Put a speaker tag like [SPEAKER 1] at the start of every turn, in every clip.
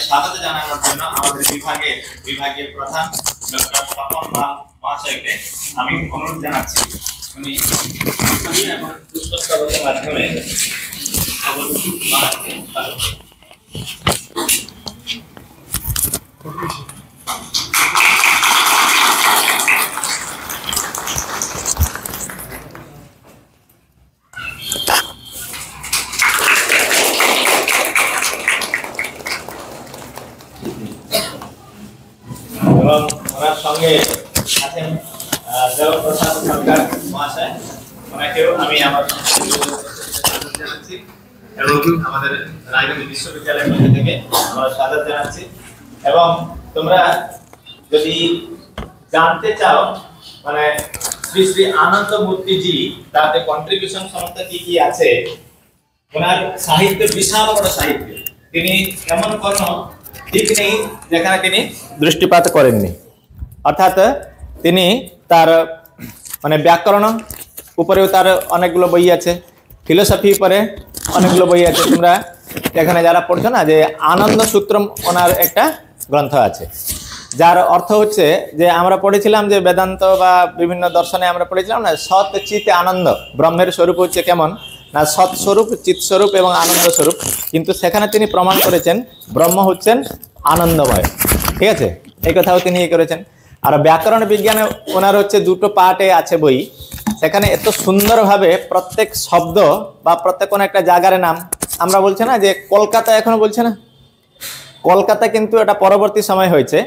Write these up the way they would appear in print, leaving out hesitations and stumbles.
[SPEAKER 1] স্বাগত জানানোর জন্য আমাদের বিভাগীয় প্রধান ডক্টর তপন লাল মহাশয়কে আমি অনুরোধ জানাচ্ছি উনি এবং পুষ্পস্তবকের মাধ্যমে এবং ওনার সঙ্গে আছেন দেবপ্রসাদ সরকার মহাশয়, ওনাকেও আমি আমার জানাচ্ছি এবং আমাদের রাজধানী বিশ্ববিদ্যালয়ের পক্ষ থেকে আমরা স্বাগত জানাচ্ছি। এবং তোমরা যদি জানতে চাও মানে শ্রী শ্রী আনন্দ মূর্তিজি তাতে কন্ট্রিবিউশন সমস্ত কি কি আছে, ওনার সাহিত্য বিশাল বড় সাহিত্য, তিনি এমন কোনো দিক নেই যেখানে তিনি দৃষ্টিপাত করেননি। অর্থাৎ তিনি তার মানে ব্যাকরণ উপরেও তার অনেকগুলো বই আছে, ফিলোসফি উপরে অনেকগুলো বই আছে। তোমরা এখানে যারা পড়ছো না যে আনন্দ সূত্রম ওনার একটা গ্রন্থ আছে, যার অর্থ হচ্ছে যে আমরা পড়েছিলাম যে বেদান্ত বা বিভিন্ন দর্শনে আমরা পড়েছিলাম না সৎ চিৎ আনন্দ, ব্রহ্মের স্বরূপ হচ্ছে কেমন না সৎ স্বরূপ, চিৎ স্বরূপ এবং আনন্দ স্বরূপ। কিন্তু সেখানে তিনি প্রমাণ করেছেন ব্রহ্ম হচ্ছেন আনন্দময়, ঠিক আছে, এই কথাও তিনি করেছেন। আর ব্যাকরণ বিজ্ঞানে ওনার হচ্ছে দুটো পার্টে আছে বই, সেখানে এত সুন্দরভাবে প্রত্যেক শব্দ বা প্রত্যেক কোনো একটা জায়গার নাম, আমরা বলছি না যে কলকাতা এখনো বলছে না, কলকাতা কিন্তু এটা পরবর্তী সময় হয়েছে,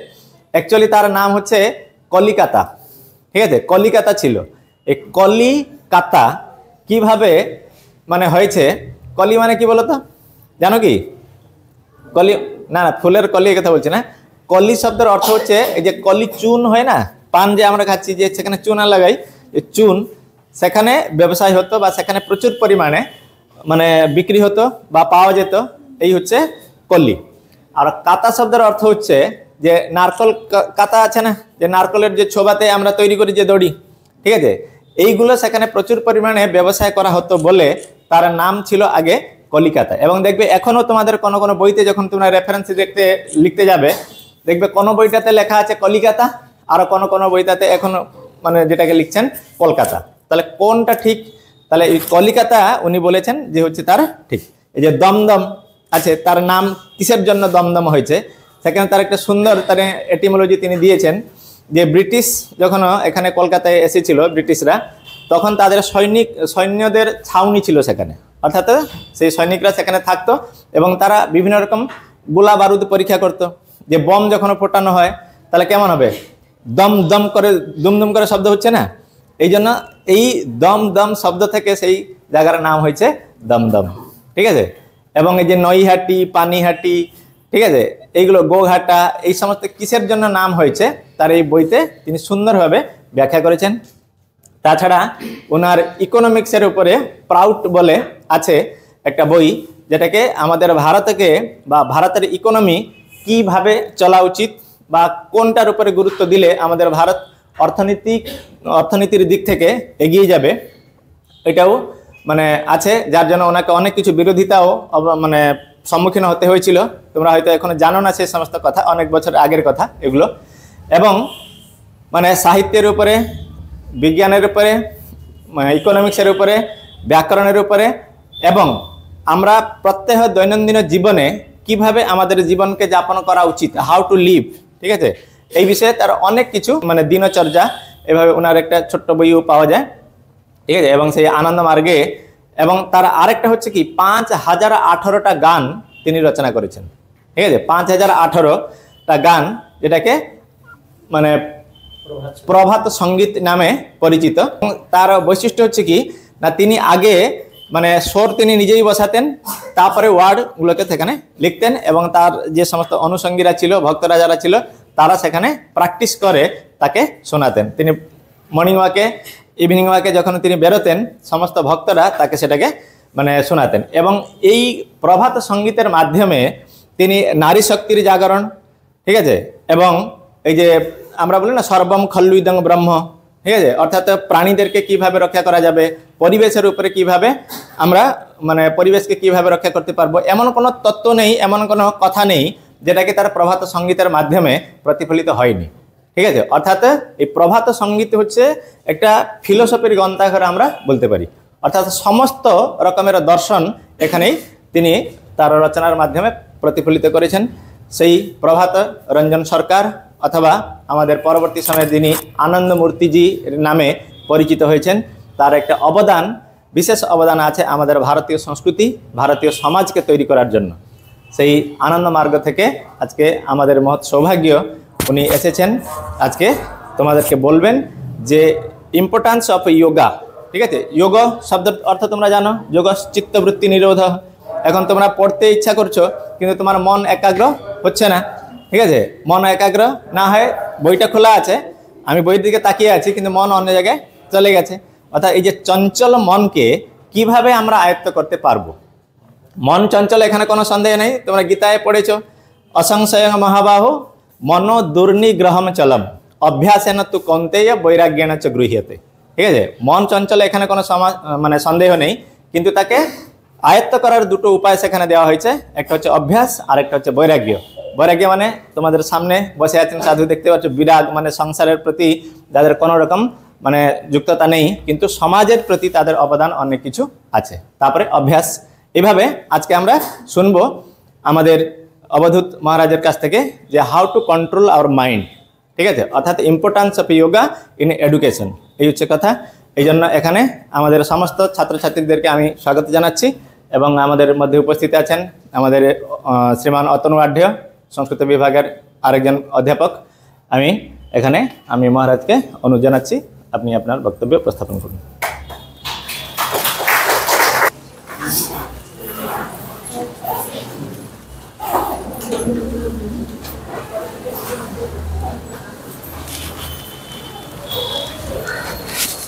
[SPEAKER 1] অ্যাকচুয়ালি তার নাম হচ্ছে কলিকাতা, ঠিক আছে, কলিকাতা ছিল। এই কলিকাতা কিভাবে মানে হয়েছে, কলি মানে কি বলতো জানো কি? কলি না না ফুলের কলি কথা বলছি না, কলি শব্দের অর্থ হচ্ছে এই যে কলি চুন হয় না, পান যে আমরা খাচ্ছি যে সেখানে চুনা লাগাই, চুন সেখানে ব্যবসায় হতো বা সেখানে প্রচুর পরিমাণে মানে বিক্রি হতো বা পাওয়া যেত, এই হচ্ছে কলি। আর কাতা শব্দের অর্থ হচ্ছে যে নারকল কাতা আছে না, যে নারকলের যে ছোবাতে আমরা তৈরি করি যে দড়ি, ঠিক আছে, এইগুলো সেখানে প্রচুর পরিমাণে ব্যবসায় করা হতো বলে তার নাম ছিল আগে কলিকাতা। এবং দেখবে এখনো তোমাদের কোনো কোনো বইতে যখন তোমরা রেফারেন্স লিখতে যাবে দেখবে কোনো বইটাতে লেখা আছে কলিকাতা আর কোনো বইটাতে এখনো মানে যেটাকে লিখছেন কলকাতা। তাহলে কোনটা ঠিক? তাহলে এই কলিকাতা উনি বলেছেন যে হচ্ছে তার ঠিক। এই যে দমদম আছে, তার নাম কিসের জন্য দমদম হয়েছে, সেখানে তার একটা সুন্দর তার এটিমোলজি তিনি দিয়েছেন যে ব্রিটিশ যখন এখানে কলকাতায় এসেছিল ব্রিটিশরা, তখন তাদের সৈন্যদের ছাউনি ছিল সেখানে, অর্থাৎ সেই সৈনিকরা সেখানে থাকতো এবং তারা বিভিন্ন রকম গোলা বারুদ পরীক্ষা করতো। যে বম যখন ফোটানো হয় তাহলে কেমন হবে, দম দম করে দুমদুম করে শব্দ হচ্ছে না, এই জন্য এই দম দম শব্দ থেকে সেই জায়গার নাম হয়েছে দমদম, ঠিক আছে। এবং এই যে নৈহাটি, পানিহাটি, ঠিক আছে, এইগুলো গোঘাটা, এই সমস্ত কিসের জন্য নাম হয়েছে তার এই বইতে তিনি সুন্দরভাবে ব্যাখ্যা করেছেন। তাছাড়া ওনার ইকোনমিক্সের উপরে প্রাউড বলে আছে একটা বই, যেটাকে আমাদের ভারতকে বা ভারতের ইকোনমি কিভাবে চলা উচিত বা কোনটার উপরে গুরুত্ব দিলে আমাদের ভারত অর্থনীতির দিক থেকে এগিয়ে যাবে, এটাও মানে আছে, যার জন্য ওনাকে অনেক কিছু বিরোধিতাও মানে সম্মুখীন হতে হয়েছিল। তোমরা হয়তো এখনো জানো না সেই সমস্ত কথা, অনেক বছর আগের কথা এগুলো। এবং মানে সাহিত্যের উপরে, বিজ্ঞানের উপরে, ইকোনমিক্সের উপরে, ব্যাকরণের উপরে, এবং আমরা প্রত্যেক দৈনন্দিন জীবনে কিভাবে আমাদের জীবনকে যাপন করা উচিত, হাউ টু লিভ, ঠিক আছে, এই বিষয়ে তার অনেক কিছু মানে দিনচর্যা, এভাবে ওনার একটা ছোট্ট বইও পাওয়া যায়, ঠিক আছে। এবং সেই আনন্দ মার্গে, এবং তার আরেকটা হচ্ছে কি 5018টা গান তিনি রচনা করেছেন, ঠিক আছে, 5018টা গান, যেটাকে মানে প্রভাত সঙ্গীত নামে পরিচিত। তার বৈশিষ্ট্য হচ্ছে কি না তিনি আগে মানে স্বর তিনি নিজেই বসাতেন, তারপরে ওয়ার্ডগুলোকে সেখানে লিখতেন এবং তার যে সমস্ত অনুষঙ্গীরা ছিল, ভক্তরা যারা ছিল, তারা সেখানে প্র্যাকটিস করে তাকে শোনাতেন। তিনি মর্নিং ওয়াকে, ইভিনিং ওয়াকে যখন তিনি বেরোতেন, সমস্ত ভক্তরা তাকে সেটাকে মানে শোনাতেন। এবং এই প্রভাত সঙ্গীতের মাধ্যমে তিনি নারী শক্তির জাগরণ, ঠিক আছে, এবং এই যে আমরা বলি না সর্বম খল্লু ইদং ব্রহ্ম, ঠিক আছে, অর্থাৎ প্রাণীদেরকে কিভাবে রক্ষা করা যাবে, পরিবেশের উপরে কিভাবে আমরা মানে পরিবেশকে কিভাবে রক্ষা করতে পারবো, এমন কোনো তত্ত্ব নেই, এমন কোনো কথা নেই যেটাকে তার প্রভাত সঙ্গীতের মাধ্যমে প্রতিফলিত হয়নি। ঠিক আছে, অর্থাৎ এই প্রভাত সঙ্গীত হচ্ছে একটা ফিলোসফির গ্রন্থাগার আমরা বলতে পারি, অর্থাৎ সমস্ত রকমের দর্শন এখানেই তিনি তার রচনার মাধ্যমে প্রতিফলিত করেছেন। সেই প্রভাত রঞ্জন সরকার অথবা আমাদের পরবর্তী সময়ে যিনি আনন্দমূর্তিজি নামে পরিচিত হয়েছেন, তার একটা অবদান, বিশেষ অবদান আছে আমাদের ভারতীয় সংস্কৃতি, ভারতীয় সমাজকে তৈরি করার জন্য। সেই আনন্দ মার্গ থেকে আজকে আমাদের মহৎ সৌভাগ্য উনি এসেছেন, আজকে তোমাদেরকে বলবেন যে ইম্পর্টেন্স অফ যোগা। ঠিক আছে, যোগ শব্দ অর্থ তোমরা জানো, যোগ চিত্তবৃত্তি নিরোধ। এখন তোমরা পড়তে ইচ্ছা করছো কিন্তু তোমার মন একাগ্র হচ্ছে না। ঠিক আছে, মন একাগ্র না হয়, বইটা খোলা আছে, আমি বইয়ের দিকে তাকিয়ে আছি কিন্তু মন অন্য জায়গায় চলে গেছে। অর্থাৎ এই যে চঞ্চল মনকে কিভাবে আমরা আয়ত্ত করতে পারবো। মন চঞ্চল, এখানে কোনো সন্দেহ নেই, তোমরা গীতায় পড়েছো, অসংশয় মহাবাহু মনো দুর্নিগ্রহম চলম অভ্যাসেন তু কৌন্তেয় বৈরাগ্যেণ চ গৃহ্যতে। ঠিক আছে, মন চঞ্চল, এখানে কোনো সন্দেহ নেই, কিন্তু তাকে আয়ত্ত করার দুটো উপায় সেখানে দেওয়া হয়েছে, একটা হচ্ছে অভ্যাস আর একটা হচ্ছে বৈরাগ্য। বৈরাগ্য মানে তোমাদের সামনে বসে আছেন সাধু, দেখতে পাচ্ছ, বিরাগ মানে সংসারের প্রতি যাদের কোনো রকম মানে যুক্ততা নেই, কিন্তু সমাজের প্রতি তাদের অবদান অনেক কিছু আছে। তারপরে অভ্যাস। এভাবে আজকে আমরা শুনবো আমাদের অবধূত মহারাজের কাছ থেকে যে how to control our mind. ঠিক আছে, অর্থাৎ importance of yoga in education, এই হচ্ছে কথা। এই জন্য এখানে আমাদের সমস্ত ছাত্রছাত্রীদেরকে আমি স্বাগত জানাচ্ছি এবং আমাদের মধ্যে উপস্থিত আছেন আমাদের শ্রীমান অতনু আঢ্য, সংস্কৃত বিভাগের আরেকজন অধ্যাপক। আমি মহারাজকে অনুরোধ জানাচ্ছি, আপনি আপনার বক্তব্য উপস্থাপন করুন।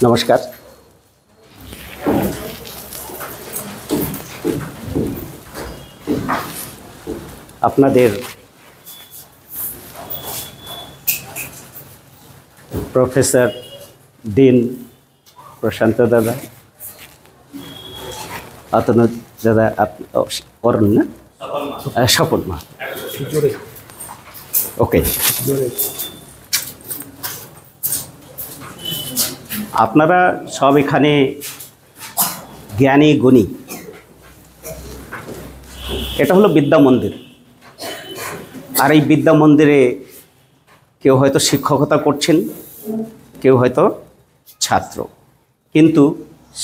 [SPEAKER 2] নমস্কার। আপনাদের প্রফেসর ডিন প্রশান্ত দাদা, অতনু দাদা, অরুণ না, স্বপন মা, ওকে, আপনারা সব এখানে জ্ঞানী গুণী। এটা হলো বিদ্যা মন্দির, আর এই বিদ্যা মন্দিরে কেউ হয়তো শিক্ষকতা করছেন, কেউ হয়তো ছাত্র, কিন্তু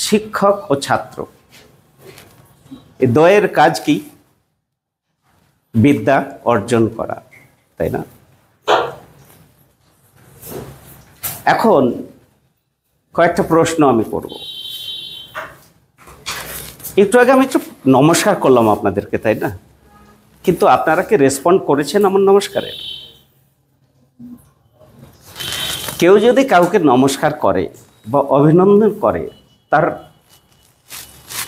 [SPEAKER 2] শিক্ষক ও ছাত্র এই দ্বয়ের কাজ কি? বিদ্যা অর্জন করা, তাই না? এখন কয়েকটা প্রশ্ন আমি করব। একটু আগে আমি একটু নমস্কার করলাম আপনাদেরকে, তাই না? কিন্তু আপনারা কি রেসপন্ড করেছেন আমার নমস্কারের? কেউ যদি কাউকে নমস্কার করে বা অভিনন্দন করে,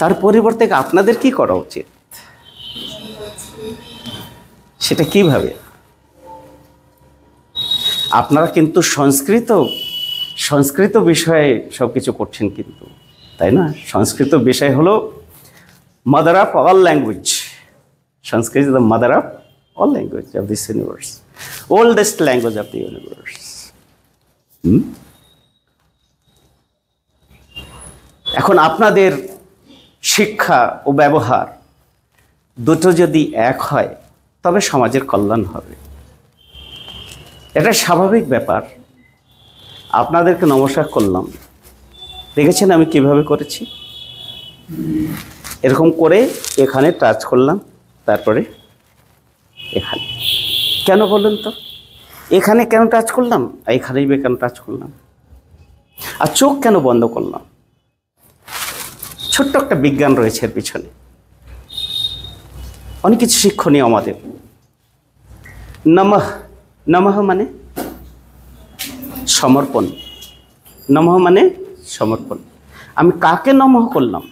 [SPEAKER 2] তার পরিবর্তে আপনাদের কি করা উচিত? সেটা কিভাবে? আপনারা কিন্তু সংস্কৃত বিষয়ে সব কিছু করছেন কিন্তু, তাই না? সংস্কৃত বিষয় হলো mother of all language. Sanskrit is the mother of all language of this universe, oldest language of the universe. এখন আপনাদের শিক্ষা ও ব্যবহার দুটো যদি এক হয় তবে সমাজের কল্যাণ হবে। এটা স্বাভাবিক ব্যাপার। আপনাদেরকে নমস্কার করলাম, দেখেছেন আমি কিভাবে করেছি? এরকম করে এখানে টাচ করলাম, তারপরে এখানে। কেন বলুন তো? এখানে কেন টাচ করলাম, এখানেই কেন টাচ করলাম? আর চোখ কেন বন্ধ করলাম? ছোট্ট একটা বিজ্ঞান রয়েছে এর পিছনে, অনেক কিছু শিক্ষণীয় আমাদের। নমঃ, নমঃ মানে সমর্পণ, নমঃ মানে সমর্পণ। আমি কাকে নমঃ করলাম?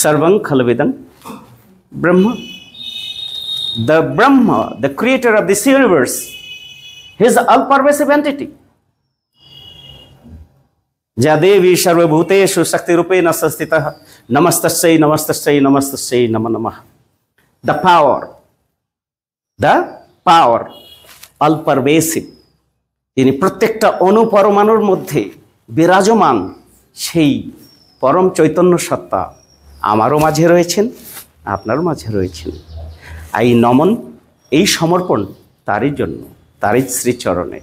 [SPEAKER 2] সর্বং খলবিদং ব্রহ্ম, the Brahma, the creator of this universe. He is the all-pervasive entity. Ja Devi sarvabhuteshu shaktirupena sanstitah, namastasya, namastasya, namastasya, namo namah. The power the power all পারভেসিভ, তিনি প্রত্যেকটা অনুপরমাণুর মধ্যে বিরাজমান সেই পরম চৈতন্য সত্তা আমারও মাঝে রয়েছেন, আপনারও মাঝে রয়েছেন। এই নমন, এই সমর্পণ তারই জন্য, তারই শ্রীচরণে।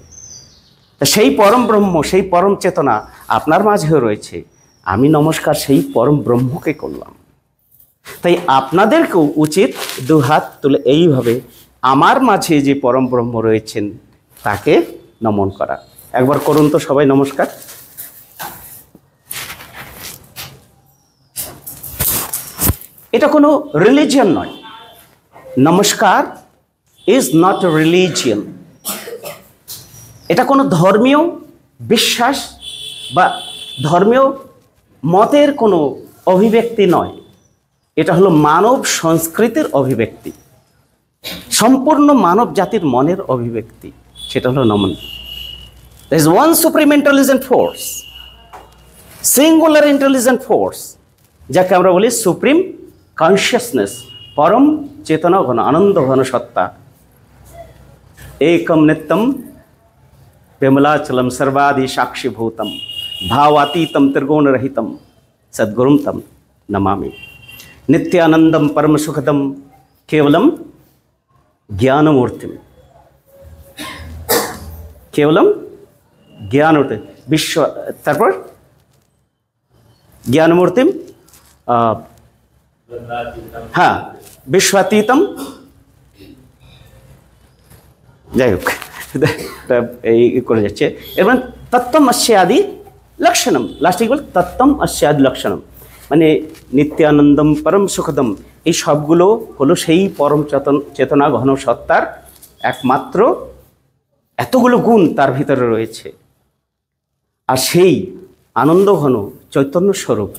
[SPEAKER 2] সেই পরম ব্রহ্ম, সেই পরম চেতনা আপনার মাঝেও রয়েছে, আমি নমস্কার সেই পরম ব্রহ্মকে করলাম। তাই আপনাদেরকেও উচিত দুহাত তুলে এইভাবে আমার মাঝে যে পরম ব্রহ্ম রয়েছেন তাকে নমন করা। একবার করুন তো সবাই নমস্কার। এটা কোনো রিলিজিয়ন নয়। নমস্কার ইজ নট এ রিলিজিয়ন। এটা কোনো ধর্মীয় বিশ্বাস বা ধর্মীয় মতের কোনো অভিব্যক্তি নয়। এটা হলো মানব সংস্কৃতির অভিব্যক্তি, সম্পূর্ণ মানব জাতির মনের অভিব্যক্তি। সেটা হলো নমন। There is one supreme intelligent force, singular intelligent force, যাকে আমরা বলি সুপ্রিম কনসিয়াসনেস, পরম চেতনা ঘন, আনন্দ ঘন সত্তা। একম নিত্যম বিমলাচলম সর্বাদি সাক্ষীভূতম ভাবাতীতম ত্রিগুণ রহিতম সদ্গুरुम তম নমামি। নিত্যানন্দম परम सुखदम केवलम ज्ञानमूर्तिम, केवलम ज्ञानमूर्ति विश्व, তারপর ज्ञानमूर्तिम, হ্যাঁ বিশ্বাতীতম, যাই হোক এই করে যাচ্ছে। এবার তত্ত্বম अस्यादि লক্ষণম, লাস্টে বল তত্ত্বম अस्यादि লক্ষণম, মানে নিত্যানন্দম পরম সুখদম, এই সবগুলো হলো সেই পরম চেতনা ঘন সত্তার একমাত্র এতগুলো গুণ তার ভিতরে রয়েছে। আর সেই আনন্দ ঘন চৈতন্য স্বরূপ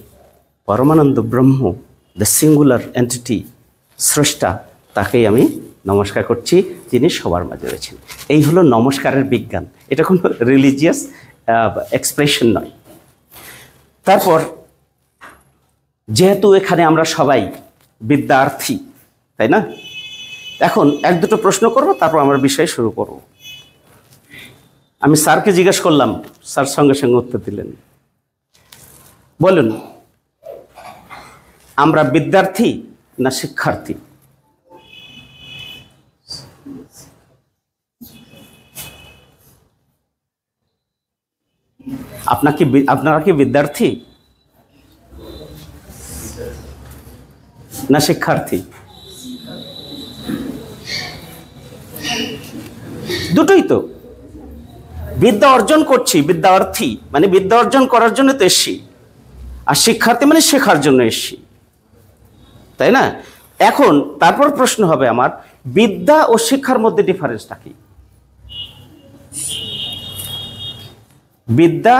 [SPEAKER 2] পরমানন্দ ব্রহ্ম, দ্য সিঙ্গুলার এন্টিটি, স্রষ্টা, তাকেই আমি নমস্কার করছি, যিনি সবার মাঝে রয়েছেন। এই হলো নমস্কারের বিজ্ঞান। এটা কোনো রিলিজিয়াস এক্সপ্রেশন নয়। তারপর যেহেতু এখানে আমরা সবাই বিদ্যার্থী, তাই না? এখন এক দুটো প্রশ্ন করব, তারপর আমরা বিষয় শুরু করব। আমি স্যারকে জিজ্ঞেস করলাম, স্যার সঙ্গে সঙ্গে উত্তর দিলেন। বলুন, আমরা বিদ্যার্থী না শিক্ষার্থী? আপনারা কি বিদ্যার্থী না শিক্ষার্থী? দুটোই তো। বিদ্যা অর্জন করছি, বিদ্যার্থী মানে বিদ্যা অর্জন করার জন্য তো এসছি, আর শিক্ষার্থী মানে শেখার জন্য এসছি, তাই না? এখন তারপর প্রশ্ন হবে আমার, বিদ্যা ও শিক্ষার মধ্যে ডিফারেন্সটা কি? বিদ্যা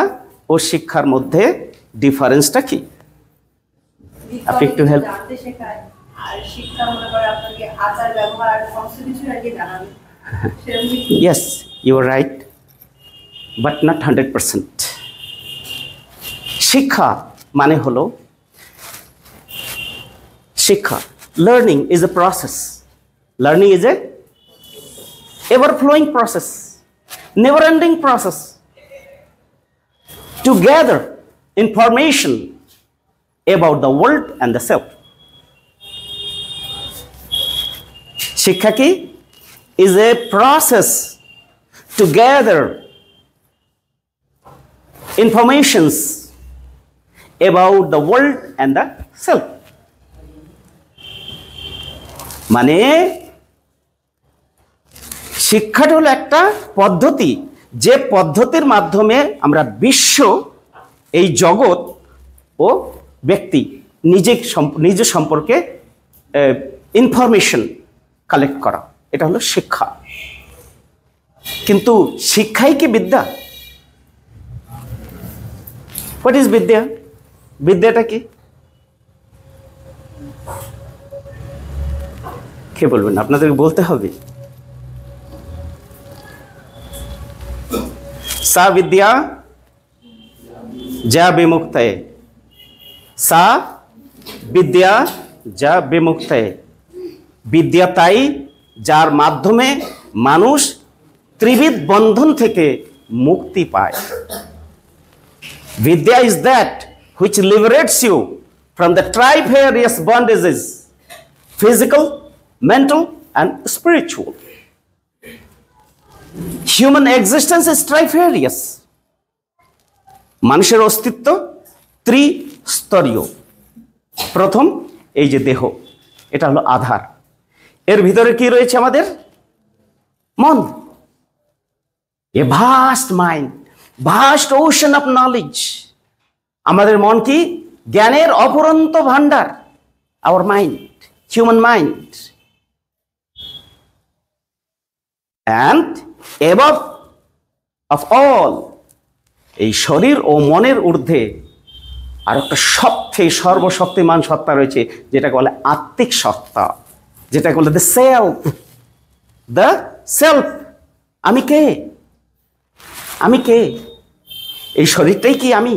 [SPEAKER 2] ও শিক্ষার মধ্যে ডিফারেন্সটা কি? আপনি একটু help. Yes, you are right, but not 100%. শিক্ষা মানে হলো, শিক্ষা, learning is a process. Learning is a ever-flowing process, never-ending process to gather information about the world and the self. শিক্ষা কি? Is a process to gather informations about the world and the self. মানে শিক্ষাটা হলো একটা পদ্ধতি, যে পদ্ধতির মাধ্যমে আমরা বিশ্ব, এই জগৎ ও ব্যক্তি নিজ সম্পর্কে ইনফরমেশন কালেক্ট করা, এটা হলো শিক্ষা। কিন্তু শিক্ষাই কি বিদ্যা? হোয়াট ইজ বিদ্যা? বিদ্যাটা কি? কে বলবেন? আপনাদেরকে বলতে হবে। सा विद्या जा विमुक्त, सा विद्या जा विमुक्त, विद्याताई যার মাধ্যমে মানুষ ত্রিবিধ বন্ধন থেকে মুক্তি পায়। Vidya is that which liberates you from the tri-various bondages, physical, mental, and spiritual. Human existence is tri-various. মানুষের অস্তিত্ব ত্রিস্তরীয়। প্রথম এই যে দেহ, এটা হলো আধার। এর ভিতরে কি রয়েছে আমাদের? মন। A vast mind, vast ocean of knowledge. আমাদের মন কি? জ্ঞানের অফুরন্ত ভান্ডার। Our mind, human mind. And above of all, এই শরীর ও মনের ঊর্ধ্বে আর একটা সবচেয়ে সর্বশক্তিমান সত্তা রয়েছে, যেটাকে বলে আত্মিক সত্তা, যেটাকে বলে দ্য সেলফ। The self. আমি কে? আমি কে? এই শরীরটাই কি আমি?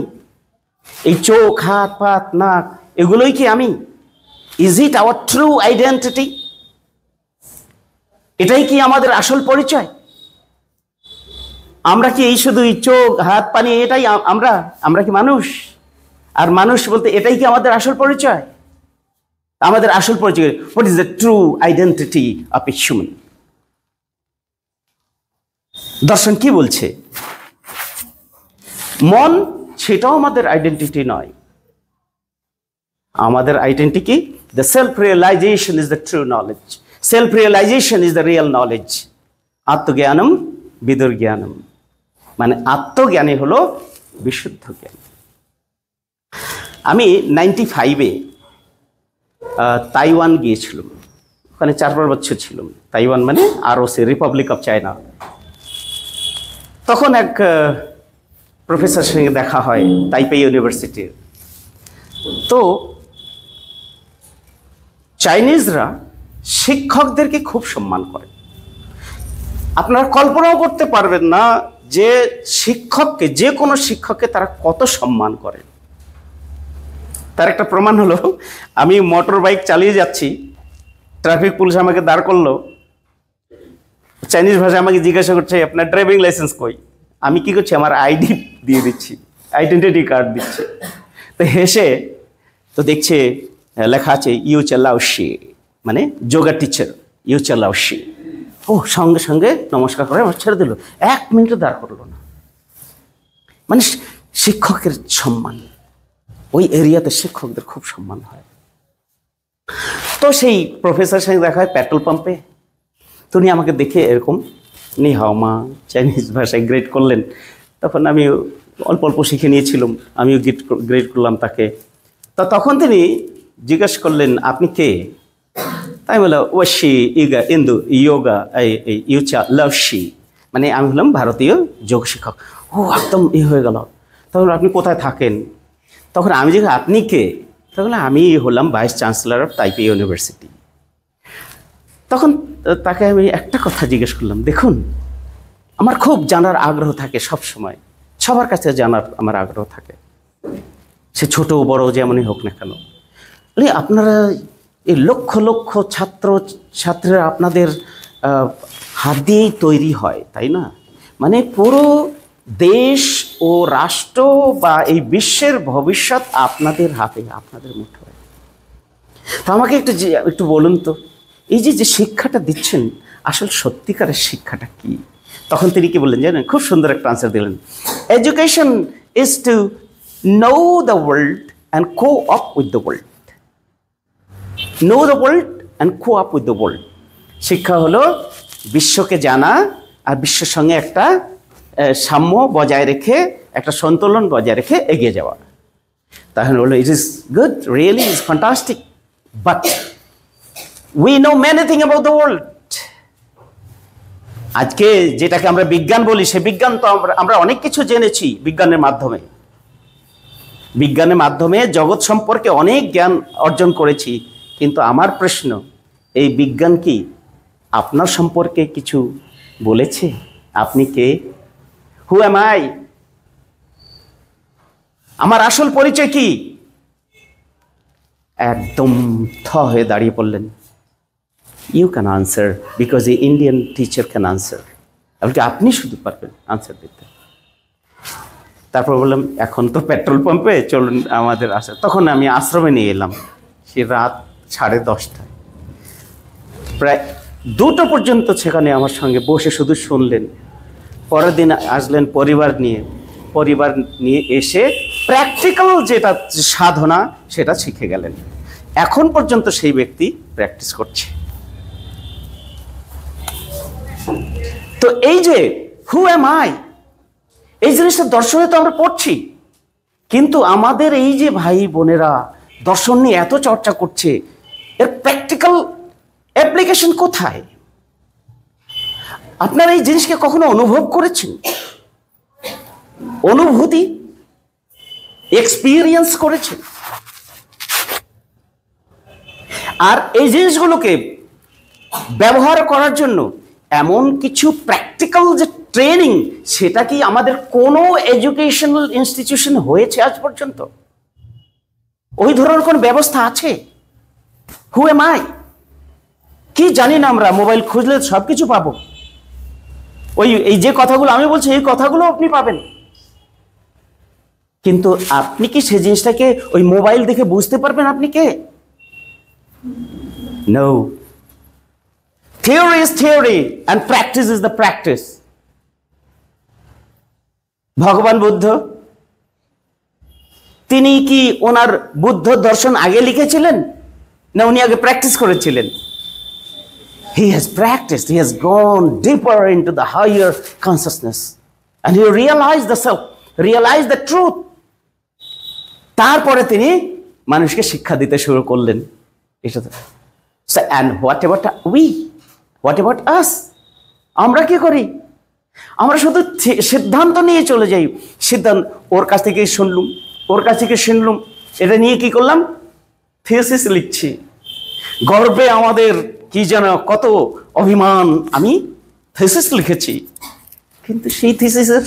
[SPEAKER 2] এই চোখ, হাত, পাত, নাক, এগুলোই কি আমি? Is it hour true identity? এটাই কি আমাদের আসল পরিচয়? আমরা কি এই শুধু চোখ, হাত, পানি, এটাই আমরা? আমরা কি মানুষ? আর মানুষ বলতে এটাই কি আমাদের আসল পরিচয়? আমাদের আসল পরিচয়, what is the true identity of a human? দর্শন কি বলছে? মন সেটাও আমাদের আইডেন্টিটি নয়। আমাদের আইডেন্টিটি কি? The self realisation is the true knowledge. Self realisation is the real knowledge. আত্মজ্ঞানম বিদুর্জ্ঞানম, মানে আত্মজ্ঞানী হলো বিশুদ্ধ জ্ঞান। আমি 95-এ তাইওয়ান গিয়েছিলাম। ওখানে 4-5 বছর ছিলাম। তাইওয়ান মানে ROC, রিপাবলিক অফ চায়না। তখন এক প্রফেসরের সঙ্গে দেখা হয় তাইপেই ইউনিভার্সিটির। তো চাইনিজরা শিক্ষকদেরকে খুব সম্মান করে। আপনারা কল্পনাও করতে পারবেন না যে শিক্ষককে, যে কোনো শিক্ষককে তারা কত সম্মান করে। তার একটা প্রমাণ হলো, আমি মোটর বাইক চালিয়ে যাচ্ছি, ট্রাফিক পুলিশ আমাকে দাঁড় করলো, চাইনিজ ভাষায় আমাকে জিজ্ঞাসা করছে আপনার ড্রাইভিং লাইসেন্স কই? আমি কি করছি? আমার আইডি দিয়ে দিচ্ছি, আইডেন্টিটি কার্ড দিচ্ছি। তো হেসে তো দেখছে লেখা আছে ইউ চালাওশি, মানে যোগা টিচার, ইউ চালাওশি। ও সঙ্গে সঙ্গে নমস্কার করে আমার ছেড়ে দিল, 1 মিনিটও দাঁড় করলো না। মানে শিক্ষকের সম্মান, ওই এরিয়াতে শিক্ষকদের খুব সম্মান হয়। তো সেই প্রফেসরের সঙ্গে দেখা হয় পেট্রোল পাম্পে। তো উনি আমাকে দেখে এরকম নি হাও মা চাইনিজ ভাষায় গ্রেড করলেন। তখন আমি অল্প অল্প শিখে নিয়েছিলাম, আমিও গ্রেড করলাম তাকে। তো তখন তিনি জিজ্ঞেস করলেন আপনি কে? তাই বললাম ওয়াশি ইগা ইন্দু ইয়োগা ইউচা লাভশি, মানে আমি হলাম ভারতীয় যোগ শিক্ষক। ও একদম হয়ে গেল। তখন আপনি কোথায় থাকেন? তখন আমি জিজ্ঞাসা আপনি কে? তখন আমি হলাম ভাইস চ্যান্সেলর অফ তাইপে ইউনিভার্সিটি। তখন তাকে আমি একটা কথা জিজ্ঞেস করলাম, দেখুন আমার খুব জানার আগ্রহ থাকে সব সময়, সবার কাছে জানার আমার আগ্রহ থাকে, সে ছোট বড় যেমনই হোক না কেন। আপনারা এই লক্ষ লক্ষ ছাত্ররা আপনাদের হাত দিয়েই তৈরি হয়, তাই না? মানে পুরো দেশ ও রাষ্ট্র বা এই বিশ্বের ভবিষ্যৎ আপনাদের হাতে, আপনাদের মুঠোয়। তো আমাকে একটু বলুন তো, এই যে শিক্ষাটা দিচ্ছেন আসল সত্যিকারের শিক্ষাটা কি? তখন তিনি কি বললেন জানেন? খুব সুন্দর একটা আনসার দিলেন, education is to know the world and co up with the world. Know the world and co up with the world. শিক্ষা হলো বিশ্বকে জানা আর বিশ্বের সঙ্গে একটা সাম্য বজায় রেখে, একটা সন্তুলন বজায় রেখে এগিয়ে যাওয়া। তাহলে হলো it is good, really is fantastic, but we know many thing about the world. আজকে যেটাকে আমরা বিজ্ঞান বলি, সে বিজ্ঞান তো আমরা অনেক কিছু জেনেছি বিজ্ঞানের মাধ্যমে। বিজ্ঞানের মাধ্যমে জগৎ সম্পর্কে অনেক জ্ঞান অর্জন করেছি, কিন্তু আমার প্রশ্ন, এই বিজ্ঞান কি আপনার সম্পর্কে কিছু বলেছে? আপনি কে? হু অ্যাম আই? আমার আসল পরিচয় কি? একদম থ হয়ে দাঁড়িয়ে পড়লেন। You can answer because a Indian teacher can answer. বলছি আপনি শুধু পারবেন আনসার দিতে। তারপর বললাম এখন তো পেট্রোল পাম্পে, চলুন আমাদের আসা। তখন আমি আশ্রমে নিয়ে এলাম, সে রাত 10:30। প্রায় 2টা পর্যন্ত সেখানে আমার সঙ্গে বসে শুধু শুনলেন। পরের দিন আসলেন পরিবার নিয়ে এসে প্র্যাকটিক্যাল যেটা সাধনা সেটা শিখে গেলেন। এখন পর্যন্ত সেই ব্যক্তি প্র্যাকটিস করছে। তো এই যে হু অ্যাম আই, এই জিনিসটা দর্শনে তো আমরা পড়ছি, কিন্তু আমাদের এই যে ভাই বোনেরা দর্শন নিয়ে এত চর্চা করছে, এর প্র্যাকটিক্যাল অ্যাপ্লিকেশন কোথায়? আপনারা এই জিনিসকে কখনো অনুভব করেছেন? অনুভূতি এক্সপিরিয়েন্স করেছেন? আর এই জিনিসগুলোকে ব্যবহার করার জন্য এমন কিছু প্র্যাকটিক্যাল যে ট্রেনিং, সেটা কি আমাদের কোনো এডুকেশনাল ইনস্টিটিউশন হয়েছে আজ পর্যন্ত? ওই ধরনের কোন ব্যবস্থা আছে? হু এম আই কি জানি না আমরা, মোবাইল খুঁজলে সবকিছু পাবো। এই যে কথাগুলো আমি বলছি, এই কথাগুলো আপনি পাবেন, কিন্তু আপনি কি সেই জিনিসটাকে ওই মোবাইল দেখে বুঝতে পারবেন আপনি কে? No. Theory is theory and practice is the practice. ভগবান বুদ্ধ, তিনি কি ওনার বুদ্ধ দর্শন আগে লিখেছিলেন, না উনি আগে প্র্যাকটিস করেছিলেন? He has practiced, he has gone deeper into the higher consciousness and he realized the self, realized the truth. তারপরে তিনি মানুষকে শিক্ষা দিতে শুরু করলেন। And what about we? What about us? আমরা কি করি? আমরা শুধু সিদ্ধান্ত নিয়ে চলে যাই। সিদ্ধান্ত, ওর কাছ থেকে শুনলুম, ওর কাছ থেকে শুনলুম, এটা নিয়ে কি করলাম? থিওসিস লিখছি। গর্বে আমাদের কি যেন কত অভিমান, আমি থিসিস লিখেছি, কিন্তু সেই থিসিসের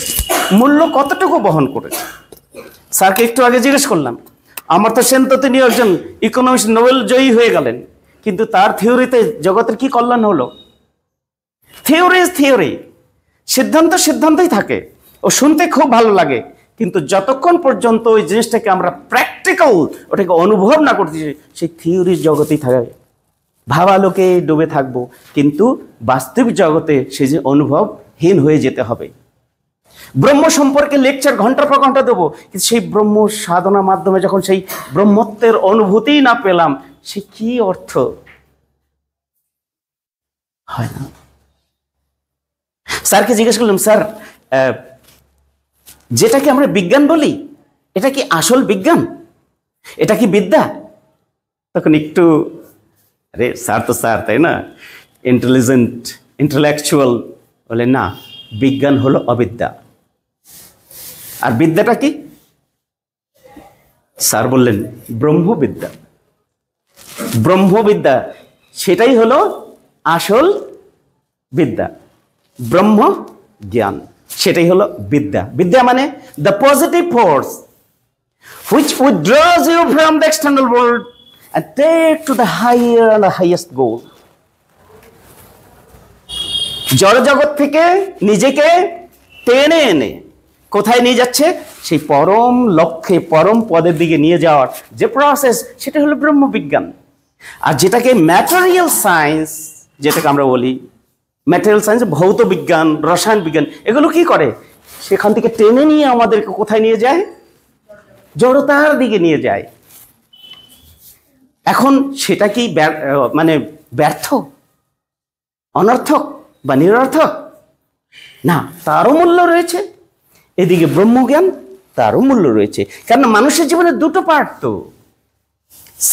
[SPEAKER 2] মূল্য কতটুকু বহন করেছে? স্যারকে একটু আগে জিজ্ঞেস করলাম, আমার তো সেন তো তিনি একজন ইকোনমিক্স নোবেল জয়ী হয়ে গেলেন, কিন্তু তার থিওরিতে জগতের কি কল্যাণ হলো? থিওরি ইজ থিওরি, সিদ্ধান্ত সিদ্ধান্তই থাকে, ও শুনতে খুব ভালো লাগে, কিন্তু যতক্ষণ পর্যন্ত ওই জিনিসটাকে আমরা প্র্যাকটিক্যাল ওটাকে অনুভব না করতে, সেই থিওরির জগতেই থাকে। ভাবালোকে ডুবে থাকবো, কিন্তু বাস্তবিক জগতে সেই যে অনুভবহীন হয়ে যেতে হবে। ব্রহ্ম সম্পর্কে লেকচার ঘন্টার পর ঘন্টা দেবো, কিন্তু সেই ব্রহ্ম সাধনার মাধ্যমে যখন সেই ব্রহ্মত্বের অনুভূতি না পেলাম, সে কি অর্থ হয় না। স্যারকে জিজ্ঞেস করলাম, স্যার যেটাকে আমরা বিজ্ঞান বলি, এটা কি আসল বিজ্ঞান? এটা কি বিদ্যা? তখন একটু, আরে স্যার তো স্যার, তাই না, ইন্টেলিজেন্ট ইন্টেলেকচুয়াল, বলে না, বিজ্ঞান হলো অবিদ্যা। আর বিদ্যাটা কি? স্যার বললেন ব্রহ্মবিদ্যা। ব্রহ্মবিদ্যা সেটাই হলো আসল বিদ্যা। ব্রহ্ম জ্ঞান সেটাই হলো বিদ্যা। বিদ্যা মানে the positive force which withdraws you from the external world and take to the higher and the highest goal. জড় জগৎ থেকে নিজেকে টেনে এনে কোথায় নিয়ে যাচ্ছে? সেই পরম লক্ষ্যে, পরম পদের দিকে নিয়ে যাওয়ার যে প্রসেস, সেটা হলো ব্রহ্মবিজ্ঞান। আর যেটাকে ম্যাটেরিয়াল সায়েন্স, যেটাকে আমরা বলি ম্যাটেরিয়াল সায়েন্স, ভৌত বিজ্ঞান, রসায়ন বিজ্ঞান, এগুলো কি করে? সেখান থেকে টেনে নিয়ে আমাদেরকে কোথায় নিয়ে যায়? জড়তার দিকে নিয়ে যায়। এখন সেটা কি মানে ব্যর্থ, অনর্থক বা নিরর্থক? না, তারও মূল্য রয়েছে। এদিকে ব্রহ্মজ্ঞান, তারও মূল্য রয়েছে। কারণ মানুষের জীবনে দুটো পার্ট তো,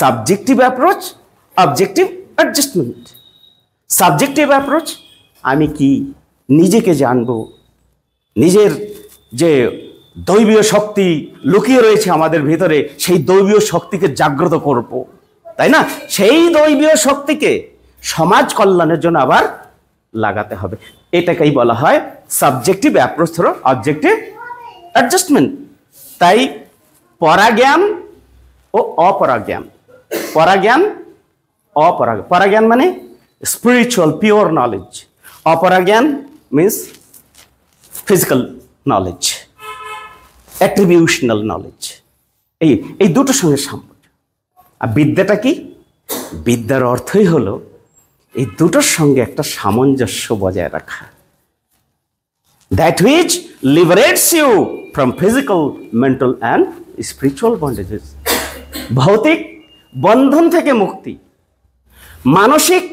[SPEAKER 2] subjective approach, objective adjustment. Subjective approach, আমি কি নিজেকে জানবো, নিজের যে দৈবীয় শক্তি লুকিয়ে রয়েছে আমাদের ভিতরে, সেই দৈবীয় শক্তিকে জাগ্রত করব, তাই না? সেই দৈবীয় শক্তিকে সমাজ কল্যাণের জন্য আবার লাগাতে হবে। এটাকেই বলা হয় subjective approach through objective adjustment. তাই পরাজ্ঞান ও অপরাজ্ঞান, পরাজ্ঞান, অপরাজ্ঞান। পরাজ্ঞান মানে spiritual pure knowledge. অপরা জ্ঞান means physical knowledge, attributional knowledge. এই দুটোর সঙ্গে সাম্য। আর বিদ্যাটা কি? বিদ্যার অর্থই হলো এই দুটোর সঙ্গে একটা সামঞ্জস্য বজায় রাখা। That which liberates you from physical, mental and spiritual bondages. ভৌতিক বন্ধন থেকে মুক্তি, মানসিক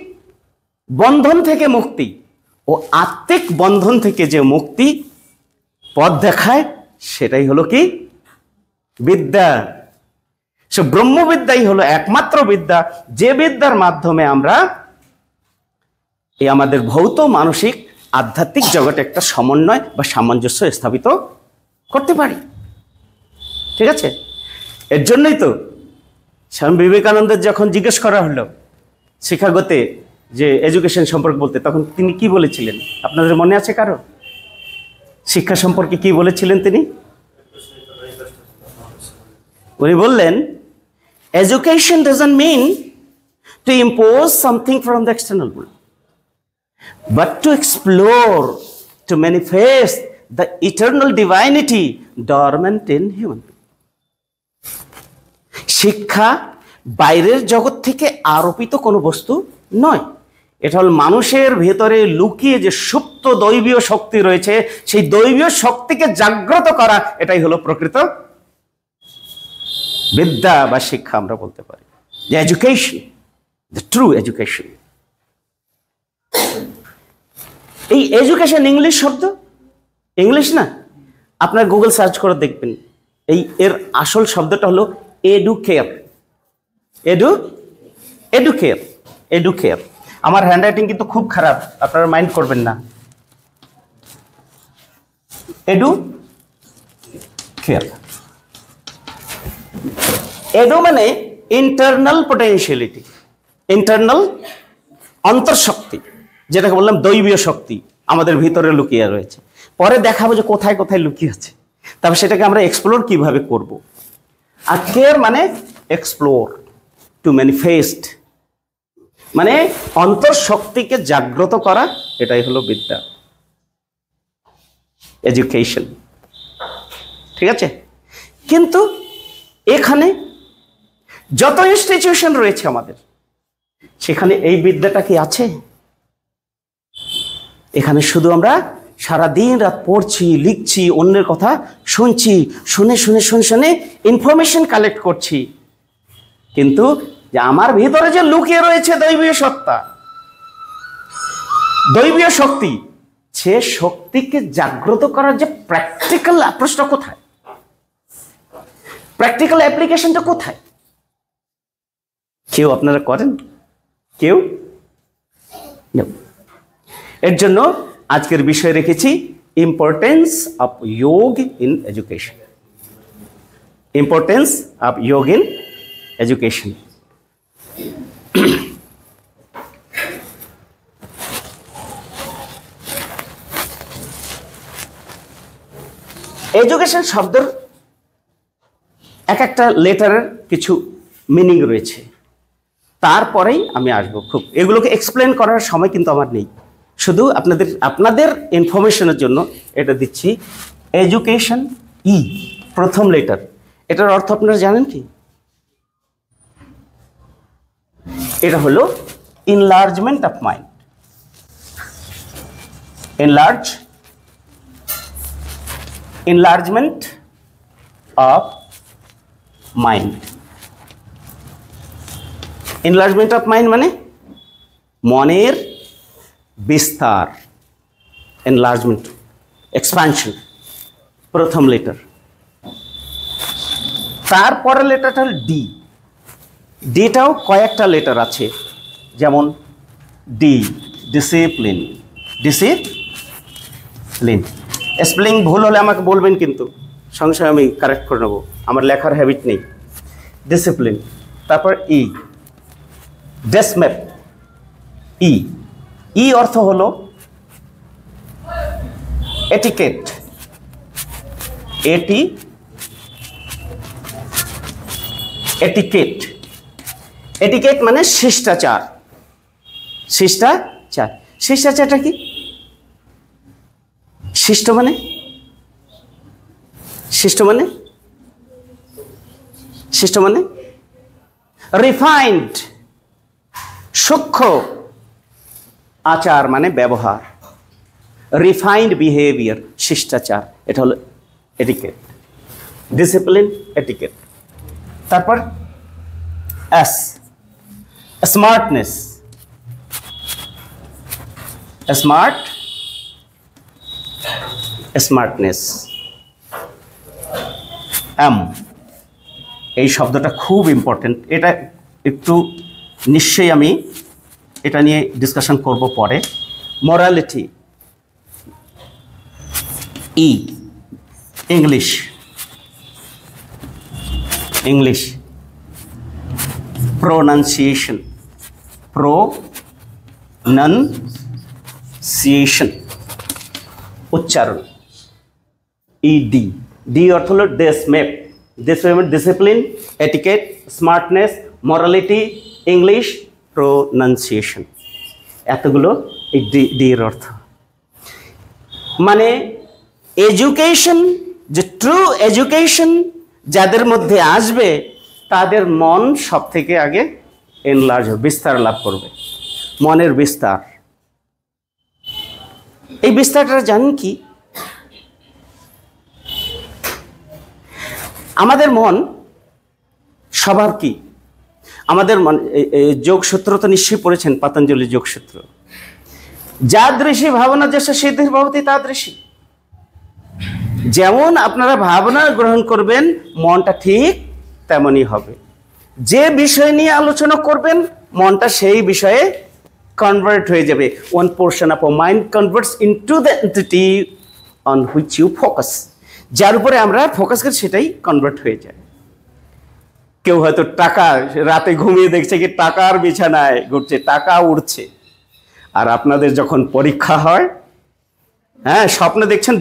[SPEAKER 2] বন্ধন থেকে মুক্তি ও আত্মিক বন্ধন থেকে যে মুক্তি পথ দেখায়, সেটাই হলো কি? বিদ্যা। সে ব্রহ্মবিদ্যাই হলো একমাত্র বিদ্যা, যে বিদ্যার মাধ্যমে আমরা এই আমাদের ভৌত মানসিক আধ্যাত্মিক জগতে একটা সমন্বয় বা সামঞ্জস্য স্থাপিত করতে পারি। ঠিক আছে? এর জন্যই তো স্বামী বিবেকানন্দের যখন জিজ্ঞেস করা হলো শিকাগোতে যে এডুকেশন সম্পর্কে বলতে, তখন তিনি কি বলেছিলেন? আপনাদের মনে আছে কারো? শিক্ষা সম্পর্কে কি বলেছিলেন তিনি? উনি বললেন, education doesn't mean to impose something from the external world, but to explore, to manifest the eternal divinity dormant in human being. শিক্ষা বাইরের জগৎ থেকে আরোপিত কোনো বস্তু নয়, এটা হল মানুষের ভেতরে লুকিয়ে যে সুপ্ত দৈবীয় শক্তি রয়েছে, সেই দৈবীয় শক্তিকে জাগ্রত করা, এটাই হলো প্রকৃত বিদ্যা বা শিক্ষা আমরা বলতে পারি। যে এডুকেশন, দ্য ট্রু এডুকেশন। এই এডুকেশন ইংলিশ শব্দ, ইংলিশ না, আপনার গুগল সার্চ করে দেখবেন। এর আসল শব্দটা হলো এডুকেয়ার। এডুকেয়ার। আমার হ্যান্ডরাইটিং কিন্তু খুব খারাপ, আপনারা মাইন্ড করবেন না। এডু মানে ইন্টারনাল পোটেনশিয়ালিটি, ইন্টারনাল অন্তর্শক্তি, যেটাকে বললাম দৈবীয় শক্তি আমাদের ভিতরে লুকিয়ে রয়েছে। পরে দেখাবো যে কোথায় কোথায় লুকিয়ে আছে, তবে সেটাকে আমরা এক্সপ্লোর কিভাবে করব। আর কেয়ার মানে এক্সপ্লোর, টু ম্যানিফেস্ট, মানে অন্তর্শক্তিকে জাগ্রত করা, এটাই হলো বিদ্যা, এডুকেশন। ঠিক আছে? কিন্তু এখানে যত ইনস্টিটিউশন রয়েছে আমাদের, সেখানে এই বিদ্যাটা কি আছে? এখানে শুধু আমরা সারাদিন রাত পড়ছি, লিখছি, অন্যের কথা শুনছি, শুনে ইনফরমেশন কালেক্ট করছি, কিন্তু যে আমার ভিতরে যে লুকিয়ে রয়েছে দৈবীয় সত্তা, দৈবীয় শক্তি, সে শক্তিকে জাগ্রত করার যে প্র্যাকটিক্যাল অ্যাপ্রোচটা কোথায়, প্র্যাকটিক্যাল অ্যাপ্লিকেশনটা কোথায়? কেউ আপনারা করেন? কেউ? এর জন্য আজকের বিষয় রেখেছি ইম্পর্টেন্স অফ যোগ ইন এডুকেশন। ইম্পর্টেন্স অফ যোগ ইন এডুকেশন। এডুকেশন শব্দের এক একটা লেটারের কিছু মিনিং রয়েছে, তারপরেই আমি আসবো। খুব এগুলোকে এক্সপ্লেন করার সময় কিন্তু আমার নেই, শুধু আপনাদের ইনফরমেশনের জন্য এটা দিচ্ছি। এডুকেশন ই প্রথম লেটার, এটার অর্থ আপনারা জানেন কি? এটা হলো enlargement of mind. Enlargement of mind. Enlargement of mind মানে মনের বিস্তার, এনলার্জমেন্ট, এক্সপ্যানশন, প্রথম লেটার। তারপরের লেটারটা হল ডি। ডিটাও কয়েকটা লেটার আছে, যেমন ডি, ডিসিপ্লিন। স্পেলিং ভুল হলে আমাকে বলবেন, কিন্তু সঙ্গে সঙ্গে আমি কারেক্ট করে নেবো, আমার লেখার হ্যাবিট নেই। ডিসিপ্লিন। তারপর ই, ডেসমেপ। ই অর্থ হলো এটিকেট। এটিকেট মানে শিষ্টাচার। শিষ্টাচার। শিষ্টাচারটা কি? শিষ্ট মানে রিফাইন্ড, সূক্ষ্ম। আচার মানে ব্যবহার, রিফাইন্ড বিহেভিয়ার, শিষ্টাচার। এটা হলো এটিকেট, ডিসিপ্লিন, এটিকেট। তারপর এস, স্মার্টনেস, স্মার্টনেস। এম, এই শব্দটা খুব ইম্পর্টেন্ট। এটা একটু নিশ্চয়ই আমি এটা নিয়ে ডিসকাশন করব পরে। মোরালিটি, ই, ইংলিশ, প্রোনাউন্সিয়েশন, উচ্চারণ, ইডি। ডি অর্থ হলো ডেসমেপ, discipline, etiquette, smartness, morality, English, pronunciation. এতগুলো এই ডি এর অর্থ। মানে এডুকেশন, যে ট্রু এডুকেশন যাদের মধ্যে আসবে তাদের মন সব থেকে আগে এনলার্জ হবে, বিস্তার লাভ করবে, মনের বিস্তার। এই বিস্তারটা জানেন কি? আমাদের মন স্বভাব কি? আমাদের মন, যোগসূত্র তো নিশ্চয়ই পড়েছেন, পতঞ্জলি যোগসূত্র। যাদৃশী ভাবনা যেসা সিদ্ধির ভবতি তাদৃশী। যেমন আপনারা ভাবনা গ্রহণ করবেন, মনটা ঠিক তেমনই হবে। যে বিষয় নিয়ে আলোচনা করবেন, মনটা সেই বিষয়ে কনভার্ট হয়ে যাবে। One portion of mind converts into the entity on which you focus. যার উপরে আমরা ফোকাস করি সেটাই কনভার্ট হয়ে যায়। কেউ হয়তো টাকা, রাতে ঘুমিয়ে দেখছে কি টাকার বিছানায় ঘুরছে, টাকা উড়ছে। আর আপনাদের যখন পরীক্ষা হয়, হ্যাঁ, স্বপ্নে দেখছেন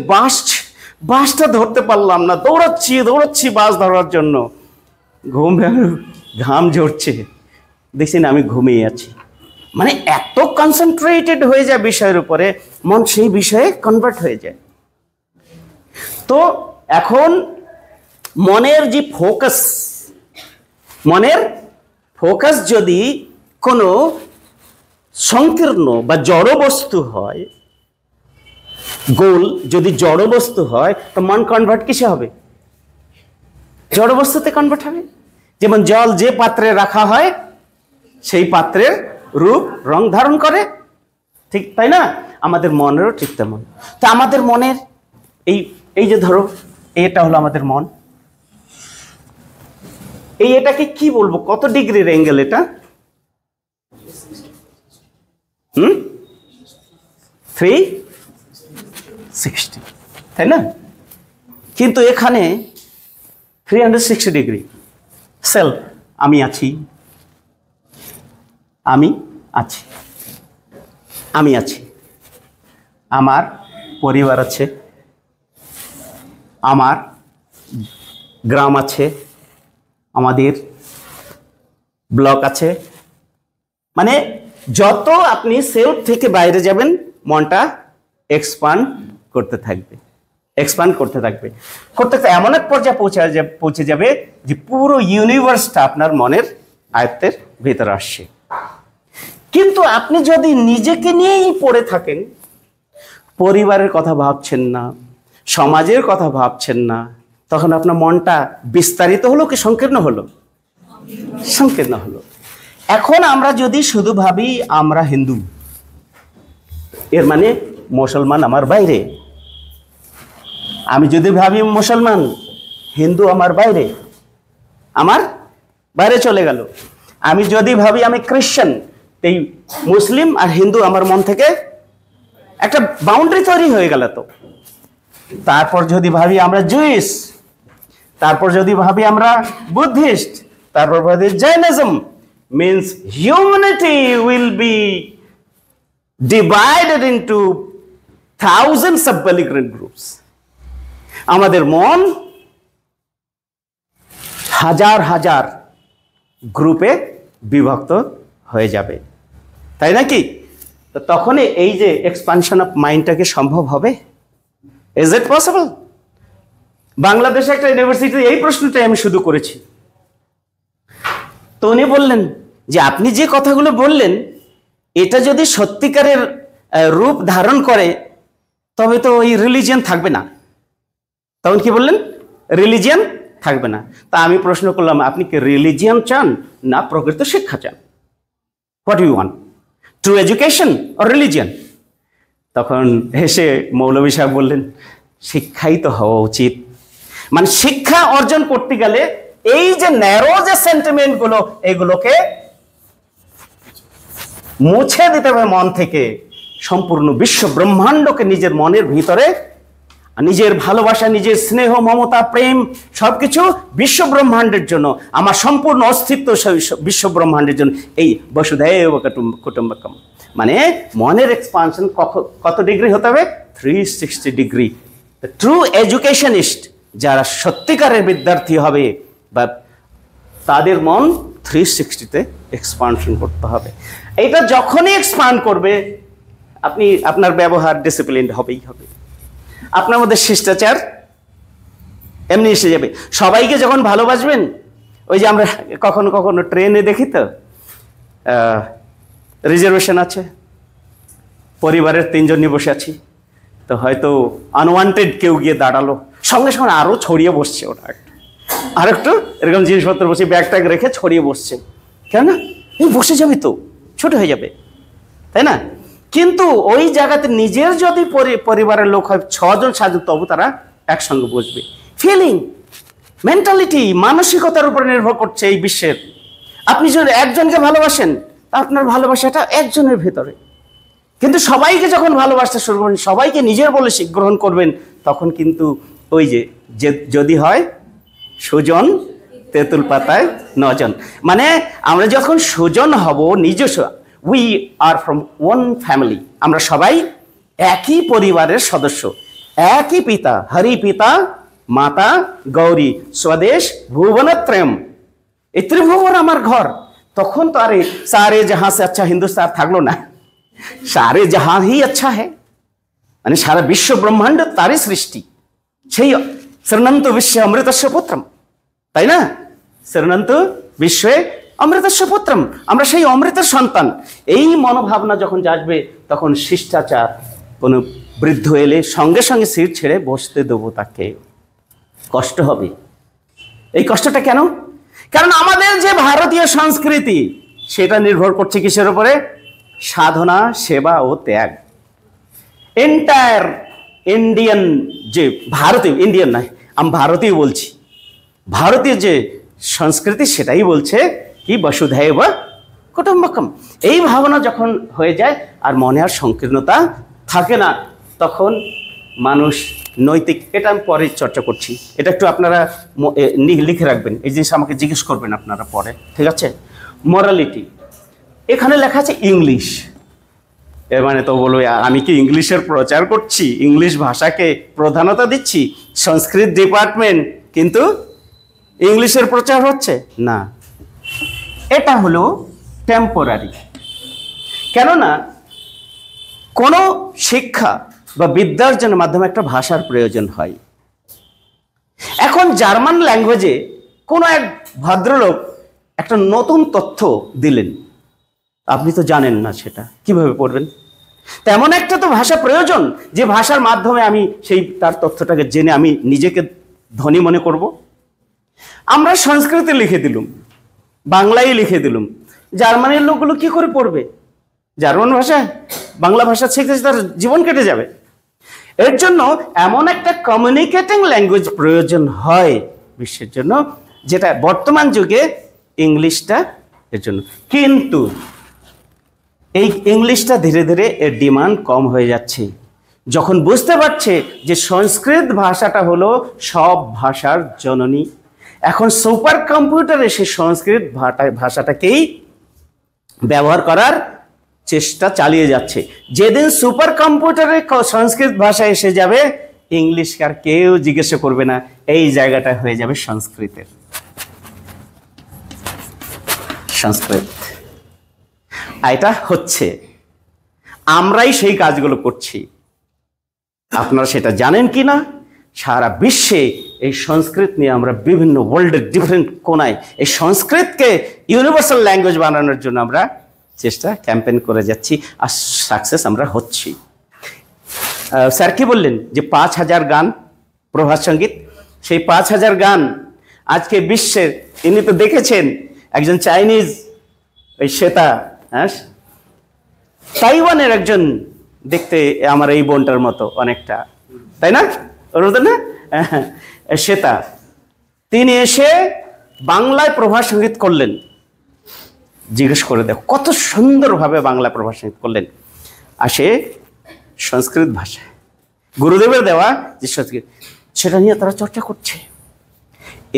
[SPEAKER 2] বাসটা ধরতে পারলাম না, দৌড়াচ্ছি বাস ধরার জন্য, ঘাম ঝরছে, দেখছেন আমি ঘুমিয়ে আছি। মানে এত কনসেন্ট্রেটেড হয়ে যায় বিষয়ের উপরে, মন সেই বিষয়ে কনভার্ট হয়ে যায়। তো এখন মনের যে ফোকাস যদি কোনো সংকীর্ণ বা জড় বস্তু হয়, গোল যদি জড় বস্তু হয়, তো মন কনভার্ট কিসে হবে? জড় বস্তুতে কনভার্ট হবে। যেমন জল যে পাত্রে রাখা হয় সেই পাত্রের রূপ রং ধারণ করে, ঠিক তাই না? আমাদের মনেরও ঠিক তেমন। তা আমাদের মনের এই যে ধরো, এটা হলো আমাদের মন। এটাকে কি বলবো, কত ডিগ্রির অ্যাঙ্গেল এটা? 360, তাই না? কিন্তু এখানে 360 ডিগ্রি সেলফ। আমি আছি, আমার পরিবার আছে, আমার গ্রাম আছে, আমাদের ব্লক আছে। মানে যত আপনি সেলফ থেকে বাইরে যাবেন, মনটা এক্সপান্ড করতে থাকবে, এমন এক পর্যায়ে পৌঁছে যাবে যে পুরো ইউনিভার্সটা আপনার মনের আয়ত্তের ভেতরে আসছে। কিন্তু আপনি যদি নিজেকে নিয়েই পড়ে থাকেন, পরিবারের কথা ভাবছেন না, সমাজের কথা ভাবছেন না, তখন আপনার মনটা বিস্তারিত হলো কি সংকীর্ণ হলো? সংকীর্ণ হলো। এখন আমরা যদি শুধু ভাবি আমরা হিন্দু, এর মানে মুসলমান আমার বাইরে। আমি যদি ভাবি মুসলমান, হিন্দু আমার বাইরে চলে গেল। আমি যদি ভাবি আমি খ্রিস্টান, এই মুসলিম আর হিন্দু আমার মন থেকে একটা বাউন্ডারি তৈরি হয়ে গেল। তো তারপর যদি ভাবি আমরা জুইশ, তারপর যদি ভাবি আমরা বুদ্ধিস্ট, তারপর ভাবি Jainism, means humanity will be divided into thousands of belligerent groups. আমাদের মন হাজার গ্রুপে বিভক্ত হয়ে যাবে, তাই নাকি? তো তখন এই যে এক্সপানশন অফ মাইন্ডটাকে সম্ভব হবে? Is it possible? বাংলাদেশে একটা ইউনিভার্সিটি এই প্রশ্নটাই আমি শুধু করেছি। তো উনি বললেন যে আপনি যে কথাগুলো বললেন এটা যদি সত্যিকারের রূপ ধারণ করে তবে তো ওই রিলিজিয়ান থাকবে না। তখন কি বললেন? রিলিজিয়ান থাকবে না। তা আমি প্রশ্ন করলাম, আপনি কি রিলিজিয়ান চান না প্রকৃত শিক্ষা চান? What you want, true education or religion? তখন হেসে মৌলভী সাহেব বললেন, শিক্ষাই তো হওয়া উচিত। মানে শিক্ষা অর্জন করতে গেলে এই যে ন্যারো যে সেন্টিমেন্ট গুলো এগুলোকে মুছে দিতে হবে মন থেকে। সম্পূর্ণ বিশ্ব ব্রহ্মাণ্ডকে নিজের মনের ভিতরে, নিজের ভালোবাসা, নিজের স্নেহ, মমতা, প্রেম সবকিছু বিশ্ব ব্রহ্মাণ্ডের জন্য, আমার সম্পূর্ণ অস্তিত্ব বিশ্ব ব্রহ্মাণ্ডের জন্য। এই বসুধৈব কুটুম্বকম মানে মনের এক্সপানশন কত ডিগ্রি হতে হবে? 360 ডিগ্রি। ট্রু এডুকেশনিস্ট যারা সত্যিকারের বিদ্যার্থী হবে বা তাদের মন 360-তে এক্সপানশন করতে হবে। এটা যখনই এক্সপান্ড করবে আপনি আপনার ব্যবহার ডিসিপ্লিন হবেই হবে, আপনার মধ্যে শিষ্টাচার এমনি এসে যাবে। সবাইকে যখন ভালোবাসবেন, ওই যে আমরা কখনো কখনো ট্রেনে দেখি তো রিজার্ভেশন আছে, পরিবারের 3 জনই বসে আছি, তো হয়তো আনওয়ান্টেড কেউ গিয়ে দাঁড়ালো, সঙ্গে সঙ্গে আরও ছড়িয়ে বসছে, ওটা আর একটু এরকম জিনিসপত্র বসে ব্যাগ ট্যাগ রেখে ছড়িয়ে বসছে। কেন? এই বসে যাবে তো, ছোট হয়ে যাবে, তাই না? কিন্তু ওই জায়গাতে নিজের যদি পরিবারের লোক হয় 6 জন 7 জন, তবু তারা একসঙ্গে বসবে। ফিলিং, মেন্টালিটি, মানসিকতার উপর নির্ভর করছে এই বিশ্বের। আপনি যদি একজনকে ভালোবাসেন, আপনার ভালোবাসাটা একজনের ভেতরে, কিন্তু সবাইকে যখন ভালোবাসতে শুরু করবেন, সবাইকে নিজের বলে গ্রহণ করবেন, তখন কিন্তু ওই যে যদি হয় সুজন তেঁতুল পাতায় 9 জন, মানে আমরা যখন সুজন হব, নিজস্ব, we are from one family, আমরা সবাই একই পরিবারের সদস্য, একই পিতা, হরি পিতা মাতা গৌরী, স্বদেশ ভুবনত্রয়ম, এই ত্রিভুবন আমার ঘর। তখন তো আরে সারে জাহাঁ সে আচ্ছা হিন্দুস্তান থাকলো না, সারে জাহাঁ হি আচ্ছা হ্যাঁ, মানে সারা বিশ্ব ব্রহ্মাণ্ড তারই সৃষ্টি। সেই শৃণন্তু বিশ্বে অমৃতস্য পুত্রম, তাই না? শৃণন্তু বিশ্বে অমৃতস্য পুত্রম, আমরা সেই অমৃতের সন্তান। এই মনোভাবনা যখন আসবে তখন শিষ্টাচার, কোনো বৃদ্ধ এলে সঙ্গে সঙ্গে সিট ছেড়ে বসতে দেবো তাকে। কষ্ট হবে। এই কষ্টটা কেন? কারণ আমাদের যে ভারতীয় সংস্কৃতি সেটা নির্ভর করছে কিসের উপরে? সাধনা, সেবা ও ত্যাগ। এন্টায়ার ইন্ডিয়ান যে ভারতীয়, ইন্ডিয়ান নয়, আমি ভারতীয় বলছি, ভারতীয় যে সংস্কৃতি সেটাই বলছে কি বসুধৈব কুটুম্বকম। এই ভাবনা যখন হয়ে যায় আর মনে আর সংকীর্ণতা থাকে না, তখন মানুষ নৈতিক, এটা আমি পরে চর্চা করছি, এটা একটু আপনারা লিখে রাখবেন, এই জিনিস আমাকে জিজ্ঞেস করবেন আপনারা পরে, ঠিক আছে? মরালিটি, এখানে লেখা আছে ইংলিশ, এর মানে তো বলবে আমি কি ইংলিশের প্রচার করছি, ইংলিশ ভাষাকে প্রধানতা দিচ্ছি, সংস্কৃত ডিপার্টমেন্ট কিন্তু ইংলিশের প্রচার হচ্ছে না। এটা হলো টেম্পোরারি। কেননা কোনো শিক্ষা বা বিদ্যার্জনের মাধ্যমে একটা ভাষার প্রয়োজন হয়। এখন জার্মান ল্যাঙ্গুয়েজে কোনো এক ভদ্রলোক একটা নতুন তথ্য দিলেন, আপনি তো জানেন না, সেটা কিভাবে পড়বেন? তেমন একটা তো ভাষা প্রয়োজন যে ভাষার মাধ্যমে আমি সেই তার তথ্যটাকে জেনে আমি নিজেকে ধনী মনে করব। আমরা সংস্কৃতে লিখে দিলুম, বাংলায় লিখে দিলুম, জার্মানির লোকগুলো কি করে পড়বে? জার্মান ভাষা, বাংলা ভাষা শিখতে তার জীবন কেটে যাবে। এর জন্য এমন একটা কমিউনিকেটিং ল্যাঙ্গুয়েজ প্রয়োজন হয় বিশ্বের জন্য, যেটা বর্তমান যুগে ইংলিশটা এর জন্য। কিন্তু এই ইংলিশটা ধীরে ধীরে এর ডিমান্ড কম হয়ে যাচ্ছে, যখন বুঝতে পারছে যে সংস্কৃত ভাষাটা হলো সব ভাষার জননী। এখন সুপার কম্পিউটারে সে সংস্কৃত ভাষাটাকেই ব্যবহার করার চেষ্টা চালিয়ে যাচ্ছে। যেদিন সুপার কম্পিউটারে সংস্কৃত ভাষা এসে যাবে, ইংলিশকে আর কেউ জিজ্ঞাসা করবে না, এই জায়গাটা হয়ে যাবে সংস্কৃতের। সংস্কৃত এটা হচ্ছে। আমরাই সেই কাজগুলো করছি। আপনারা সেটা জানেন কি না? সারা বিশ্বে এই সংস্কৃত নিয়ে আমরা বিভিন্ন ওয়ার্ল্ডের ডিফারেন্ট কোনায় এই সংস্কৃতকে ইউনিভার্সাল ল্যাঙ্গুয়েজ বানানোর জন্য আমরা ক্যাম্পেইন করে যাচ্ছি, আর সাকসেস আমরা হচ্ছি। স্যার কি বললেন যে 5000 গান প্রভাত সঙ্গীত, সেই 5000 গান আজকে বিশ্বের, ইনি তো দেখেছেন একজন চাইনিজ ওই শ্বেতা, হ্যাঁ, তাইওয়ানের একজন, দেখতে আমার এই বোনটার মতো অনেকটা, তাই না? ওর মতো না? শ্বেতা, তিনি এসে বাংলায় প্রভাত সঙ্গীত করলেন। জিজ্ঞেস করে দেখো কত সুন্দরভাবে বাংলা প্রভাত সঙ্গীত করলেন, আসে সংস্কৃত ভাষায়, গুরুদেবের দেওয়া যে সংস্কৃত, সেটা নিয়ে তারা চর্চা করছে।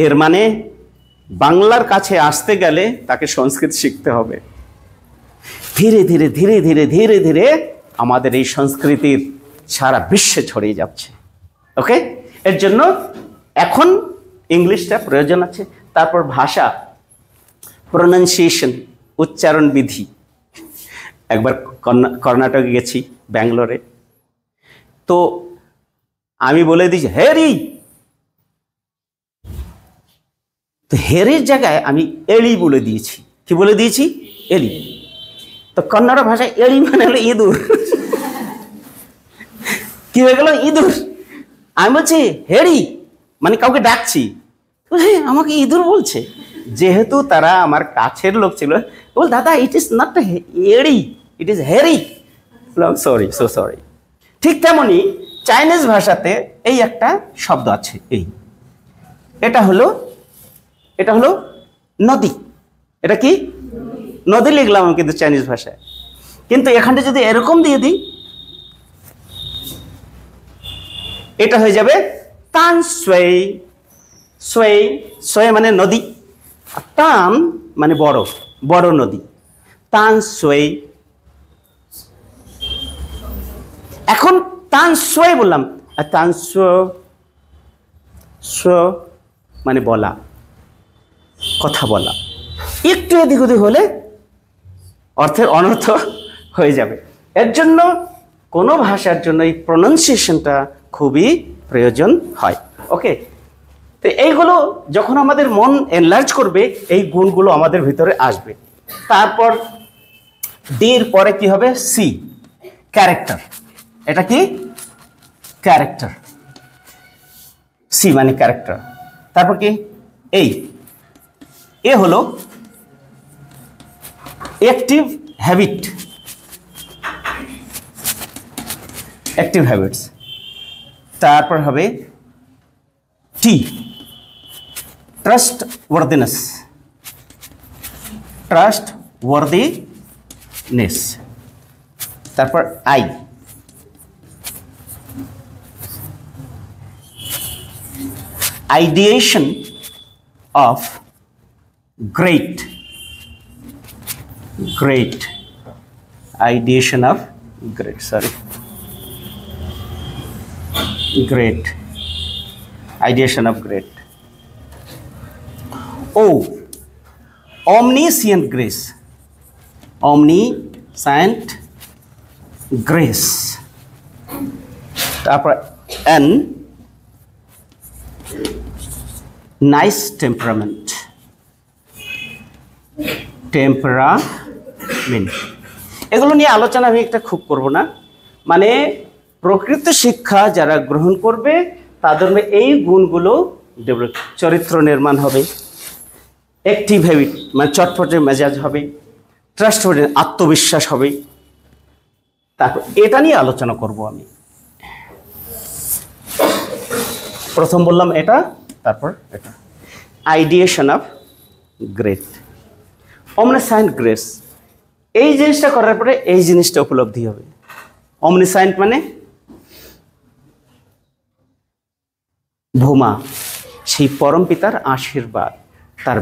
[SPEAKER 2] এর মানে বাংলার কাছে আসতে গেলে তাকে সংস্কৃত শিখতে হবে। ধীরে ধীরে ধীরে ধীরে ধীরে ধীরে আমাদের এই সংস্কৃতির সারা বিশ্বে ছড়িয়ে যাচ্ছে। ওকে, এর জন্য এখন ইংলিশটা প্রয়োজন আছে। তারপর ভাষা, প্রোনাউন্সিয়েশন, উচ্চারণ বিধি। একবার কর্ণাটকে গেছি, ব্যাঙ্গালোরে, তো আমি বলে দিয়েছি হেরি, তো হেরির জায়গায় আমি এলি বলে দিয়েছি। কি বলে দিয়েছি? এলি। তো কন্নড় ভাষায় এলি মানে হলো ইঁদুর। কি হয়ে গেল? ইঁদুর। আমি বলছি হেরি মানে কাউকে ডাকছি, হ্যাঁ আমাকে ইঁদুর বলছে। যেহেতু তারা আমার কাছের লোক ছিল, বল দাদা ইট ইজ নট এড়ি, ইট ইজ হেরি। Sorry, so sorry. ঠিক তেমনই চাইনিজ ভাষাতে এই একটা শব্দ আছে, এটা হলো নদী। এটা কি? নদী লিখলাম আমি কিন্তু চাইনিজ ভাষায়, কিন্তু এখানটা যদি এরকম দিয়ে দিই, এটা হয়ে যাবে তান সুই। সুই, সুই মানে নদী, আর তান মানে বড়, বড় নদী। তান সুই। এখন তান সুই বললাম, আর তান সু মানে বলা, কথা বলা। একটু এদিক ওদিক হলে অর্থের অনর্থ হয়ে যাবে। এর জন্য কোনো ভাষার জন্য এই প্রোনাউন্সিয়েশনটা খুবই প্রয়োজন হয়। ওকে, তো এইগুলো যখন আমাদের মন এনলার্জ করবে, এই গুণগুলো আমাদের ভিতরে আসবে। তারপর ডির পরে কি হবে? C, character. এটা কি? ক্যারেক্টার। সি মানে ক্যারেক্টার। তারপর কি? এ হলো অ্যাক্টিভ হ্যাবিট, অ্যাক্টিভ হ্যাবিটস। তারপর হবে টি, ট্রাস্ট ওয়ার্দিনেস, ট্রাস্ট ওয়ার্দিনেস। তারপর I, ideation of great, ideation of great, ideation of great. Omniscient grace, omniscient grace. তারপর N, নাইস টেম্পারামেন্ট, এগুলো নিয়ে আলোচনা আমি একটা খুব করব না। মানে প্রকৃত শিক্ষা যারা গ্রহণ করবে তাদের এই গুণগুলো ডেভেলপ, চরিত্র নির্মাণ হবে, অ্যাক্টিভ হ্যাবিট মানে চটপটে মেজাজ হবে, ট্রাস্ট, আত্মবিশ্বাস হবে। তারপর এটা নিয়ে আলোচনা করব আমি। প্রথম বললাম এটা, তারপর এটা আইডিয়েশন অফ গ্রেট, অমনিসায়েন্ট গ্রেস। এই জিনিসটা করার পরে এই জিনিসটা উপলব্ধি হবে। অমনিসায়েন্ট মানে ভূমা, সেই পরম পিতার আশীর্বাদ, তার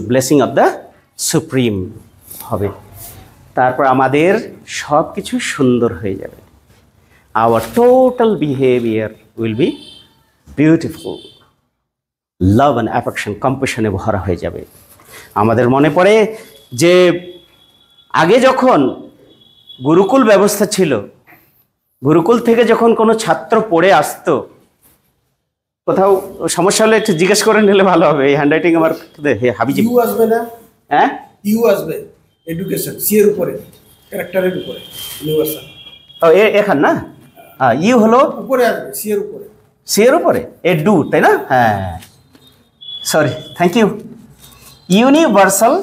[SPEAKER 2] ব্লেসিং অফ দ্য সুপ্রিম হবে। তারপর আমাদের সব কিছু সুন্দর হয়ে যাবে। Our total behaviour will be beautiful, love and affection, কম্প্যাশনে ভরা হয়ে যাবে। আমাদের মনে পড়ে যে আগে যখন গুরুকুল ব্যবস্থা ছিল, গুরুকুল থেকে যখন কোনো ছাত্র পড়ে আসতো, কোথাও সমস্যা হলে একটু জিজ্ঞেস করে নিলে ভালো হবে। এই হ্যান্ডরাইটিং আমার হাবিজি।
[SPEAKER 3] ইউ আসবে না,
[SPEAKER 2] হ্যাঁ
[SPEAKER 3] ইউ আসবে এডুকেশন, সি এর উপরে, ক্যারেক্টারের উপরে, ইউনিভার্সাল।
[SPEAKER 2] ও এখান না, ইউ হলো
[SPEAKER 3] উপরে আসবে, সি এর উপরে।
[SPEAKER 2] সি এর উপরে এডু, তাই না? হ্যাঁ, sorry, thank you. Universal,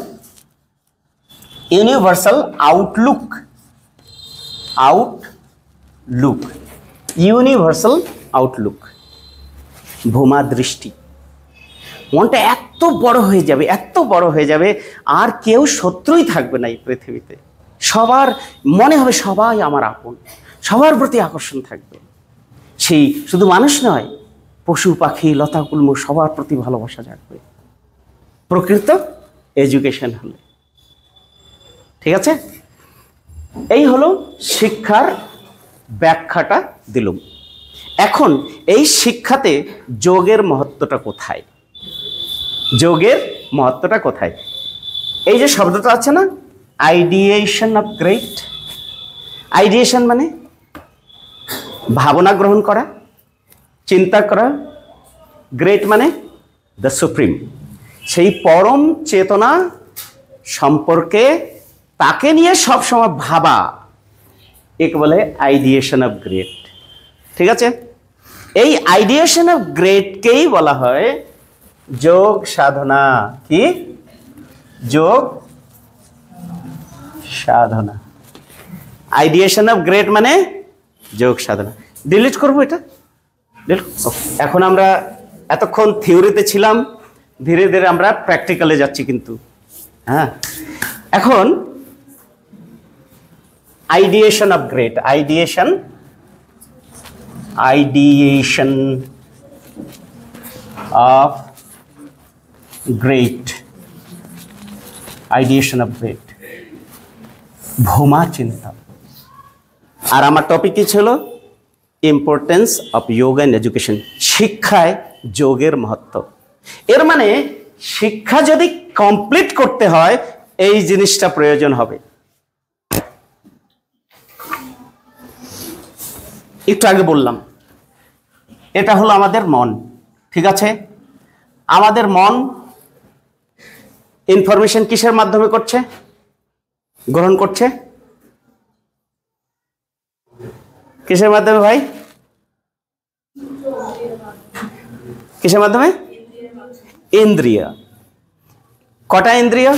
[SPEAKER 2] universal outlook, outlook, universal outlook, ভূমা দৃষ্টি। মনটা এত বড় হয়ে যাবে, এত বড় হয়ে যাবে, আর কেউ শত্রুই থাকবে না এই পৃথিবীতে। সবার মনে হবে সবাই আমার আপন, সবার প্রতি আকর্ষণ থাকবে। সেই শুধু মানুষ নয়, পশু পাখি লতাকুলম সবার প্রতি ভালোবাসা জাগবে প্রকৃত এডুকেশন হলে। ঠিক আছে, এই হলো শিক্ষার ব্যাখ্যাটা দিলুম। এখন এই শিক্ষাতে যোগের মহত্বটা কোথায়? যোগের মহত্বটা কোথায়? এই যে শব্দটা আছে না, আইডিয়েশন অফ গ্রেট। আইডিয়েশন মানে ভাবনা গ্রহণ করা, চিন্তা করা। গ্রেট মানে দ্য সুপ্রিম, সেই পরম চেতনা সম্পর্কে তাকে নিয়ে সবসময় ভাবা, একে বলে আইডিয়েশন অফ গ্রেট। ঠিক আছে, এই আইডিয়েশন অফ গ্রেটকেই বলা হয় যোগ সাধনা। কি? যোগ সাধনা। আইডিয়েশন অফ গ্রেট মানে যোগ সাধনা। ডিলিট করবো এটা। এখন আমরা এতক্ষণ থিওরিতে ছিলাম, ধীরে ধীরে আমরা প্র্যাকটিক্যালে যাচ্ছি কিন্তু। হ্যাঁ, এখন ideation of great, ideation, ideation of great, ideation of great, ভূমা চিন্তা। আর আমার টপিক কি ছিল? Importance of yoga and education, শিক্ষায় যোগের মহত্ব। এর মানে শিক্ষা যদি কমপ্লিট করতে হয় এই জিনিসটা প্রয়োজন হবে। একটু আগে বললাম, এটা হলো আমাদের মন। ঠিক আছে, আমাদের মন ইনফরমেশন কিসের মাধ্যমে করছে, গ্রহণ করছে? কিসের মাধ্যমে ভাই? কিসের মাধ্যমে? ইন্দ্রিয়। কটা ইন্দ্রিয়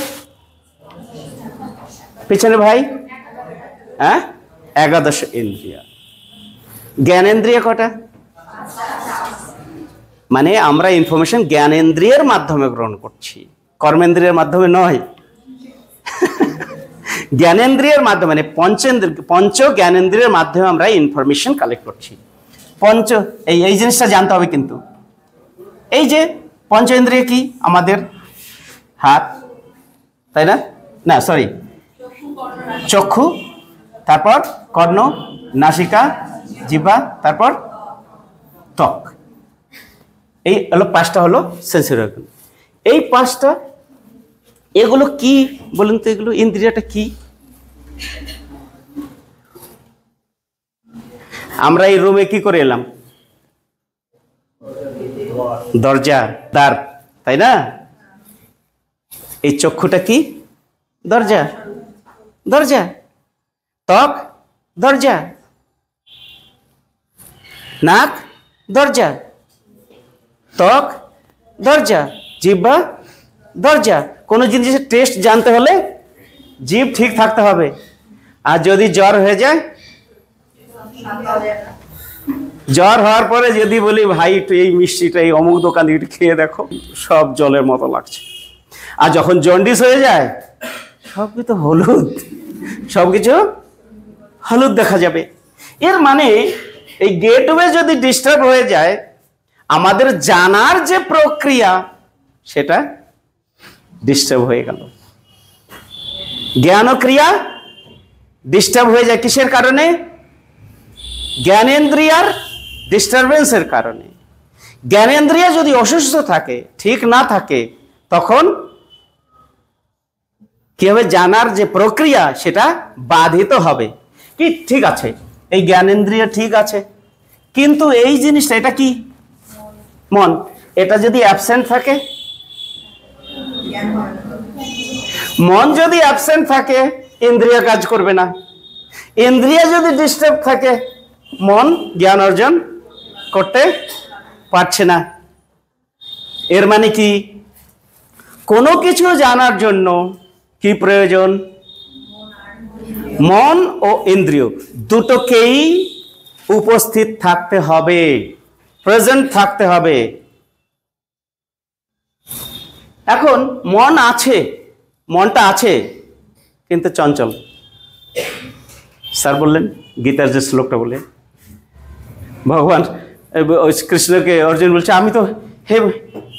[SPEAKER 2] পিছনে ভাই? হ্যাঁ, 11 ইন্দ্রিয়। জ্ঞানেন্দ্রিয় কটা? মানে আমরা ইনফরমেশন জ্ঞানেন্দ্রিয়ের মাধ্যমে গ্রহণ করছি, কর্মেন্দ্রিয়ের মাধ্যমে নয়। জ্ঞানেন্দ্রিয়ের মাধ্যমে, মানে পঞ্চ জ্ঞানেন্দ্রিয়ের মাধ্যমে আমরা ইনফরমেশন কালেক্ট করছি। এই জিনিসটা জানতে হবে কিন্তু। এই যে পঞ্চেন্দ্রিয় কি? আমাদের হাত, তাই না? না সরি, চক্ষু, তারপর কর্ণ, নাসিকা, জিহ্বা, তারপর ত্বক। এই হলো 5টা হলো সেন্সরি অর্গান। এই 5টা, এগুলো কি বলুন তো? এগুলো ইন্দ্রিয়টা কি? আমরা এই রুমে কি করে এলাম? দরজা, দ্বার, তাই না? এই চক্ষুটা কি? দরজা, দরজা। ত্বক দরজা, নাক দরজা, ত্বক দরজা, জিহ্বা দরজা। কোনো জিনিসের টেস্ট জানতে হলে জিভ ঠিক থাকতে হবে। আর যদি জ্বর হয়ে যায়, জ্বর হওয়ার পরে যদি বলি ভাই একটু এই মিষ্টিটা এই অমুক দোকান একটু খেয়ে দেখো, সব জলের মতো লাগছে। আর যখন জন্ডিস হয়ে যায়, সব কিছু হলুদ, সব কিছু হলুদ দেখা যাবে। এর মানে এই গেটওয়ে যদি ডিস্টার্ব হয়ে যায়, আমাদের জানার যে প্রক্রিয়া সেটা ডিস্টার্ব হয়ে গেল। জ্ঞান ক্রিয়া ডিস্টার্ব হয়ে যায় কিসের কারণে? জ্ঞানেন্দ্রিয়ার ডিস্টারবেন্সের কারণে। জ্ঞানেন্দ্রিয় যদি অসুস্থ থাকে, ঠিক না থাকে, তখন কি হবে? জানার যে প্রক্রিয়া সেটা বাধিত হবে। কি ঠিক আছে, এই জ্ঞানেন্দ্রিয় ঠিক আছে, কিন্তু এই জিনিসটা এটা কি মন, এটা যদি অ্যাবসেন্ট থাকে, মন যদি অ্যাবসেন্ট থাকে ইন্দ্রিয় কাজ করবে না, ইন্দ্রিয় যদি ডিস্টার্ব থাকে মন জ্ঞান অর্জন করতে পারছে না। এর মানে কি, কোনো কিছু জানার জন্য কি প্রয়োজন, মন ও ইন্দ্রিয় দুটোকেই উপস্থিত থাকতে হবে, প্রেজেন্ট থাকতে হবে। এখন মন আছে, মনটা আছে কিন্তু চঞ্চল। স্যার বললেন গীতার যে শ্লোকটা বলে, ভগবান কৃষ্ণকে অর্জুন বলছে আমি তো হে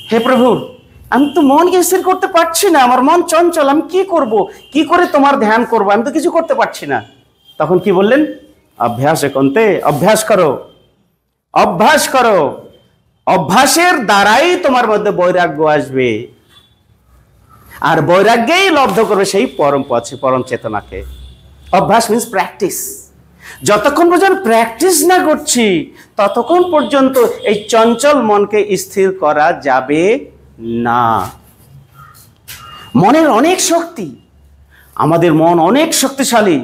[SPEAKER 2] হে প্রভু আমি তো মনকে স্থির করতে পারছি না, আমার মন চঞ্চল, আমি কি করব, কি করে তোমার ধ্যান করব, আমি তো কিছু করতে পারছি না। তখন কি বললেন, অভ্যাস কন্তে, অভ্যাস করো, অভ্যাস করো, অভ্যাসের দ্বারাই তোমার মধ্যে বৈরাগ্য আসবে, আর বৈরাগ্যেই লব্ধ করবে সেই পরম পথে, পরম চেতনাকে। অভ্যাস মিন্স প্র্যাকটিস। যতক্ষণ পর্যন্ত প্র্যাকটিস না করছি ততক্ষণ পর্যন্ত এই চঞ্চল মনকে স্থির করা যাবে না। মনের অনেক শক্তি, আমাদের মন অনেক শক্তিশালী।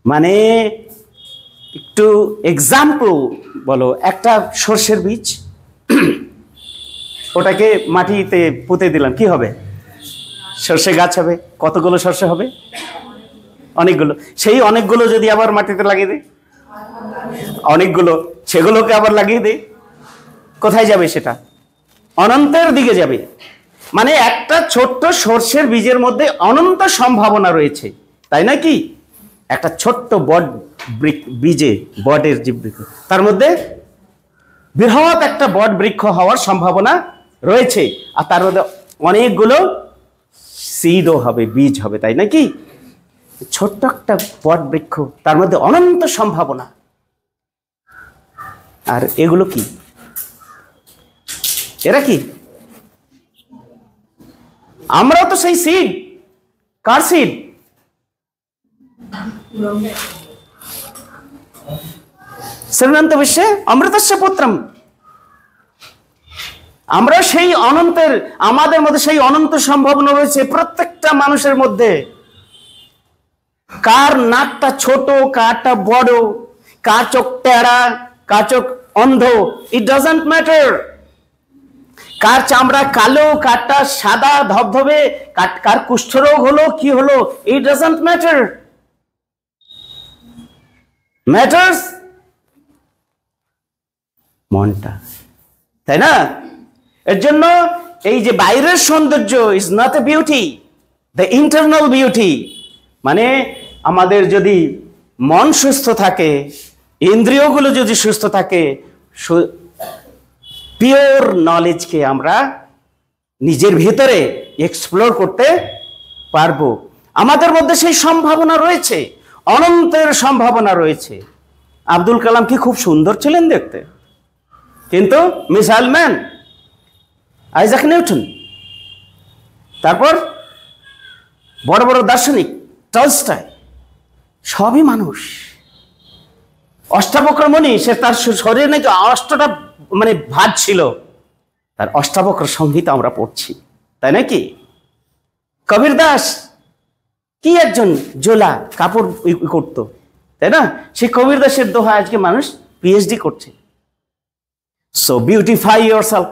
[SPEAKER 2] মানে একটু এক্সাম্পল বলো, একটা সর্ষের বীজ, ওটাকে মাটিতে পুঁতে দিলাম, কি হবে, সর্ষে গাছ হবে। কতগুলো সর্ষে হবে, অনেকগুলো। সেই অনেকগুলো যদি আবার মাটিতে লাগিয়ে দেয়, অনেকগুলো, সেগুলোকে আবার লাগিয়ে দেয়, কোথায় যাবে সেটা, অনন্তের দিকে যাবে। মানে একটা ছোট্ট সর্ষের বীজের মধ্যে অনন্ত সম্ভাবনা রয়েছে, তাই না কি? একটা ছোট্ট বট বীজে, বটের যে বৃক্ষ, তার মধ্যে বৃহৎ একটা বট বৃক্ষ হওয়ার সম্ভাবনা রয়েছে, আর তার মধ্যে অনেকগুলো সিডও হবে, বীজ হবে, তাই না কি? ছোট্ট একটা বট বৃক্ষ, তার মধ্যে অনন্ত সম্ভাবনা। আর এগুলো কি, এরা কি? আমরাও তো সেই সিড। কার সিড? শ্রীমন্ত বিশ্বে অমৃতস্য পুত্রম। আমরা সেই অনন্তের, আমাদের মধ্যে সেই অনন্ত সম্ভাবনা রয়েছে প্রত্যেকটা মানুষের মধ্যে। কার নাকটা ছোট, কারটা বড়, কার চোখ টেরা, কার চোখ অন্ধ, ইট ডাজন্ট ম্যাটার। কার চামড়া কালো, কারটা সাদা ধবধবে, কার কুষ্ঠরোগ হলো, কি হলো, ইট ডাজন্ট ম্যাটার। ম্যাটার্স মনটা, তাই না? এর জন্য এই যে বাইরের সৌন্দর্য is not a beauty, the internal beauty. মানে আমাদের যদি মন সুস্থ থাকে, ইন্দ্রিয়গুলো যদি সুস্থ থাকে, পিওর নলেজকে আমরা নিজের ভিতরে এক্সপ্লোর করতে পারবো। আমাদের মধ্যে সেই সম্ভাবনা রয়েছে, অনন্তের সম্ভাবনা রয়েছে। আব্দুল কালাম কি খুব সুন্দর ছিলেন দেখতে, কিন্তু মিসাইল ম্যান, আইজাক নিউটন, তারপর বড় বড় দার্শনিক টলস্টয়, সবই মানুষ। অষ্টাবক্র মণি, সে তার শরীরে নাকি 8টা মানে ভাঁজ ছিল, তার অষ্টাবক্র সংহিতা আমরা পড়ছি, তাই নাকি? কবির দাস কি একজন জোলা, কাপড় করত, তাই না? সেই কবির দাসের দোহা আজকে মানুষ পিএইচডি করছে। So beautify yourself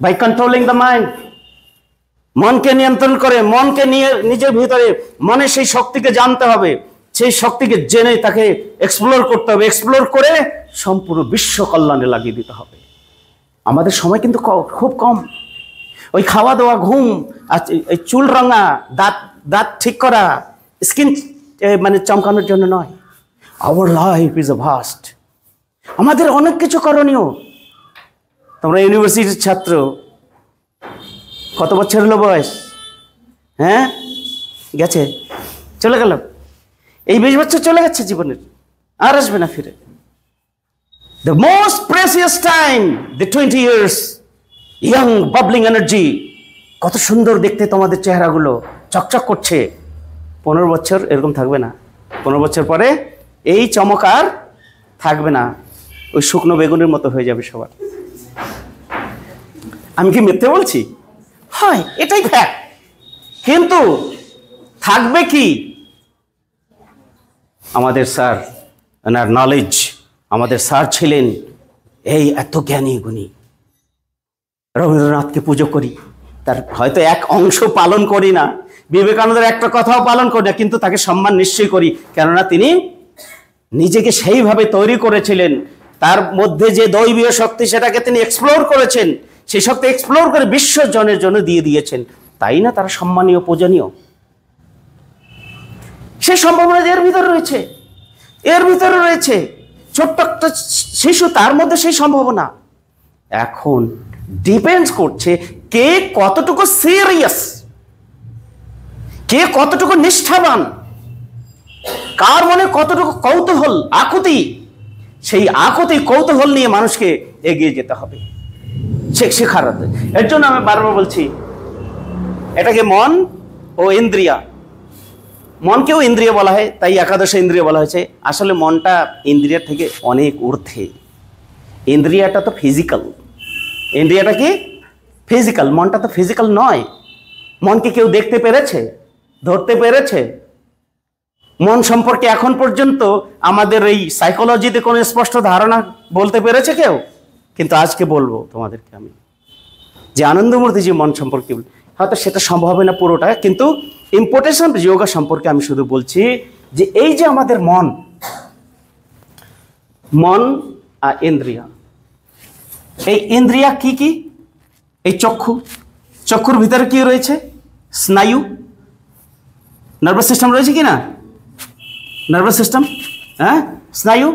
[SPEAKER 2] by controlling the mind. মনকে নিয়ন্ত্রণ করে, মনকে নিয়ে নিজের ভিতরে, মনে সেই শক্তিকে জানতে হবে, সেই শক্তিকে জেনে তাকে এক্সপ্লোর করতে হবে, এক্সপ্লোর করে সম্পূর্ণ বিশ্ব কল্যাণে লাগিয়ে দিতে হবে। আমাদের সময় কিন্তু খুব কম। ওই খাওয়া দাওয়া, ঘুম, আর এই চুল রঙা, দাঁত দাঁত ঠিক করা, স্কিন মানে চমকানোর জন্য নয়। Our life is a vast. আমাদের অনেক কিছু করণীয়। তোমরা ইউনিভার্সিটির ছাত্র, কত বছর হলো বয়স? হ্যাঁ, গেছে, চলে গেল। এই 20 বছর চলে গেছে জীবনের, আর আসবে না ফিরে। The most precious time, the 20 years, young babbling energy. কত সুন্দর দেখতে তোমাদের চেহারাগুলো, চকচক করছে। 15 বছর এরকম থাকবে না, 15 বছর পরে এই চমক আর থাকবে না, ওই শুকনো বেগুনের মতো হয়ে যাবে সবার। আমি কি মিথ্যে বলছি? হয়, এটাই ফ্যাক্ট। কিন্তু থাকবে কি? আমাদের স্যার, ওনার নলেজ, আমাদের স্যার ছিলেন এই এত জ্ঞানী গুণী। রবীন্দ্রনাথকে পুজো করি, তার হয়তো এক অংশ পালন করি না, বিবেকানন্দের একটা কথাও পালন করি না, কিন্তু তাকে সম্মান নিশ্চয়ই করি, কেননা তিনি নিজেকে সেইভাবে তৈরি করেছিলেন। তার মধ্যে যে দৈবীয় শক্তি সেটাকে তিনি এক্সপ্লোর করেছেন, সেই শক্তি এক্সপ্লোর করে বিশ্বজনের জন্য দিয়ে দিয়েছেন, তাই না তারা সম্মানীয়, পূজনীয়? সেই সম্ভাবনা এর ভিতরে রয়েছে, এর ভিতরে রয়েছে। ছোট্ট একটা শিশু, তার মধ্যে সেই সম্ভাবনা। এখন ডিপেন্ডস করছে কে কতটুকু সিরিয়াস, কে কতটুকু নিষ্ঠাবান, কার মনে কতটুকু কৌতূহল, আকুতি। সেই আকুতি, কৌতূহল নিয়ে মানুষকে এগিয়ে যেতে হবে, শেখার। এর জন্য আমি বারবার বলছি, এটাকে মন ও ইন্দ্রিয়া, মনকেও ইন্দ্রিয় বলা হয়, তাই একাদশ ইন্দ্রিয় বলা হয়েছে। আসলে মনটা ইন্দ্রিয়ার থেকে অনেক ঊর্ধ্বে। ইন্দ্রিয়াটা তো ফিজিক্যাল, ইন্দ্রিয়াটা কি ফিজিক্যাল, মনটা তো ফিজিক্যাল নয়। মনকে কেউ দেখতে পেরেছে, ধরতে পেরেছে? মন সম্পর্কে এখন পর্যন্ত আমাদের এই সাইকোলজিতে কোনো স্পষ্ট ধারণা বলতে পেরেছে কেউ? কিন্তু আজকে বলবো তোমাদেরকে আমি, যে আনন্দমূর্তি যে মন সম্পর্কে, হয়তো সেটা সম্ভব হবে না পুরোটা, কিন্তু ইম্পর্টেন্স অফ যোগা সম্পর্কে আমি শুধু বলছি যে এই যে আমাদের মন, মন আর ইন্দ্রিয়া, এই ইন্দ্রিয়া কি কি? এই চক্ষু, চক্ষুর ভিতরে কি রয়েছে? স্নায়ু, নার্ভাস সিস্টেম রয়েছে কি না? নার্ভাস সিস্টেম, হ্যাঁ, স্নায়ু।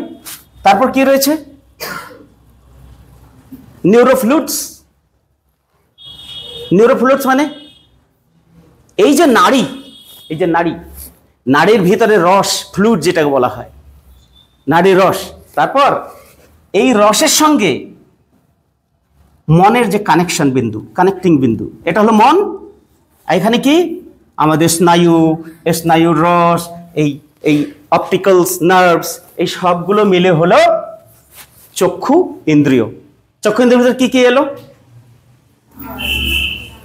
[SPEAKER 2] তারপর কি রয়েছে? নিউরোফ্লুইডস। নিউরোফ্লুইডস মানে এই যে নাড়ি, এই যে নাড়ি, নাড়ির ভিতরে রস, ফ্লুইড যেটাকে বলা হয়, নাড়ির রস। তারপর এই রসের সঙ্গে মনের যে কানেকশন বিন্দু, কানেক্টিং বিন্দু, এটা হলো মন। এখানে কি আমাদের স্নায়ু, স্নায়ুর রস, এই এই অপটিক্যালস, নার্ভস, এই সবগুলো মিলে হলো চক্ষু ইন্দ্রিয়। চক্ষু ইন্দ্রিয়ের ভিতরে কি কি এলো?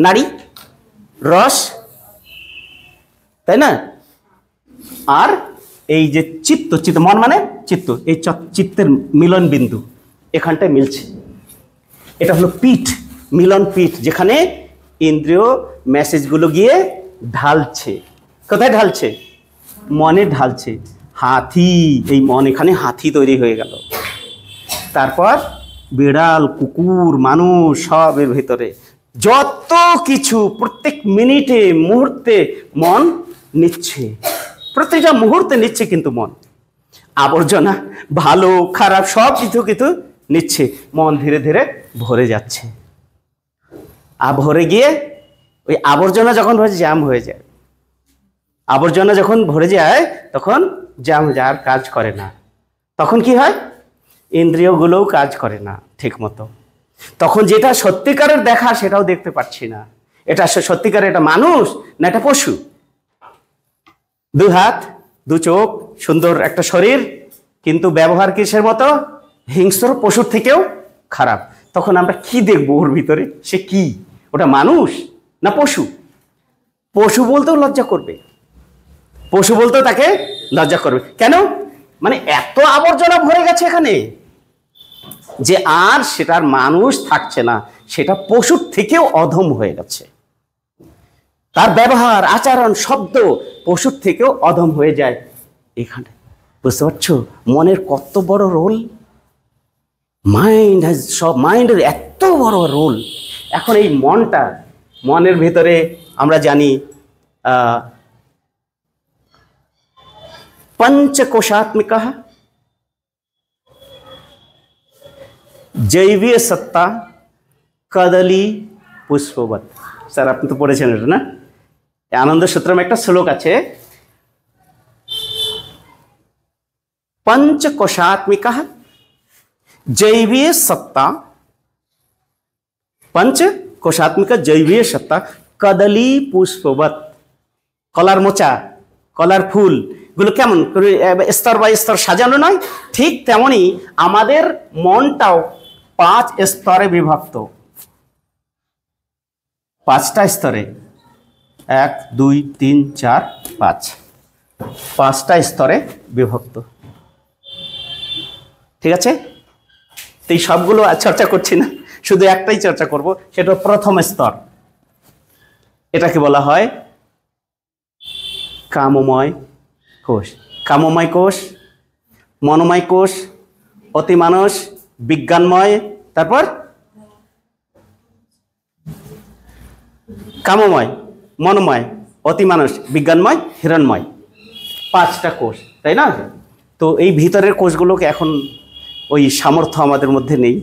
[SPEAKER 2] নাড়ি, রস, তাই না? আর এই যে চিত্ত, চিত্ত মন মানে চিত্ত, এই চিত্তের মিলন বিন্দু এখানটায় মিলছে। এটা হলো পিঠ, মিলন পিঠ, যেখানে ইন্দ্রিয় মেসেজগুলো গিয়ে ঢালছে। কোথায় ঢালছে? মনে ঢালছে। হাতি, এই মন, এখানে হাতি তৈরি হয়ে গেল। তারপর বিড়াল, কুকুর, মানুষ, সব এর ভিতরে যত কিছু প্রত্যেক মিনিটে, মুহূর্তে মন নিচ্ছে, প্রত্যেকটা মুহূর্তে নিচ্ছে। কিন্তু মন আবর্জনা, ভালো খারাপ সব কিছু কিন্তু নিচ্ছে। মন ধীরে ধীরে ভরে যাচ্ছে। আর ভরে গিয়ে ওই আবর্জনা যখন জ্যাম হয়ে যায়, আবর্জনা যখন ভরে যায় তখন জ্যাম হয়ে যায়, আর কাজ করে না। তখন কি হয়? ইন্দ্রিয়গুলোও কাজ করে না ঠিক মতো। তখন যেটা সত্যিকারের দেখা সেটাও দেখতে পাচ্ছি না। এটা সত্যিকারের এটা মানুষ না এটা পশু? দু হাত, দু চোখ, সুন্দর একটা শরীর, কিন্তু ব্যবহার কিসের মতো? হিংস্র, পশুর থেকেও খারাপ। তখন আমরা কি দেখবো ওর ভিতরে? সে কি? ওটা মানুষ না পশু? পশু বলতেও লজ্জা করবে, পশু বলতেও তাকে লজ্জা করবে। কেন? মানে এত আবর্জনা ভরে গেছে এখানে যে আর সেটার মানুষ থাকছে না, সেটা পশুর থেকেও অধম হয়ে গেছে। তার ব্যবহার, আচরণ, শব্দ পশুর থেকেও অধম হয়ে যায় এখানে। বুঝতে পারছো মনের কত বড় রোল? মাইন্ডের এত বড় রোল। এখন এই মনটা, মনের ভিতরে আমরা জানি पंचकोशात्मिका जैवीय सत्ता कदली पुष्पवत। স্যার আপনি তো পড়েছেন এটা না? আনন্দ সূত্রম একটা শ্লোক আছে, पंचकोशात्मिका जैवीय सत्ता, पंचकोशात्मिका जैवीय सत्ता कदली पुष्पवत। কলার মোচা, কলার ফুল, গুলো কেমন স্তর বাই স্তর সাজানো নয়, ঠিক তেমনি আমাদের মনটাও 5 স্তরে বিভক্ত, 5টা স্তরে, 1 2 3 4 5, 5টা স্তরে বিভক্ত। ঠিক আছে, তো এই সবগুলো চর্চা করছি না, শুধু একটাই চর্চা করব, সেটা প্রথম স্তর। এটাকে বলা হয় কামময় কোষ। কামময় কোষ, মনোময় কোষ, অতিমানস, বিজ্ঞানময়, তারপর কামময়, মনোময়, অতিমানস, বিজ্ঞানময়, হিরণময়, 5টা কোষ, তাই না? তো এই ভিতরের কোষগুলোকে এখন ওই সামর্থ্য আমাদের মধ্যে নেই,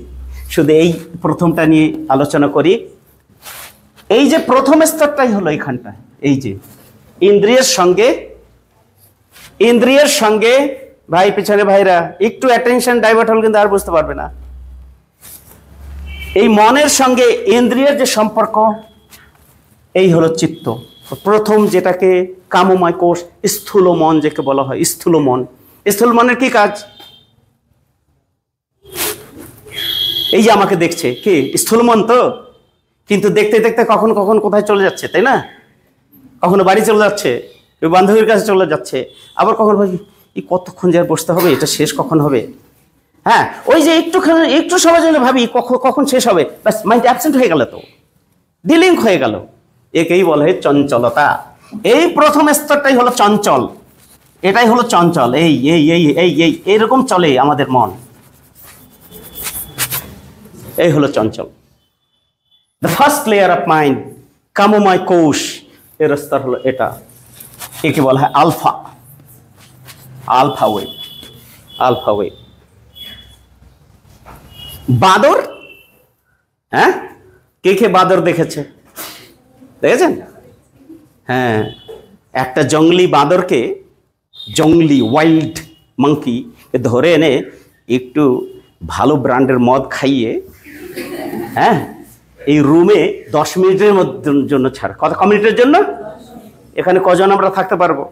[SPEAKER 2] শুধু এই প্রথমটা নিয়ে আলোচনা করি। এই যে প্রথম স্তরটাই হলো এইখানটা, এই যে ইন্দ্রিয়ের সঙ্গে ভাই, পিছনে ভাইরা একটু অ্যাটেনশন ডাইভার্ট হল কিন্তু আর বুঝতে পারবে না। এই মনের সঙ্গে ইন্দ্রিয়ের যে সম্পর্ক, এই হলো চিত্ত। প্রথম যেটাকে কামময় কোষ, স্থূল মন যাকে বলা হয়, স্থূল মন। স্থূল মনের কি কাজ? এই যে আমাকে দেখছে কি স্থূল মন তো, কিন্তু দেখতে দেখতে কখন কখন কোথায় চলে যাচ্ছে, তাই না? কখনো বাড়ি চলে যাচ্ছে, ওই বান্ধবীর কাছে চলে যাচ্ছে, আবার কখন ভাই এই কতক্ষণ যে বসতে হবে, এটা শেষ কখন হবে। হ্যাঁ, ওই যে একটু সময় জন্য ভাবি কখন শেষ হবে, ব্যাস মাইন্ড অ্যাবসেন্ট হয়ে গেল, তো ডিলিং হয়ে গেল। একেই বলে চঞ্চলতা। এই প্রথম স্তরটাই হলো চঞ্চল, এটাই হলো চঞ্চল। এই এই এই এই এই এইরকম চলে আমাদের মন, এই হলো চঞ্চল। The first layer of mind, কামময় কোষ, এর স্তর হলো এটা। একে বলা হয় alpha, alpha wave, alpha wave. বাদর, হ্যাঁ, কে বাদর দেখেছে? দেখেছেন? হ্যাঁ, একটা জঙ্গলি বাঁদরকে, জঙ্গলি ওয়াইল্ড মাংকি ধরে এনে একটু ভালো ব্র্যান্ডের মদ খাইয়ে, হ্যাঁ, এই রুমে 10 মিনিটের জন্য ছাড়। ক মিনিটের জন্য? এখানে কজন আমরা থাকতে পারবো?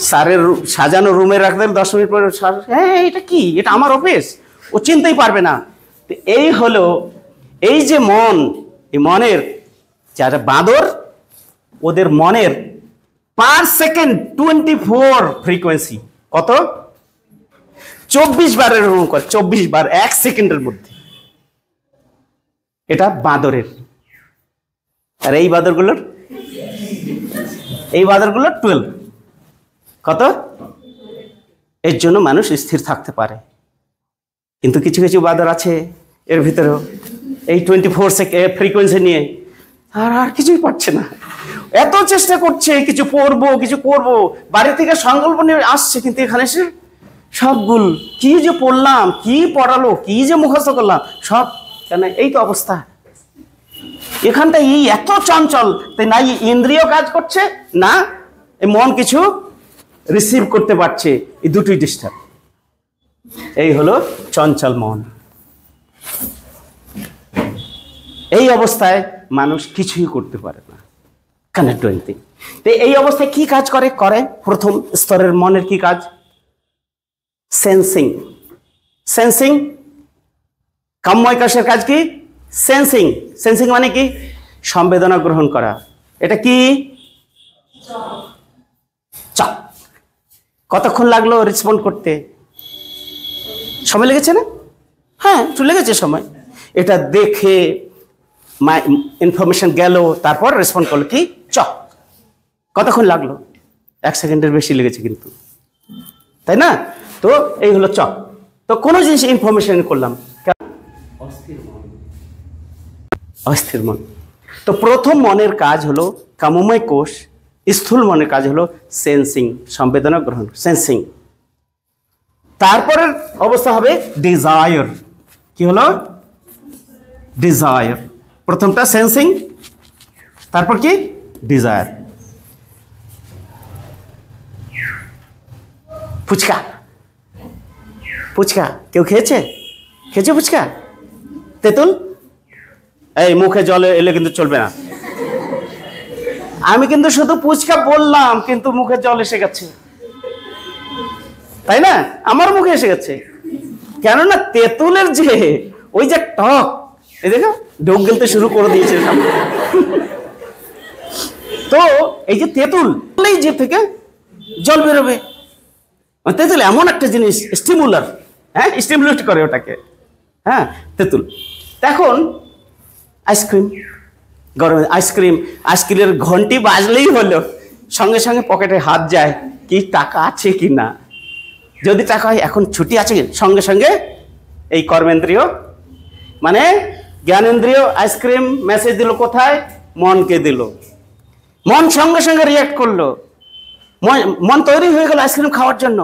[SPEAKER 2] স্যারের সাজানো রুমে রাখতে 10 মিনিট পরে স্যার, হ্যাঁ এটা কি, এটা আমার অফিস, ও চিনতেই পারবে না। এই হলো এই যে মন, এই মনের যারা বাঁদর, ওদের মনের পার সেকেন্ড 24 ফ্রিকোয়েন্সি, কত? 24 বারের এরকম করে, 24 বার 1 সেকেন্ডের মধ্যে। এটা বাঁদরের। আর এই বাঁদরগুলোর 12। কত? এর জন্য মানুষ স্থির থাকতে পারে। কিন্তু কিছু কিছু বাঁদর আছে এর ভিতরেও এই 24 সেকেন্ড ফ্রিকোয়েন্সি নিয়ে আর কিছুই পারছে না, এত চেষ্টা করছে কিছু পড়বো কিছু করবো, বাড়ি থেকে সংকল্প নিয়ে আসছে, কিন্তু এখানে এসে সবগুলো কি যে পড়লাম, কি পড়ালো, কি যে মুখস্থ করলাম, সব কেন এই তো অবস্থা। এখানটা এই এত চঞ্চল, তাই না ইন্দ্রিয় কাজ করছে না এই মন কিছু রিসিভ করতে পারছে, এই দুটোই ডিস্টার্ব। এই হলো চঞ্চল মন। এই অবস্থায় মানুষ কিছুই করতে পারে না, কানেক্ট হইতে। তো এই অবস্থায় কি কাজ করে? প্রথম স্তরের মনের কি কাজ? সেন্সিং। সেন্সিং, কামময় কোষের কাজ কি? সেন্সিং। সেন্সিং মানে কি? সংবেদনা গ্রহণ করা। এটা কি? চক। কতক্ষণ লাগলো রেসপন্ড করতে? সময় লেগেছে না? হ্যাঁ, একটু লেগেছে সময়। এটা দেখে ইনফরমেশন গেল, তারপর রেসপন্ড করলো, কি? চক। কতক্ষণ লাগলো? 1 সেকেন্ডের বেশি লেগেছে কিন্তু, তাই না? তো এই হলো চক। তো কোনো জিনিস ইনফরমেশন করলাম, অস্থির মন। তো প্রথম মনের কাজ হলো কামময় কোষ, স্থূল মনের কাজ হলো সেন্সিং, সংবেদনা গ্রহণ, সেন্সিং। তারপরের অবস্থা হবে ডিজায়ার। কি হলো? ডিজায়ার। প্রথমটা সেন্সিং, তারপর কি? ডিজায়ার। ফুচকা, ফুচকা কেউ খেয়েছে? খেয়েছে ফুচকা? তেঁতুল? এই মুখে জল এলে কিন্তু চলবে না, আমি কিন্তু শুধু পুচকা বললাম, কিন্তু মুখে জল এসে গেছে, তাই না? আমার মুখে এসে গেছে, কেননা তেঁতুলের যে ওই যে টক, এই দেখো ঢোক গেলতে শুরু করে দিয়েছে। তো এই যে তেঁতুল, এই যে থেকে জল বেরোবে। তেঁতুল এমন একটা জিনিস, স্টিমুলার, হ্যাঁ, স্টিমুলেট করে ওটাকে, হ্যাঁ তেঁতুল। এখন আইসক্রিম, গরমে আইসক্রিমের ঘন্টি বাজলেই হলো, সঙ্গে সঙ্গে পকেটে হাত যায়, কি টাকা আছে কি না। যদি টাকা হয়, এখন ছুটি আছে কি, সঙ্গে সঙ্গে এই কর্মেন্দ্রীয় মানে জ্ঞানেন্দ্রীয় আইসক্রিম মেসেজ দিল কোথায়, মনকে দিল। মন সঙ্গে সঙ্গে রিয়াক্ট করলো, মন তৈরি হয়ে গেল আইসক্রিম খাওয়ার জন্য।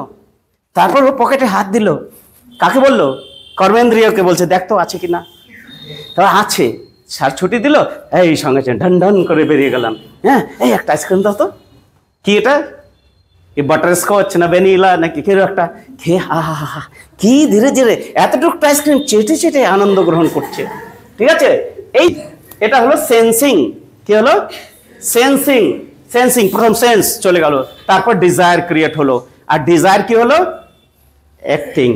[SPEAKER 2] তারপর ও পকেটে হাত দিল, কাকে বললো, কর্মেন্দ্রীয়কে বলছে, দেখতো আছে কিনা। তারপর আছে, স্যার ছুটি দিল, এই সঙ্গে সঙ্গে ঢন ঢন করে বেরিয়ে গেলাম, হ্যাঁ এই একটা আইসক্রিম দাও তো, কি এটা, এই বাটার স্কচ না ভ্যানিলা নাকি কেউ একটা, খেয়ে হা কি ধীরে ধীরে এতটুকু আইসক্রিম চেটে চেটে আনন্দ গ্রহণ করছে। ঠিক আছে, এটা হলো সেন্সিং। কি হলো, সেন্সিং, প্রথম সেন্স চলে গেল, তারপর ডিজায়ার ক্রিয়েট হলো, আর ডিজায়ার কি হলো, acting.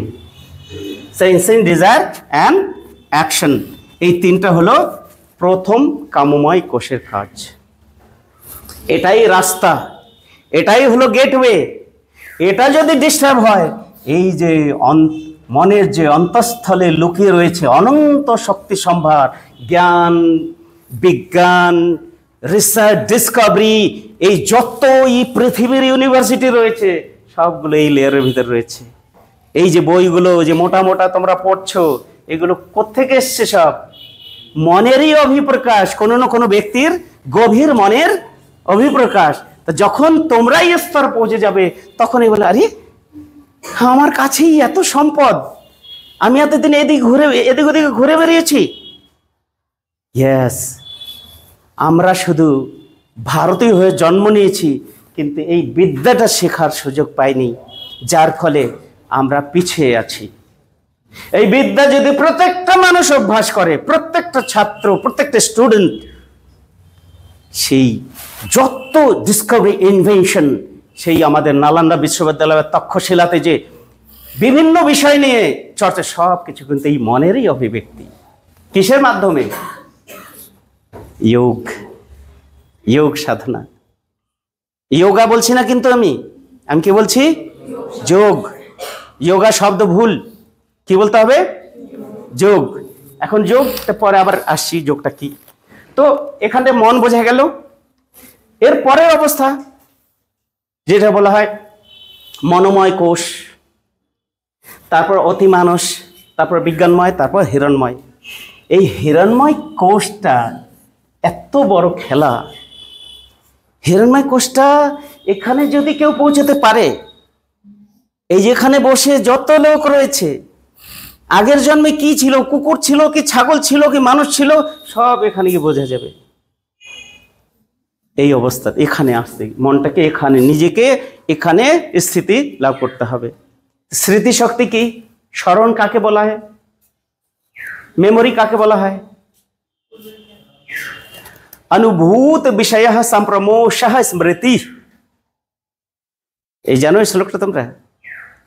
[SPEAKER 2] Sensing, desire and action, এই তিনটা হলো প্রথম কামময় কোষের কাজ। এটাই রাস্তা, এটাই হলো গেটওয়ে। এটা যদি ডিস্টার্ব হয়, এই যে মনের যে অন্তঃস্থলে লুকিয়ে রয়েছে অনন্ত শক্তি সম্ভার, জ্ঞান, বিজ্ঞান, রিসার্চ, ডিসকভারি, এই যত এই পৃথিবীর ইউনিভার্সিটি রয়েছে, সবগুলো এই লেয়ারের ভিতরে রয়েছে। এই যে বইগুলো যে মোটা মোটা তোমরা পড়ছো, এগুলো কোত্থেকে এসছে, সব মনেরই অভিপ্রকাশ, কোনো না কোনো ব্যক্তির গভীর মনের অভিপ্রকাশ। তো যখন তোমরাই স্তর পৌঁছে যাবে, তখনই বলে, আরে আমার কাছেই এত সম্পদ, আমি এতদিন এদিক ওদিকে ঘুরে বেরিয়েছি। ইয়েস, আমরা শুধু ভারতীয় হয়ে জন্ম নিয়েছি, কিন্তু এই বিদ্যাটা শেখার সুযোগ পাইনি, যার ফলে আমরা পিছিয়ে আছি। এই বিদ্যা যদি প্রত্যেকটা মানুষ অভ্যাস করে, প্রত্যেকটা ছাত্র, প্রত্যেকটা স্টুডেন্ট, সেই যত ডিসকভারি, ইনভেনশন, সেই আমাদের নালন্দা বিশ্ববিদ্যালয়ের তক্ষশিলাতে যে বিভিন্ন বিষয় নিয়ে চর্চা, সব কিছু কিন্তু এই মনেরই অভিব্যক্তি। কিসের মাধ্যমে, যোগ সাধনা। যোগা বলছি না কিন্তু আমি কি বলছি, যোগ। যোগা শব্দ ভুল, কি বলতে হবে, যোগ। এখন যোগটা পরে আবার আসছি, যোগটা কি। তো এখানে মন বোঝা গেল। এর পরের অবস্থা যেটা বলা হয় মনোময় কোষ, তারপর অতিমানস, তারপর বিজ্ঞানময়, তারপর হিরণময়। এই হিরণময় কোষটা এত বড় খেলা। হিরণময় কোষটা এখানে যদি কেউ পৌঁছাতে পারে, এই যেখানে বসে যত লোক রয়েছে, আগের জন্মে কি ছিল, কুকুর ছিল কি ছাগল ছিল কি মানুষ ছিল, সব এখানে গিয়ে বোঝা যাবে। এই অবস্থা এখানে আসতে, মনটাকে এখানে, নিজেকে এখানে স্থিতি লাভ করতে হবে। স্মৃতিশক্তি কি, স্মরণ কাকে বলা হয়, মেমোরি কাকে বলা হয়, अनुभूत विषय संप्रमोष स्मृति। এই জানো এই শ্লোকটা তোমরা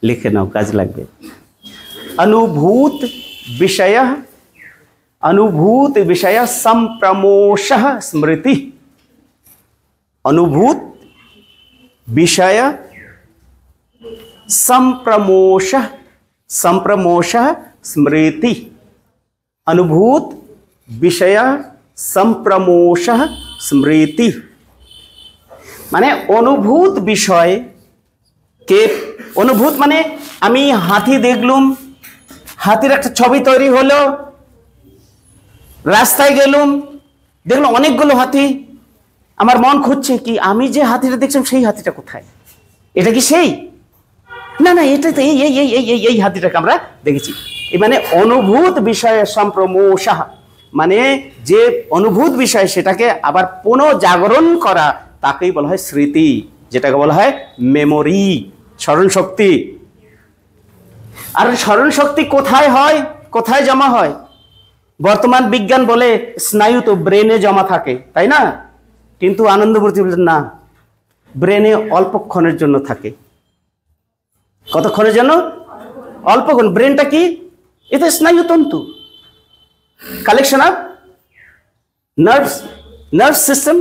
[SPEAKER 2] লিখে নাও, কাজ লাগবে। अनुभूत विषय संप्रमोष स्मृति। अनुभूत विषय संप्रमोष स्मृति। अनुभूत विषय संप्रमोष स्मृति মানে অনুভূত বিষয় কে, অনুভূত মানে আমি হাতি দেখলুম, হাতির একটা ছবি তৈরি হলো, রাস্তায় গেলুম, দেখলাম অনেকগুলো হাতি, আমার মন খুঁজছে কি আমি যে হাতিটা দেখছিলাম সেই হাতিটা কোথায়, এটা কি সেই, না না এটা তো এই এই এই এই এই হাতিটাকে আমরা দেখেছি। এই মানে অনুভূত বিষয় সম্প্রমোষ, মানে যে অনুভূত বিষয় সেটাকে আবার পুনঃজাগরণ করা, তাকেই বলা হয় স্মৃতি, যেটাকে বলা হয় মেমোরি, স্মরণ শক্তি। আর স্মরণ শক্তি কোথায় হয়, কোথায় জমা হয়? বর্তমান বিজ্ঞান বলে স্নায়ু তো ব্রেনে জমা থাকে, তাই না? কিন্তু আনন্দমূর্তি বললেন না, ব্রেনে অল্পক্ষণের জন্য থাকে। কতক্ষণের জন্য? অল্পক্ষণ। ব্রেনটা কি? এটা স্নায়ুতন্তু, collection of nerve system,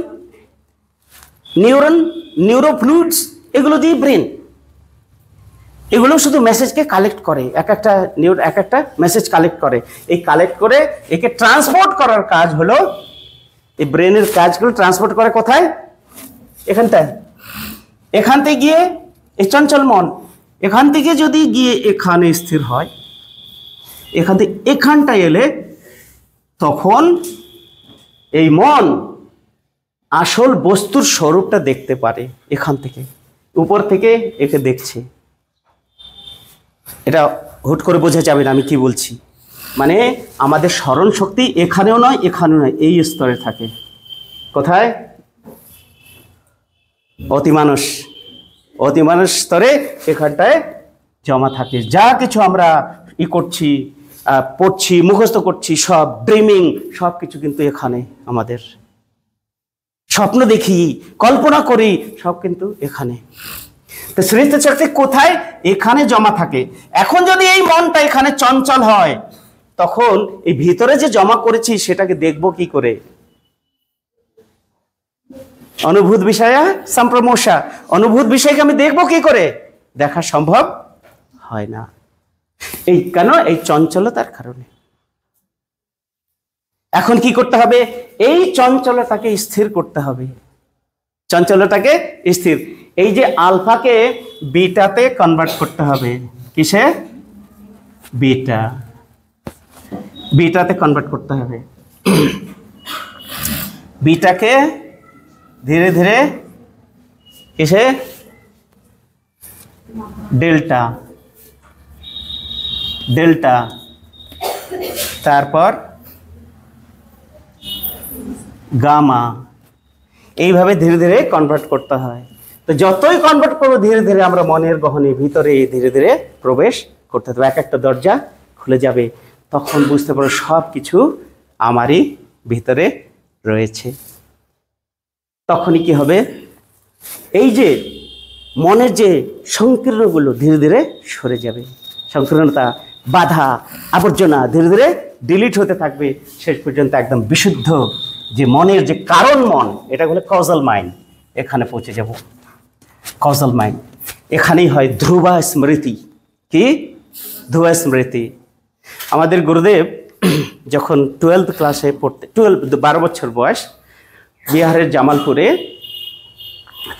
[SPEAKER 2] neuron, neurofluids, এগুলো দিয়ে ব্রেন। এগুলো শুধু মেসেজকে কালেক্ট করে, এক একটা মেসেজ কালেক্ট করে। এই কালেক্ট করে একে ট্রান্সপোর্ট করার কাজ হলো, এই ব্রেনের কাজগুলো ট্রান্সপোর্ট করে কোথায়? এখানটায়। এখান থেকে গিয়ে এই চঞ্চল মন এখান থেকে যদি গিয়ে এখানে স্থির হয়, এখান থেকে এখানটায় এলে তখন এই মন আসল বস্তুর স্বরূপটা দেখতে পারে। এখান থেকে উপর থেকে একে দেখছে। এটা হুট করে বোঝা যাবে না আমি কি বলছি। মানে আমাদের স্মরণ শক্তি এখানেও নয় এখানেও নয়, এই স্তরে থাকে। কোথায়? অতিমানস স্তরে এখানটায় জমা থাকে। যা কিছু আমরা করছি, পড়ছি, মুখস্থ করছি, সব ড্রিমিং, সব কিছু কিন্তু এখানে। আমাদের স্বপ্ন দেখি, কল্পনা করি, সব কিন্তু এখানে। তো স্মৃতি শক্তি কোথায়? এখানে জমা থাকে। এখন যদি এই মনটা এখানে চঞ্চল হয়, তখন এই ভিতরে যে জমা করেছি সেটাকে দেখবো কি করে? অনুভূত বিষয়া সম্প্রমোষা, অনুভূত বিষয়কে আমি দেখবো কি করে? দেখা সম্ভব হয় না। এই কেন? এই চঞ্চলতার কারণে। এখন কি করতে হবে? এই চঞ্চলতাকে স্থির করতে হবে। চঞ্চলতাকে স্থির, এই যে আলফাকে বিটাতে কনভার্ট করতে হবে। কিসে? বিটাতে কনভার্ট করতে হবে। বিটাকে ধীরে ধীরে কিসে? ডেল্টা, তারপর গামা, এইভাবে ধীরে ধীরে কনভার্ট করতে হয়। তো যতই কনভার্ট করবো ধীরে ধীরে আমরা মনের গহনে ভিতরে ধীরে ধীরে প্রবেশ করতে হবে। এক একটা দরজা খুলে যাবে, তখন বুঝতে পারো সব কিছু আমারই ভিতরে রয়েছে। তখনই কি হবে? এই যে মনের যে সংকীর্ণগুলো ধীরে ধীরে সরে যাবে। সংকীর্ণতা, বাধা, আবর্জনা ধীরে ধীরে ডিলিট হতে থাকবে। শেষ পর্যন্ত একদম বিশুদ্ধ যে মনের যে কারণ মন, এটা হলো কজাল মাইন্ড। এখানে পৌঁছে যাব। কজাল মাইন্ড এখানেই হয় ধ্রুবা স্মৃতি। কি? ধ্রুবা স্মৃতি। আমাদের গুরুদেব যখন 12th ক্লাসে পড়তে, 12 বছর বয়স, বিহারের জামালপুরে,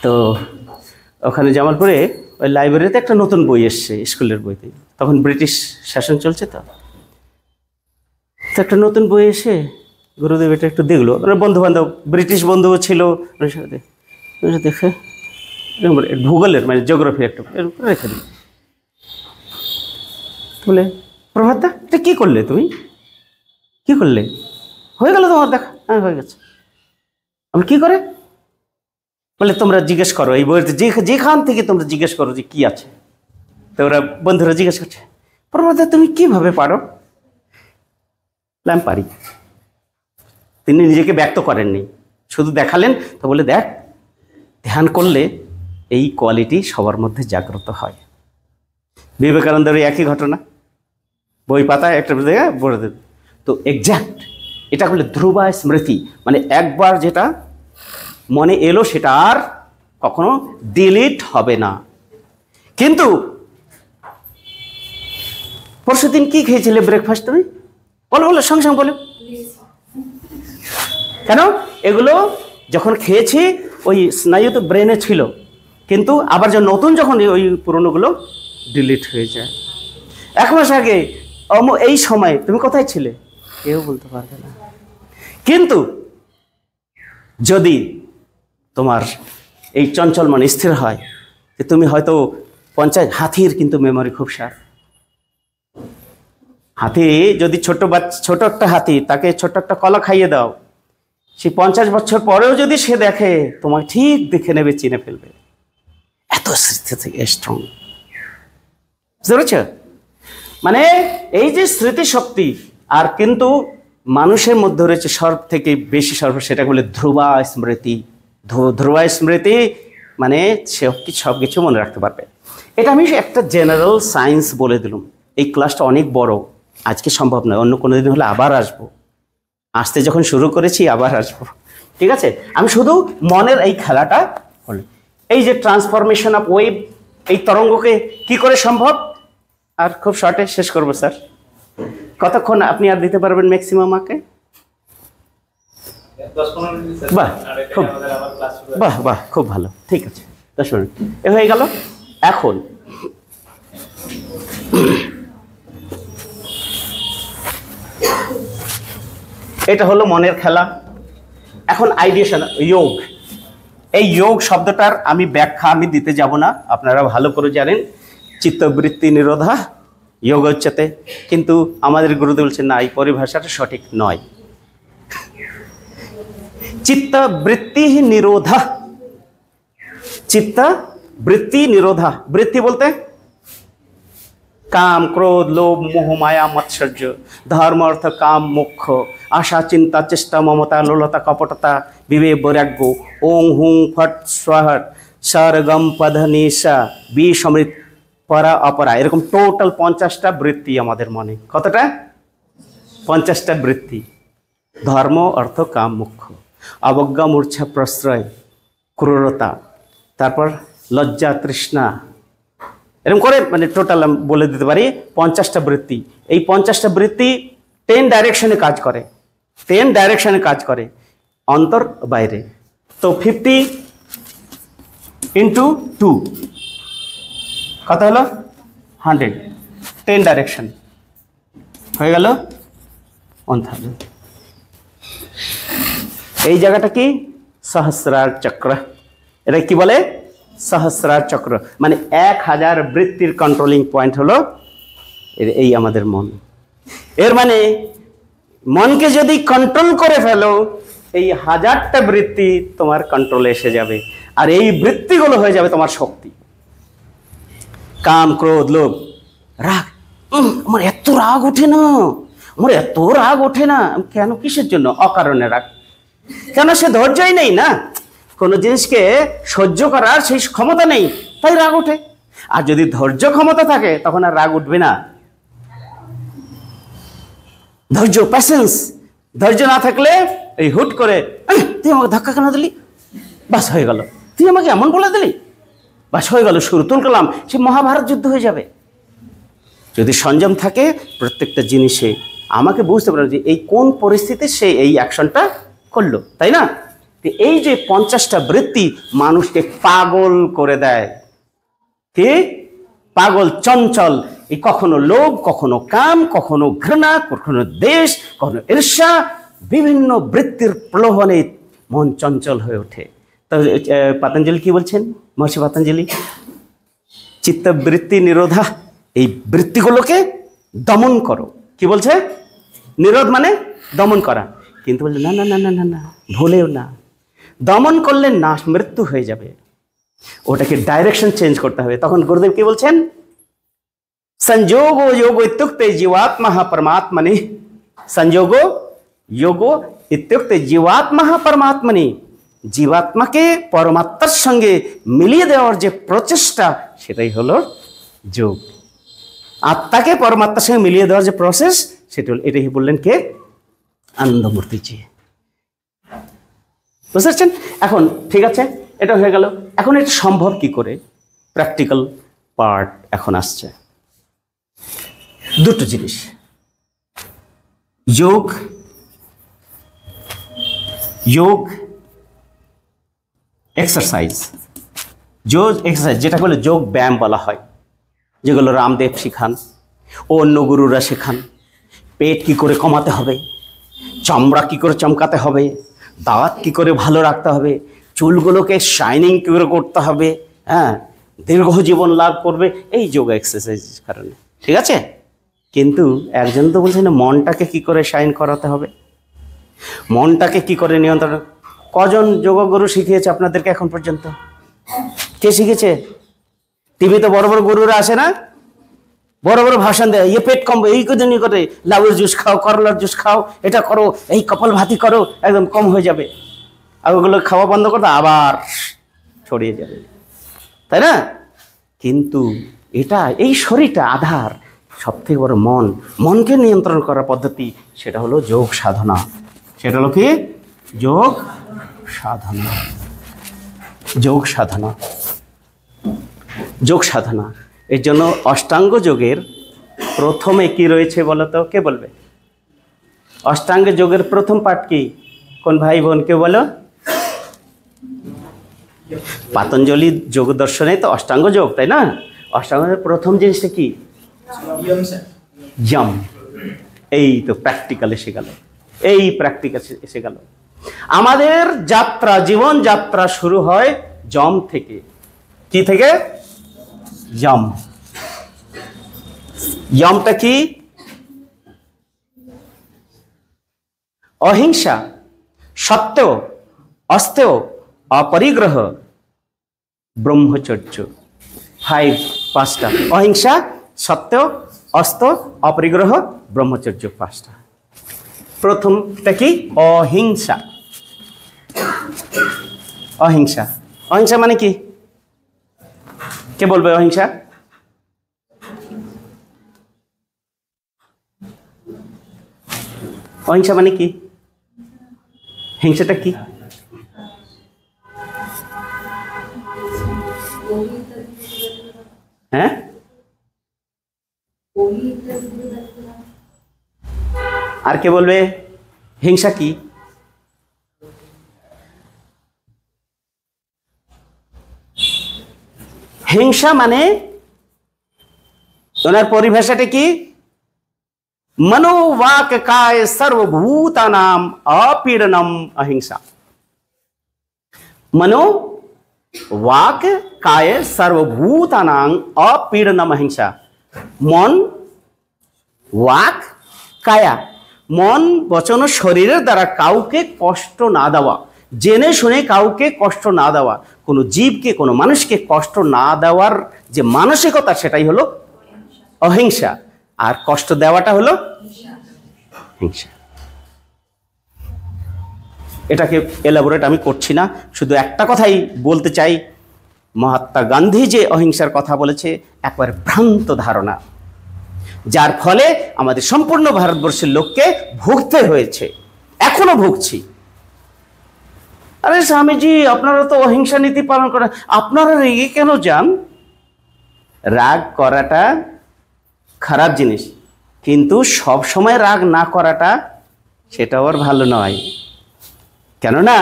[SPEAKER 2] তো ওখানে জামালপুরে ওই লাইব্রেরিতে একটা নতুন বই এসছে, স্কুলের বইতে। তখন ব্রিটিশ শাসন চলছে, তো একটা নতুন বই এসে গুরুদেব এটা একটু দেখলো। বন্ধু বান্ধব, ব্রিটিশ বন্ধুও ছিল, দেখে ভূগোলের মানে জিওগ্রাফি একটা রেখে দিল। বলে, প্রভাতদা এটা কী করলে? তুমি কি করলে? হয়ে গেল তোমার দেখা? হ্যাঁ হয়ে গেছে। আমি কি করে? বলে, তোমরা জিজ্ঞেস করো এই বইতে, যেখান থেকে তোমরা জিজ্ঞেস করো যে কি আছে। তো ওরা বন্ধুরা জিজ্ঞেস করছে, প্রভাতদা তুমি কিভাবে পারো? আমি পারি। তিনি নিজেকে ব্যক্ত করেননি, শুধু দেখালেন। তো বলে, দেখ, ধ্যান করলে এই কোয়ালিটি সবার মধ্যে জাগ্রত হয়। বিবেকানন্দের একই ঘটনা, বই পাতায় একটা বলে দেবে। তো এক্স্যাক্ট এটা হলো ধ্রুবা স্মৃতি, মানে একবার যেটা মনে এলো সেটা আর কখনো ডিলিট হবে না। কিন্তু পরশুদিন কি খেয়েছিলে ব্রেকফাস্ট? তুমি বলো বলো, সঙ্গে সঙ্গে বলো। কেন? এগুলো যখন খেয়েছি ওই স্নায়ু তো ব্রেনে ছিল, কিন্তু আবার নতুন যখন ওই পুরনোগুলো ডিলিট হয়ে যায়। 1 মাস আগে এই সময় তুমি কোথায় ছিলে? কেউ বলতে পারবে না। কিন্তু যদি তোমার এই চঞ্চল মন স্থির হয় যে তুমি হয়তো 50, হাতির কিন্তু মেমোরি খুব শার্প। হাতি যদি ছোট একটা হাতি, তাকে ছোট একটা কলা খাইয়ে দাও, সে 50 বছর পরেও যদি সে দেখে, তোমাকে ঠিক দেখে নেবে, চিনে ফেলবে। এত স্মৃতি থেকে স্ট্রং। বুঝতে, মানে এই যে স্মৃতিশক্তি, আর কিন্তু মানুষের মধ্যে রয়েছে সব থেকে বেশি সেটা বলে ধ্রুবা স্মৃতি। ধ্রুবা স্মৃতি মানে সব কিছু মনে রাখতে পারবে। এটা আমি একটা জেনারেল সায়েন্স বলে দিলাম। এই ক্লাসটা অনেক বড়, আজকে সম্ভব নয়, অন্য কোনো দিন হলে আবার আসবো। আসতে যখন শুরু করেছি আবার আসবো, ঠিক আছে? আমি শুধু মনের এই খেলাটা হলো, এই যে ট্রান্সফরমেশন অফ ওয়েভ, এই তরঙ্গকে কি করে সম্ভব, আর খুব শর্টে শেষ করবো স্যার। কতক্ষণ আপনি আর দিতে পারবেন ম্যাক্সিমাম আমাকে?
[SPEAKER 1] 10-15 মিনিট স্যার।
[SPEAKER 2] বাহ,
[SPEAKER 1] আর এখানে
[SPEAKER 2] খুব
[SPEAKER 1] আমাদের আবার ক্লাস শুরু হবে।
[SPEAKER 2] বাহ বাহ, খুব ভালো, ঠিক আছে, 10 মিনিট এ হয়ে গেল। এখন এটা হলো মনের খেলা। এখন আইডিয়েশন, যোগ। এই যোগ শব্দটার আমি ব্যাখ্যা আমি দিতে যাব না, আপনারা ভালো করে জানেন। চিত্তবৃত্তি নিরোধা যোগ উচ্চতে, কিন্তু আমাদের গুরুদেব বলছেন না, এই পরিভাষাটা সঠিক নয়। চিত্তবৃত্তি নিরোধা, চিত্তবৃত্তি নিরোধা। বৃত্তি বলতে কাম, ক্রোধ, লোভ, মোহ, মায়া, মৎসর্য, ধর্ম, অর্থ, কাম, মোক্ষ, আশা, চিন্তা, চেষ্টা, মমতা, লোলতা, কপটতা, বিবেক, বৈরাগ্য, ওং হুং ফট স্বাহট, সরগম পধ নিশা, বি সমৃত, পরা অপরা, এরকম টোটাল 50টা বৃত্তি আমাদের মনে। কতটা? 50টা বৃত্তি। ধর্ম, অর্থ, কাম, মোক্ষ, অবজ্ঞা, মূর্ছা, প্রশ্রয়, ক্রূরতা, তারপর লজ্জা, তৃষ্ণা, এরকম করে মানে টোটাল আমি বলে দিতে পারি 50টা বৃত্তি। এই 50টা বৃত্তি 10 ডাইরেকশনে কাজ করে, 10 ডাইরেকশনে কাজ করে, অন্তর বাইরে। তো 50 × 2 কত হলো? 100। 10 ডাইরেকশন হয়ে গেল 1000। এই জায়গাটা কি? সহস্রার চক্র। এটা কি বলে? সহস্রার চক্র। মানে 1000 বৃত্তির কন্ট্রোলিং পয়েন্ট হলো এই আমাদের মন। এর মানে মনকে যদি কন্ট্রোল করে ফেলো, এই 1000টা বৃত্তি তোমার কন্ট্রোলে এসে যাবে, আর এই বৃত্তিগুলো হয়ে যাবে তোমার শক্তি। কাম, ক্রোধ, লোভ, রাগ। আমার এত রাগ ওঠে না, আমার এত রাগ ওঠে না। কেন? কিসের জন্য? অকারণে রাগ। কেন? সে ধৈর্যই নেই না, কোনো জিনিসকে সহ্য করার সেই ক্ষমতা নেই, তাই রাগ ওঠে। আর যদি ধৈর্য ক্ষমতা থাকে তখন আর রাগ উঠবে না। ধৈর্য, প্যাশেন্স, ধৈর্য না থাকলে এই হুট করে তুই আমাকে ধাক্কা কেন দিলি, বাস হয়ে গেল, তুই আমাকে এমন বলে দিলি, বাস হয়ে গেল, শুরু তুলকালাম, সে মহাভারত যুদ্ধ হয়ে যাবে। যদি সংযম থাকে প্রত্যেকটা জিনিসে, আমাকে বুঝতে পারবে যে এই কোন পরিস্থিতিতে সে এই অ্যাকশনটা করলো, তাই না? এই যে 50টা বৃত্তি মানুষকে পাগল করে দেয়। কি? পাগল, চঞ্চল। এই কখনো লোভ, কখনো কাম, কখনো ঘৃণা, কখনো দেশ, কখনো ঈর্ষা, বিভিন্ন বৃত্তির প্রলোভনে মন চঞ্চল হয়ে ওঠে। তো পতঞ্জলি কি বলছেন? মহর্ষি পতঞ্জলি চিত্তবৃত্তি নিরোধা, এই বৃত্তিগুলোকে দমন করো। কি বলছে? নিরোধ মানে দমন করা। কিন্তু বলছে না না না না না না, ভুলেও না, দমন করলে না, মৃত্যু হয়ে যাবে, ওটাকে ডাইরেকশন চেঞ্জ করতে হবে। তখন গুরুদেব কি বলছেন? संजोगो योगो इत्युक्ते जीवात्मा परमात्मनि, संजोगो योगो इत्युक्ते जीवात्मा परमात्मनि, জীবাত্মাকে পরমাত্মার সঙ্গে মিলিয়ে দেওয়ার যে প্রচেষ্টা সেটাই হলো যোগ। আত্মাকে পরমাত্মার সঙ্গে মিলিয়ে দেওয়ার যে প্রসেস সেটা হলো, এটাই বললেন কে? আনন্দমূর্তিজি। বুঝতে পারছেন? এখন ঠিক আছে, এটা হয়ে গেল। এখন এটা সম্ভব কি করে? প্র্যাকটিক্যাল পার্ট এখন আসছে। দুটো জিনিস, যোগ, যোগ এক্সারসাইজ, যোগ এক্সারসাইজ যেটা বলে যোগ ব্যায়াম বলা হয়, যেগুলো রামদেব শেখান, অন্য গুরুরা শেখান। পেট কি করে কমাতে হবে, চামড়া কি করে চমকাতে হবে, দাঁত কি করে ভালো রাখতে হবে, চুলগুলোকে শাইনিং কি করে করতে হবে, হ্যাঁ, দীর্ঘ জীবন লাভ করবে, এই যোগ এক্সারসাইজ কারণে, ঠিক আছে? কিন্তু একজন তো বলছে না মনটাকে কি করে শাইন করাতে হবে, মনটাকে কি করে নিয়ন্ত্রণ। কজন যোগগুরু শিখিয়েছে আপনাদেরকে এখন পর্যন্ত? কে শিখেছে? টিভিতে বড় বড় গুরুরা আসে না, বড় বড় ভাষণ দেয়, ইয়ে পেট কমবে, এই কদিনই করে লাউয়ের জুস খাও, করলার জুস খাও, এটা করো, এই কপাল ভাতি করো, একদম কম হয়ে যাবে। আর ওগুলো খাওয়া বন্ধ করতে আবার ছড়িয়ে যাবে, তাই না? কিন্তু এটা এই শরীরটা আধার, সব থেকে বড় মনকে নিয়ন্ত্রণ করার পদ্ধতি সেটা হলো যোগ সাধনা। সেটা হলো কি? যোগ সাধনা। যোগ সাধনা, যোগ সাধনা। এর জন্য অষ্টাঙ্গ যোগের প্রথমে কি রয়েছে বলো তো? কে বলবে? অষ্টাঙ্গ যোগের প্রথম পাঠ কি? কোন ভাই বোন কেউ বলো? পাতঞ্জলি যোগ দর্শনে তো অষ্টাঙ্গ যোগ, তাই না? অষ্টাঙ্গের প্রথম জিনিসটা কি? যম। এই তো প্র্যাকটিক্যাল এসে গেল, এই প্র্যাকটিক্যাল এসে গেল। আমাদের যাত্রা, জীবন যাত্রা শুরু হয় যম থেকে। কি থেকে? যম। যমটা কি? অহিংসা, সত্য, অস্তেয়, অপরিগ্রহ, ব্রহ্মচর্য। পাঁচটা। অহিংসা, সত্য, অস্ত, অপরিগ্রহ, ব্রহ্মচর্য, পাঁচটা। প্রথমটা কি? অহিংসা। অহিংসা, অহিংসা মানে কি? কে বলবে অহিংসা? অহিংসা মানে কি? হিংসাটা কি? হ্যাঁ, আর কে বলবে হিংসা কি? হিংসা মানে ওনার পরিভাষাটা কি? মনো वाक काय सर्वभूतानां अपीडनम अहिंसा। मनो वाक काय सर्वभूतानां अपीडनम अहिंसा। मन, वाक, काया, मन, वचन ও শরীরের দ্বারা কাউকে কষ্ট না দেওয়া, জেনে শুনে কাউকে কষ্ট না দেওয়া, কোনো জীবকে, কোনো মানুষকে কষ্ট না দেওয়ার যে মানসিকতা, সেটাই হলো অহিংসা। আর কষ্ট দেওয়াটা হলো হিংসা। এটাকে এলাবোরেট আমি করছি না, শুধু একটা কথাই বলতে চাই। মহাত্মা গান্ধী যে অহিংসার কথা বলেছে, একবারে ভ্রান্ত ধারণা, যার ফলে আমাদের সম্পূর্ণ ভারতবর্ষের লোককে ভুগতে হয়েছে, এখনো ভুগছি। আরে স্বামীজি, আপনারা তো অহিংসা নীতি পালন করেন, আপনারা রেগে কেন যান? রাগ করাটা খারাপ জিনিস, কিন্তু সব সময় রাগ না করাটা সেটাও আর ভালো নয়। কেননা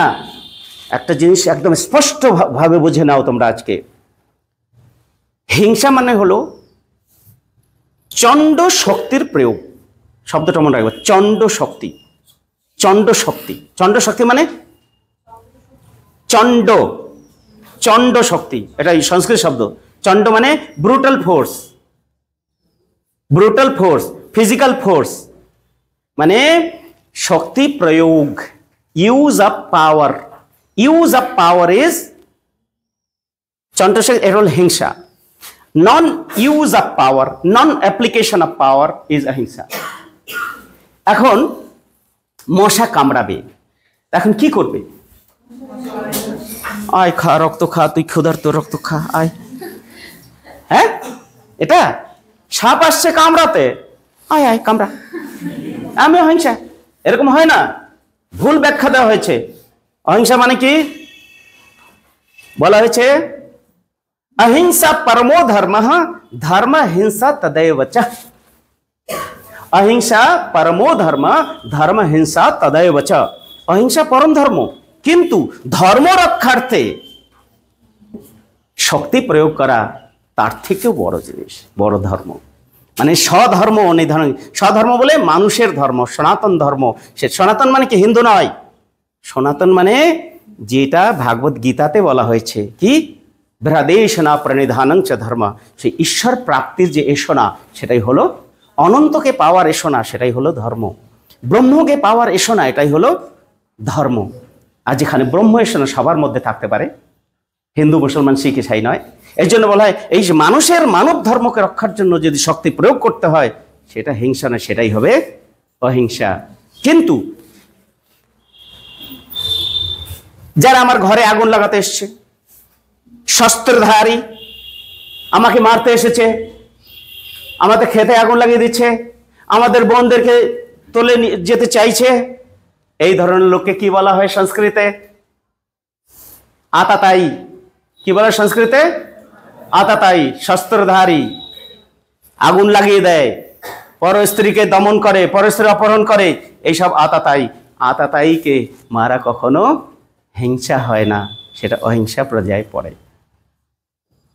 [SPEAKER 2] একটা জিনিস একদম স্পষ্টভাবে বুঝে নাও তোমরা আজকে। হিংসা মানে হলো চণ্ড শক্তির প্রয়োগ। শব্দটা মনে রাখবে, চণ্ড শক্তি। চণ্ড শক্তি, চণ্ড শক্তি মানে চণ্ড, চণ্ড শক্তি, এটা সংস্কৃত শব্দ। চণ্ড মানে brutal force, brutal force, physical force, মানে শক্তি প্রয়োগ, use of power. Use of power is চণ্ড শক্তি, এটা হল হিংসা। Non use of power, non application of power is ahimsa. এখন মশা কামড়াবে, এখন কি করবে? আয় খা, রক্ত খা, তুই ক্ষুধার্ত, রক্ত খা, আয়। হ্যাঁ, এটা সাপ আসছে কামড়াতে, আয় আয় কামড়া, আমি অহিংসা। এরকম হয় না, ভুল ব্যাখ্যা দেওয়া হয়েছে। অহিংসা মানে কি বলা হয়েছে? অহিংসা পরমো ধর্ম, ধর্ম হিংসা তদেব চ। অহিংসা পরমো ধর্ম, ধর্ম হিংসা তদেব চ। অহিংসা পরম ধর্ম, কিন্তু ধর্ম রক্ষার্থে শক্তি প্রয়োগ করা তার থেকেও বড় জিনিস, বড় ধর্ম। মানে স্বধর্ম নির্ধারণ। স্বধর্ম বলে মানুষের ধর্ম, সনাতন ধর্ম। সে সনাতন মানে কি? হিন্দু নয়। সনাতন মানে যেটা ভাগবত গীতাতে বলা হয়েছে কি? ভ্রাদেশনা প্রণিধানং চ ধর্ম। সেই ঈশ্বর প্রাপ্তির যে এসনা, সেটাই হলো অনন্তকে পাওয়ার এসনা, সেটাই হলো ধর্ম। ব্রহ্মকে পাওয়ার এসনা, এটাই হলো ধর্ম। আর যেখানে ব্রহ্ম এসনা সবার মধ্যে থাকতে পারে, হিন্দু, মুসলমান, শিখ, ইসাই নয়। এই জন্য বলা হয়, এই যে মানুষের মানব ধর্মকে রক্ষার জন্য যদি শক্তি প্রয়োগ করতে হয়, সেটা হিংসা না, সেটাই হবে অহিংসা। কিন্তু যারা আমার ঘরে আগুন লাগাতে এসছে, শস্ত্রধারী, আমাকে মারতে এসেছে, আমাদের খেতে আগুন লাগিয়ে দিচ্ছে, আমাদের বোনদেরকে তুলে যেতে চাইছে, এই ধরনের লোককে কি বলা হয় সংস্কৃতে? আতাতায়ী। কি বলে সংস্কৃতে? আতাতায়ী, শস্ত্রধারী, আগুন লাগিয়ে দেয়, পর স্ত্রীকে দমন করে, পর স্ত্রী অপহরণ করে, এইসব আতাতায়ী। আতাতায়ীকে মারা কখনো হিংসা হয় না, সেটা অহিংসা পর্যায়ে পড়ে।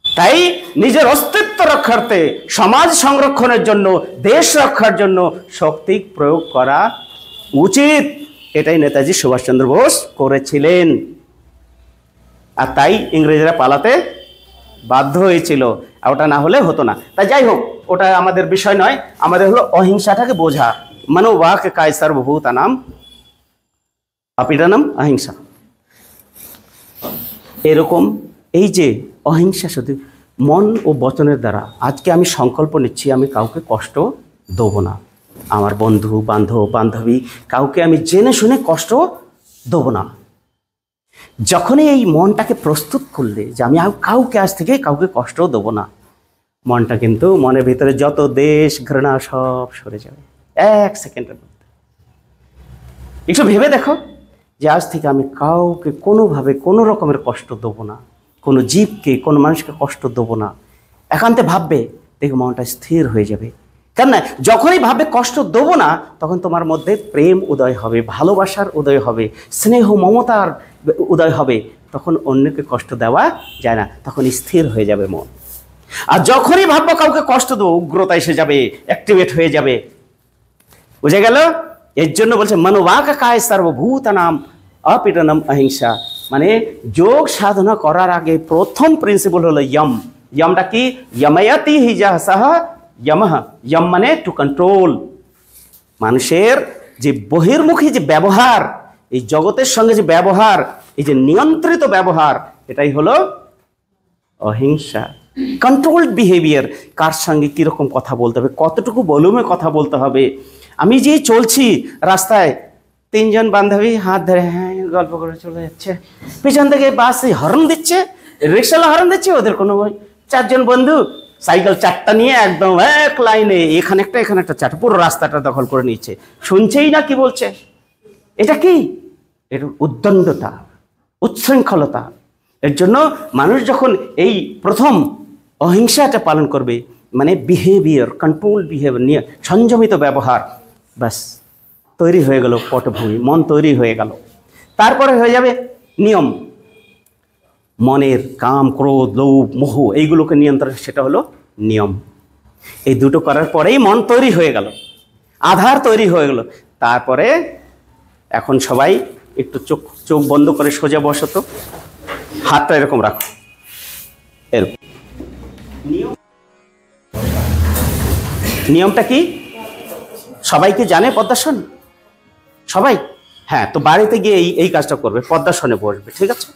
[SPEAKER 2] তাই নিজের অস্তিত্ব রক্ষার্থে, সমাজ সংরক্ষণের জন্য, দেশ রক্ষার জন্য শক্তি প্রয়োগ করা উচিত। এটাই নেতাজি সুভাষচন্দ্র বোস করেছিলেন। আর তাই ইংরেজরা পালাতে বাধ্য হয়েছিল, আর ওটা না হলে হতো না। তাই যাই হোক, ওটা আমাদের বিষয় নয়। আমাদের হলো অহিংসাটাকে বোঝা। মনোবাক কায় সর্বভূতানাম অপীড়নম অহিংসা। এরকম এই যে অহিংসা শুধু মন ও বচনের দ্বারা, আজকে আমি সংকল্প নিচ্ছি আমি কাউকে কষ্ট দেবো না, আমার বন্ধু বান্ধব বান্ধবী কাউকে আমি জেনে শুনে কষ্ট দেবো না। যখনই এই মনটাকে প্রস্তুত করলে যে আমি কাউকে আজ থেকে কাউকে কষ্ট দেবো না, মনটা কিন্তু মনের ভিতরে যত দেশ ঘৃণা সব সরে যাবে এক সেকেন্ডের মধ্যে। একটু ভেবে দেখো যে আজ থেকে আমি কাউকে কোনোভাবে কোনো রকমের কষ্ট দেবো না, কোনো জীবকে কোনো মানুষকে কষ্ট দেবো না। একান্তে ভাববে, দেখো মনটা স্থির হয়ে যাবে। কেন না, যখনই ভাববে কষ্ট দেবো না, তখন তোমার মধ্যে প্রেম উদয় হবে, ভালোবাসার উদয় হবে, স্নেহ মমতার উদয় হবে। তখন অন্যকে কষ্ট দেওয়া যায় না, তখন স্থির হয়ে যাবে মন। আর যখনই ভাববো কাউকে কষ্ট দেবো, উগ্রতা এসে যাবে, অ্যাক্টিভেট হয়ে যাবে। বুঝে গেল? এর জন্য বলছে মনোবাক কায় সর্বভূতানাম অপীড়নম অহিংসা। মানে যোগ সাধনা করার আগে প্রথম প্রিন্সিপাল হলো ইয়ম। ইয়মটা কি? ইয়ময়তি হিজাসহ ইয়মঃ। ইয়ম মানে টু কন্ট্রোল। মানুষের যে বহির্মুখী যে ব্যবহার, এই জগতের সঙ্গে যে ব্যবহার, এই যে নিয়ন্ত্রিত ব্যবহার, এটাই হলো অহিংসা। Controlled behaviour. কার সঙ্গে কিরকম কথা বলতে হবে, কতটুকু ভলিউমে কথা বলতে হবে। আমি যে চলছি রাস্তায়, তিনজন বান্ধবী হাত ধরে হ্যাঁ গল্প করে চলে যাচ্ছে, পেছন থেকে বাস হর্ন দিচ্ছে, রিক্সাওয়ালা হর্ন দিচ্ছে, ওদের কোনো চারজন বন্ধু সাইকেল চারটা নিয়ে একদম এক লাইনে এখানে একটা এখানে একটা চারটা, পুরো রাস্তাটা দখল করে নিচ্ছে, শুনছেই না কি বলছে। এটা কি? এটা উদ্দণ্ডতা, উচ্ছৃঙ্খলতা। এর জন্য মানুষ যখন এই প্রথম অহিংসাটা পালন করবে, মানে বিহেভিয়ার, কন্ট্রোল বিহেভিয়ার নিয়ে সংযমিত ব্যবহার, ব্যাস তৈরি হয়ে গেল পটভূমি, মন তৈরি হয়ে গেল। তারপরে হয়ে যাবে নিয়ম। মনের কাম ক্রোধ লোভ মোহ এইগুলোকে নিয়ন্ত্রণ, সেটা হলো নিয়ম। এই দুটো করার পরেই মন তৈরি হয়ে গেল, আধার তৈরি হয়ে গেল। তারপরে এখন সবাই একটু চোখ বন্ধ করে সোজা বসো তো, হাতটা এরকম রাখো, এরকম। নিয়মটা কি সবাইকে জানে? পদ্মাসন সবাই? হ্যাঁ, তো বাড়িতে গিয়ে এই কাজটা করবে, পদ্মাসনে বসবে, ঠিক আছে?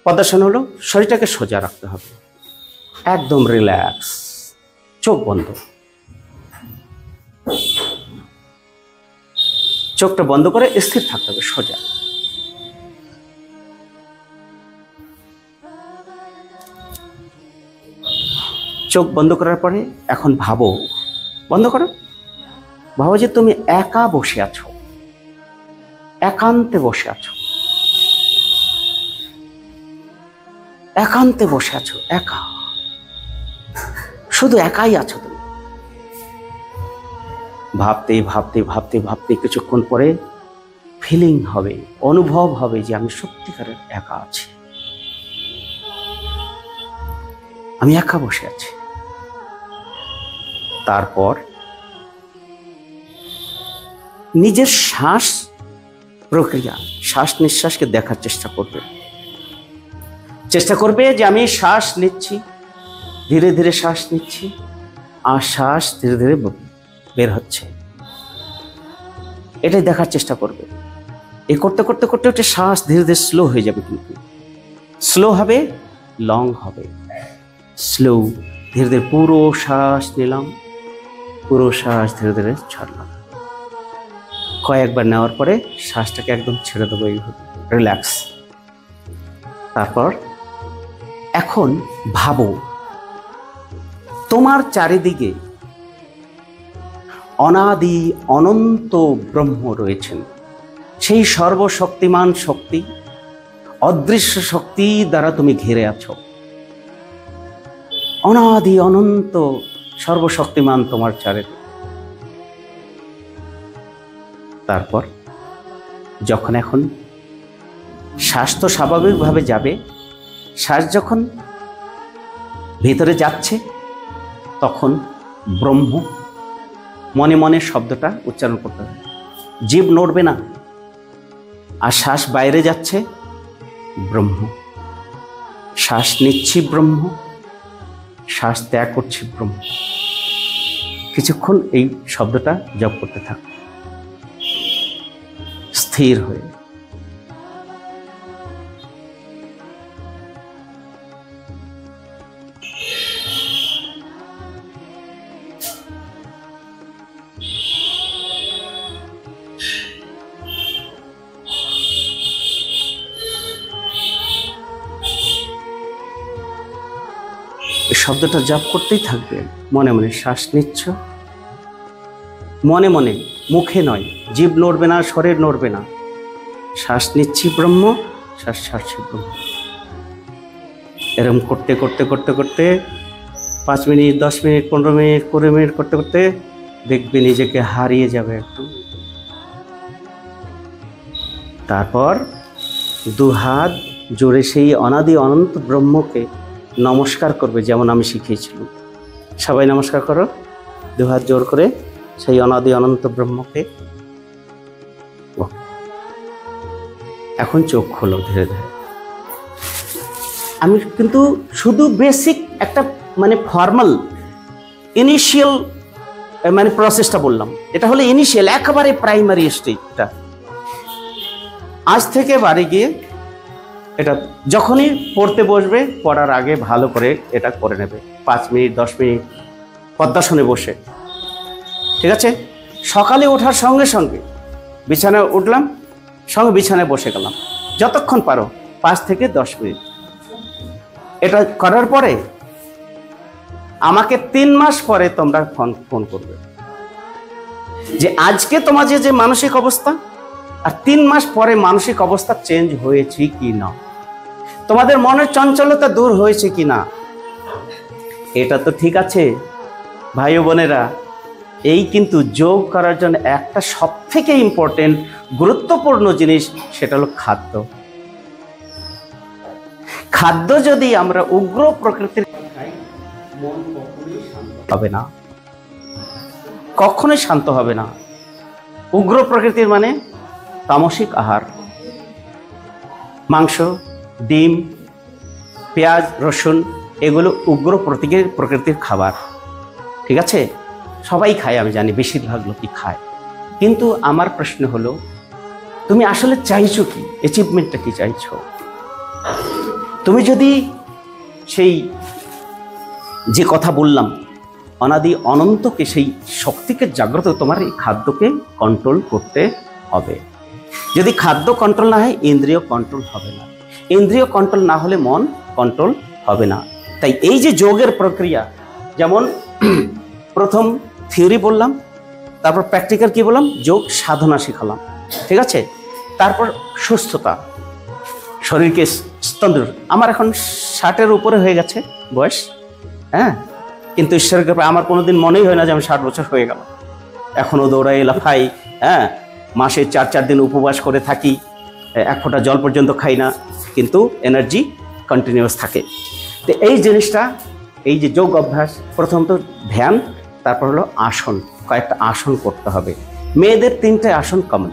[SPEAKER 2] পদ্মাসন হলো শরীরটাকে সোজা রাখতে হবে, একদম রিল্যাক্স, চোখ বন্ধ। চোখটা বন্ধ করে স্থির থাকতে হবে সোজা। চোখ বন্ধ করার পরে এখন ভাবো, বন্ধ করো, ভাবো যে তুমি একা বসে আছো, একান্তে বসে আছো, একান্তে বসে আছো, একা, শুধু একাই আছো তুমি। ভাবতে ভাবতে ভাবতে ভাবতে কিছুক্ষণ পরে ফিলিং হবে, অনুভব হবে যে আমি সত্যিকারের একা আছি, আমি একা বসে আছি। তারপর নিজের শ্বাস প্রক্রিয়া, শ্বাস নিঃশ্বাসকে দেখার চেষ্টা করবে যে আমি শ্বাস নিচ্ছি, ধীরে ধীরে শ্বাস নিচ্ছি, আর শ্বাস ধীরে ধীরে বের হচ্ছে, এটাই দেখার চেষ্টা করবে। এ করতে করতে করতে করতে শ্বাস ধীরে ধীরে স্লো হয়ে যাবে, কিন্তু স্লো হবে, লং হবে, স্লো। ধীরে ধীরে পুরো শ্বাস নিলাম, পুরো শ্বাস ধীরে ধীরে ছাড়লাম। কয়েকবার নেওয়ার পরে শ্বাসটাকে একদম ছেড়ে দেবো এইভাবে। রিল্যাক্স। তারপর এখন ভাবো তোমার চারিদিকে অনাদি অনন্ত ব্রহ্ম রয়েছেন। সেই সর্বশক্তিমান শক্তি, অদৃশ্য শক্তি দ্বারা তুমি ঘিরে আছো। অনাদি অনন্ত সর্বশক্তিমান তোমার চারিদিকে। তারপর যখন এখন শ্বাস তো স্বাভাবিকভাবে যাবে, শ্বাস যখন ভিতরে যাচ্ছে তখন ব্রহ্ম মনে মনে শব্দটা উচ্চারণ করতে হবে। জীব নড়বে না। আর শ্বাস বাইরে যাচ্ছে ব্রহ্ম, শ্বাস নিচ্ছি ব্রহ্ম, শ্বাস ত্যাগ করছি ব্রহ্ম। কিছুক্ষণ এই শব্দটা জপ করতে থাক স্থির হয়ে। এই শব্দটা জপ করতেই থাকবে মনে মনে। শ্বাস নিচ্ছ মনে মনে, মুখে নয়। জীব নড়বে না, শরীর নড়বে না। শ্বাস নিচ্ছি ব্রহ্ম, শ্বাস ছাড়ছি ব্রহ্ম। এরকম করতে করতে করতে করতে 5 মিনিট, 10 মিনিট, 15 মিনিট, 20 মিনিট করতে করতে দেখবে নিজেকে হারিয়ে যাবে একটু। তারপর 2 হাত জোরে সেই অনাদি অনন্ত ব্রহ্মকে নমস্কার করবে, যেমন আমি শিখিয়েছিলাম। সবাই নমস্কার করো 2 হাত জোর করে সেই অনাদি অনন্ত ব্রহ্মকে। এখন চোখ খোলো ধীরে ধীরে। আমি কিন্তু শুধু বেসিক একটা মানে ফর্মাল ইনিশিয়াল মানে প্রসেসটা বললাম। এটা হলো ইনিশিয়াল, একেবারে প্রাইমারি স্টেজটা। আজ থেকে বাড়ি গিয়ে এটা যখনই পড়তে বসবে, পড়ার আগে ভালো করে এটা করে নেবে। 5 মিনিট, 10 মিনিট পদ্মাসনে বসে, ঠিক আছে? সকালে ওঠার সঙ্গে সঙ্গে বিছানায় উঠলাম, সঙ্গে বিছানায় বসে গেলাম, যতক্ষণ পারো 5 থেকে 10 মিনিট। এটা করার পরে আমাকে 3 মাস পরে তোমরা ফোন করবে যে আজকে তোমাদের যে মানসিক অবস্থা, আর 3 মাস পরে মানসিক অবস্থা চেঞ্জ হয়েছে কি না, তোমাদের মনের চঞ্চলতা দূর হয়েছে কি না। এটা তো ঠিক আছে ভাই ও বোনেরা। এই কিন্তু যোগ করার জন্য একটা সবথেকে ইম্পর্টেন্ট গুরুত্বপূর্ণ জিনিস, সেটা হলো খাদ্য। খাদ্য যদি আমরা উগ্র প্রকৃতির খাই, মন কখনোই শান্ত হবে না, কখনোই শান্ত হবে না। উগ্র প্রকৃতির মানে তামসিক আহার, মাংস, ডিম, পেঁয়াজ, রসুন, এগুলো উগ্র প্রকৃতির খাবার, ঠিক আছে? সবাই খায়, আমি জানি বেশিরভাগ লোকই খায়। কিন্তু আমার প্রশ্ন হলো, তুমি আসলে চাইছো কি? অ্যাচিভমেন্টটা কি চাইছো? তুমি যদি সেই যে কথা বললাম অনাদি অনন্তকে, সেই শক্তিকে জাগ্রত, তোমার এই খাদ্যকে কন্ট্রোল করতে হবে। যদি খাদ্য কন্ট্রোল না হয়, ইন্দ্রিয় কন্ট্রোল হবে না। ইন্দ্রিয় কন্ট্রোল না হলে মন কন্ট্রোল হবে না। তাই এই যে যোগের প্রক্রিয়া, যেমন প্রথম থিওরি বললাম, তারপর প্র্যাকটিক্যাল কি বললাম, যোগ সাধনা শিখালাম, ঠিক আছে? তারপর সুস্থতা, শরীরকে স্তন্ত্র। আমার এখন 60-এর উপরে হয়ে গেছে বয়স, হ্যাঁ, কিন্তু ঈশ্বরের কৃপায় আমার কোনোদিন মনেই হয় না যে আমি 60 বছর হয়ে গেল। এখনও দৌড়াই লাফাই, হ্যাঁ, মাসে 4 দিন উপবাস করে থাকি, 1 ফোঁটা জল পর্যন্ত খাই না, কিন্তু এনার্জি কন্টিনিউয়াস থাকে। তো এই জিনিসটা, এই যে যোগ অভ্যাস, প্রথমত ধ্যান, তারপর হলো আসন। কয়েকটা আসন করতে হবে। মেয়েদের 3টে আসন কমন,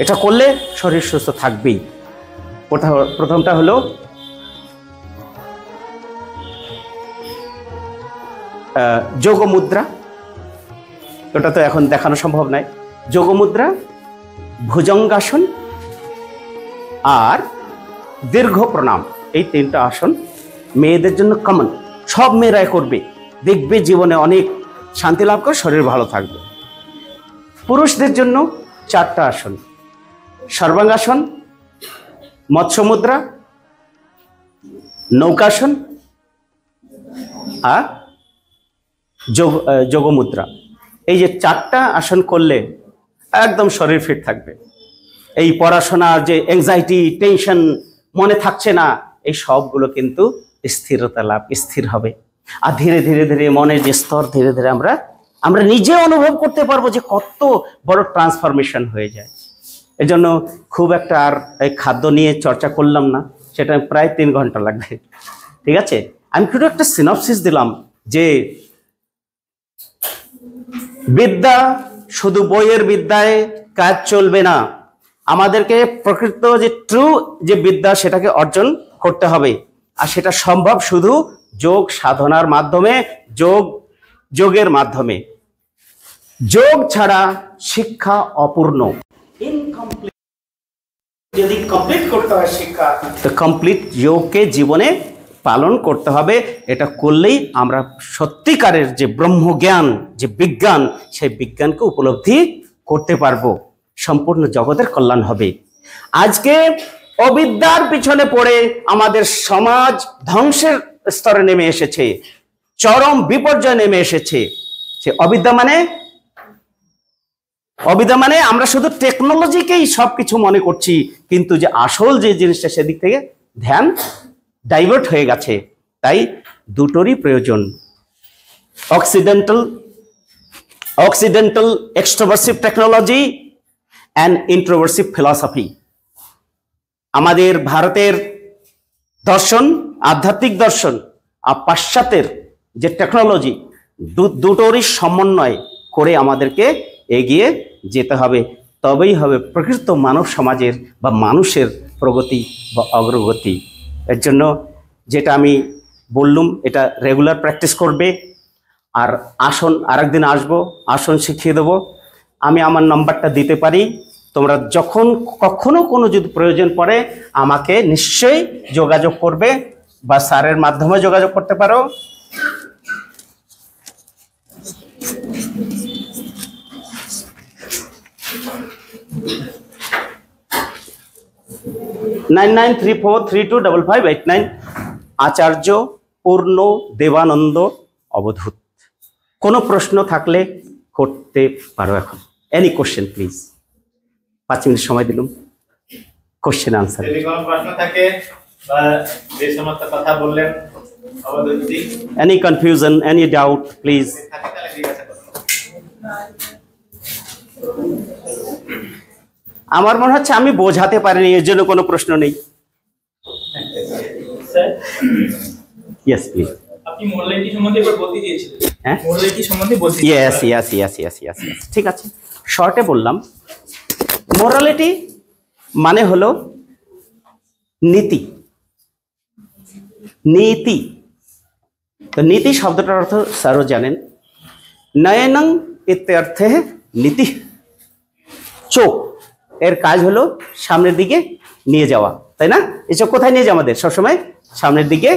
[SPEAKER 2] এটা করলে শরীর সুস্থ থাকবেই। প্রথমটা হলো যোগ মুদ্রা, ওটা তো এখন দেখানো সম্ভব নয়। যোগ মুদ্রা, ভুজঙ্গাসন আর দীর্ঘ প্রণাম, এই 3টা আসন মেয়েদের জন্য কমন। সব মেয়েরাই করবে, দেখবে জীবনে অনেক শান্তি লাভ করে, শরীর ভালো থাকবে। পুরুষদের জন্য 4টা আসন, সর্বাঙ্গাসন, মৎস্য মুদ্রা, নৌকাসন আর যোগ মুদ্রা। এই যে 4টা আসন করলে একদম শরীর ফিট থাকবে। এই পড়াশোনার যে অ্যাংজাইটি, টেনশন, মনে থাকছে না, এই সবগুলো কিন্তু স্থিরতা লাভ, স্থির হবে। আর ধীরে ধীরে ধীরে মনের যে স্তর, ধীরে ধীরে আমরা নিজে অনুভব করতে পারবো যে কত বড় ট্রান্সফরমেশন হয়ে যায়। এজন্য খুব একটা আর এই খাদ্য নিয়ে চর্চা করলাম না, সেটা প্রায় 3 ঘন্টা লাগবে। ঠিক আছে, আমি শুধু একটা সিনপসিস দিলাম যে বিদ্যা শুধু বইয়ের বিদ্যায় কাজ চলবে না, আমাদেরকে প্রকৃত যে ট্রু যে বিদ্যা সেটাকে অর্জন করতে হবে। আর সেটা সম্ভব শুধু যোগ সাধনার মাধ্যমে, যোগের মাধ্যমে। যোগ ছাড়া শিক্ষা অপূর্ণ, ইনকমপ্লিট। যদি কমপ্লিট করতে হয় শিক্ষা, তো কমপ্লিট যোগকে জীবনে পালন করতে হবে। এটা করলেই আমরা সত্যিকারের যে ব্রহ্মজ্ঞান, যে বিজ্ঞান, সেই বিজ্ঞানকে উপলব্ধি করতে পারবো, সম্পূর্ণ জগতের কল্যাণ হবে। আজকে অবিদ্যার পিছনে পড়ে আমাদের সমাজ ধ্বংসের স্তরে নেমে এসেছে, চরম বিপর্যয় নেমে এসেছে। সে অবিদ্যা মানে আমরা শুধু টেকনোলজিকেই সবকিছু মনে করছি, কিন্তু যে আসল যে জিনিসটা সেদিক থেকে ধ্যান ডাইভার্ট হয়ে গেছে। তাই দুটোরই প্রয়োজন। Occidental extroversive technology and introversive philosophy. আমাদের ভারতের দর্শন, আধ্যাত্মিক দর্শন, আর পাশ্চাত্যের যে টেকনোলজি, দুটোরই সমন্বয় করে আমাদেরকে এগিয়ে যেতে হবে। তবেই হবে প্রকৃত মানব সমাজের বা মানুষের প্রগতি বা অগ্রগতি। এর জন্য যেটা আমি বললুম, এটা রেগুলার প্র্যাকটিস করবে। আর আসন আরেকদিন আসবো, আসন শিখিয়ে দেবো। আমি আমার নাম্বারটা দিতে পারি, তোমরা যখন কখনো কোনো যদি প্রয়োজন পড়ে আমাকে নিশ্চয়ই যোগাযোগ করবে, বা স্যারের মাধ্যমে যোগাযোগ করতে পারো। (9934325589) আচার্য পূর্ণ দেবানন্দ অবধূত। কোনো প্রশ্ন থাকলে করতে পারো এখন। Any question please. 5 মিনিট সময় দিলাম কোশ্চেন আনসার।
[SPEAKER 1] যদি কোনো প্রশ্ন থাকে বা যে সমস্ত কথা বললেন Avadhutji,
[SPEAKER 2] any confusion, any doubt please.
[SPEAKER 1] থাকে তাহলে জিজ্ঞাসা করুন।
[SPEAKER 2] আমার মনে হচ্ছে আমি বোঝাতে পারিনি, এর জন্য কোনো প্রশ্ন নেই।
[SPEAKER 4] Sir,
[SPEAKER 2] yes please.
[SPEAKER 4] আপনি মোরালিটি সম্বন্ধে একবার বলতে দিয়েছিলেন।
[SPEAKER 2] হ্যাঁ,
[SPEAKER 4] মোরালিটি সম্বন্ধে বলতে
[SPEAKER 2] ইয়েস। ঠিক আছে, শর্টে বললাম। মোরালিটি মানে হলো নীতি। তো নীতি শব্দটার অর্থ স্যারও জানেন। নয়নং ইত্যর্থে নীতি। চোখ এর কাজ হলো সামনের দিকে নিয়ে যাওয়া, তাই না? এই চোখ কোথায় নিয়ে যায় আমাদের? সবসময় সামনের দিকে,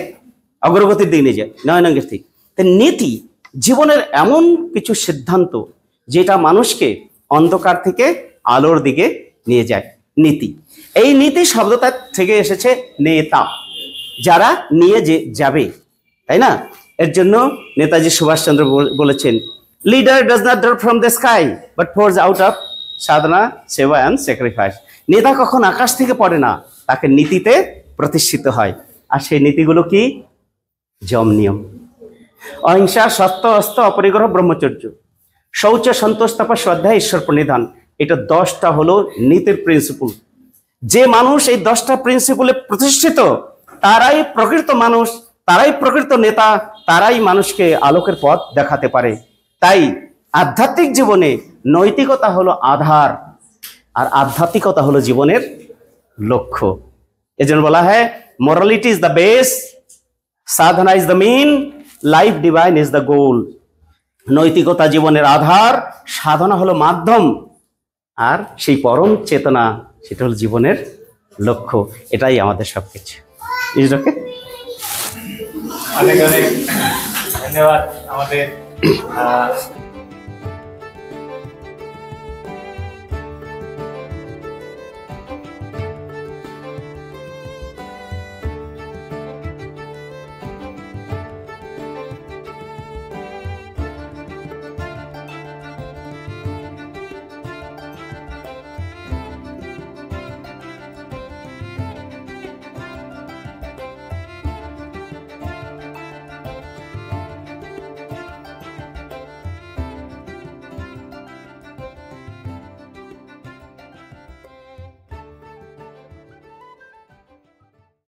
[SPEAKER 2] অগ্রগতির দিকে নিয়ে যায়, নয়নঙ্গের দিকে। তাই নীতি জীবনের এমন কিছু সিদ্ধান্ত যেটা মানুষকে অন্ধকার থেকে আলোর দিকে নিয়ে যায়, নীতি। এই নীতি শব্দটা থেকে এসেছে নেতা, যারা নিয়ে যাবে, তাই না? এর জন্য নেতাজি সুভাষচন্দ্র বলেছেন, leader does not drop from the sky but pours out of সাধনা, সেবা অ্যান্ড স্যাক্রিফাইস। নেতা কখন আকাশ থেকে পড়ে না, তাকে নীতিতে প্রতিষ্ঠিত হয়। আর সেই নীতিগুলো কি? যম নিয়ম, অহিংসা, সত্য, অস্ত, অপরিগ্রহ, ব্রহ্মচর্য, শৌচ, সন্তোষ, তপস্যা, শ্রদ্ধা, ঈশ্বর প্রণিধান। এটা 10টা হলো নীতির প্রিন্সিপল। যে মানুষ এই 10টা প্রিন্সিপলে প্রতিষ্ঠিত, তারাই প্রকৃত মানুষ, তারাই প্রকৃত নেতা, তারাই মানুষকে আলোকের পথ দেখাতে পারে। তাই আধ্যাত্মিক জীবনে নৈতিকতা হলো আধার, আর আধ্যাত্মিকতা হলো জীবনের লক্ষ্য। এজন্য বলা হয় মোরালিটি ইজ দ্য বেস, সাধনা is the mean, life divine is the goal. নৈতিকতা জীবনের আধার, সাধনা হলো মাধ্যম, আর সেই পরম চেতনা সেটা হলো জীবনের লক্ষ্য। এটাই আমাদের সবকিছু। ওকে,
[SPEAKER 1] অনেক অনেক ধন্যবাদ আমাদের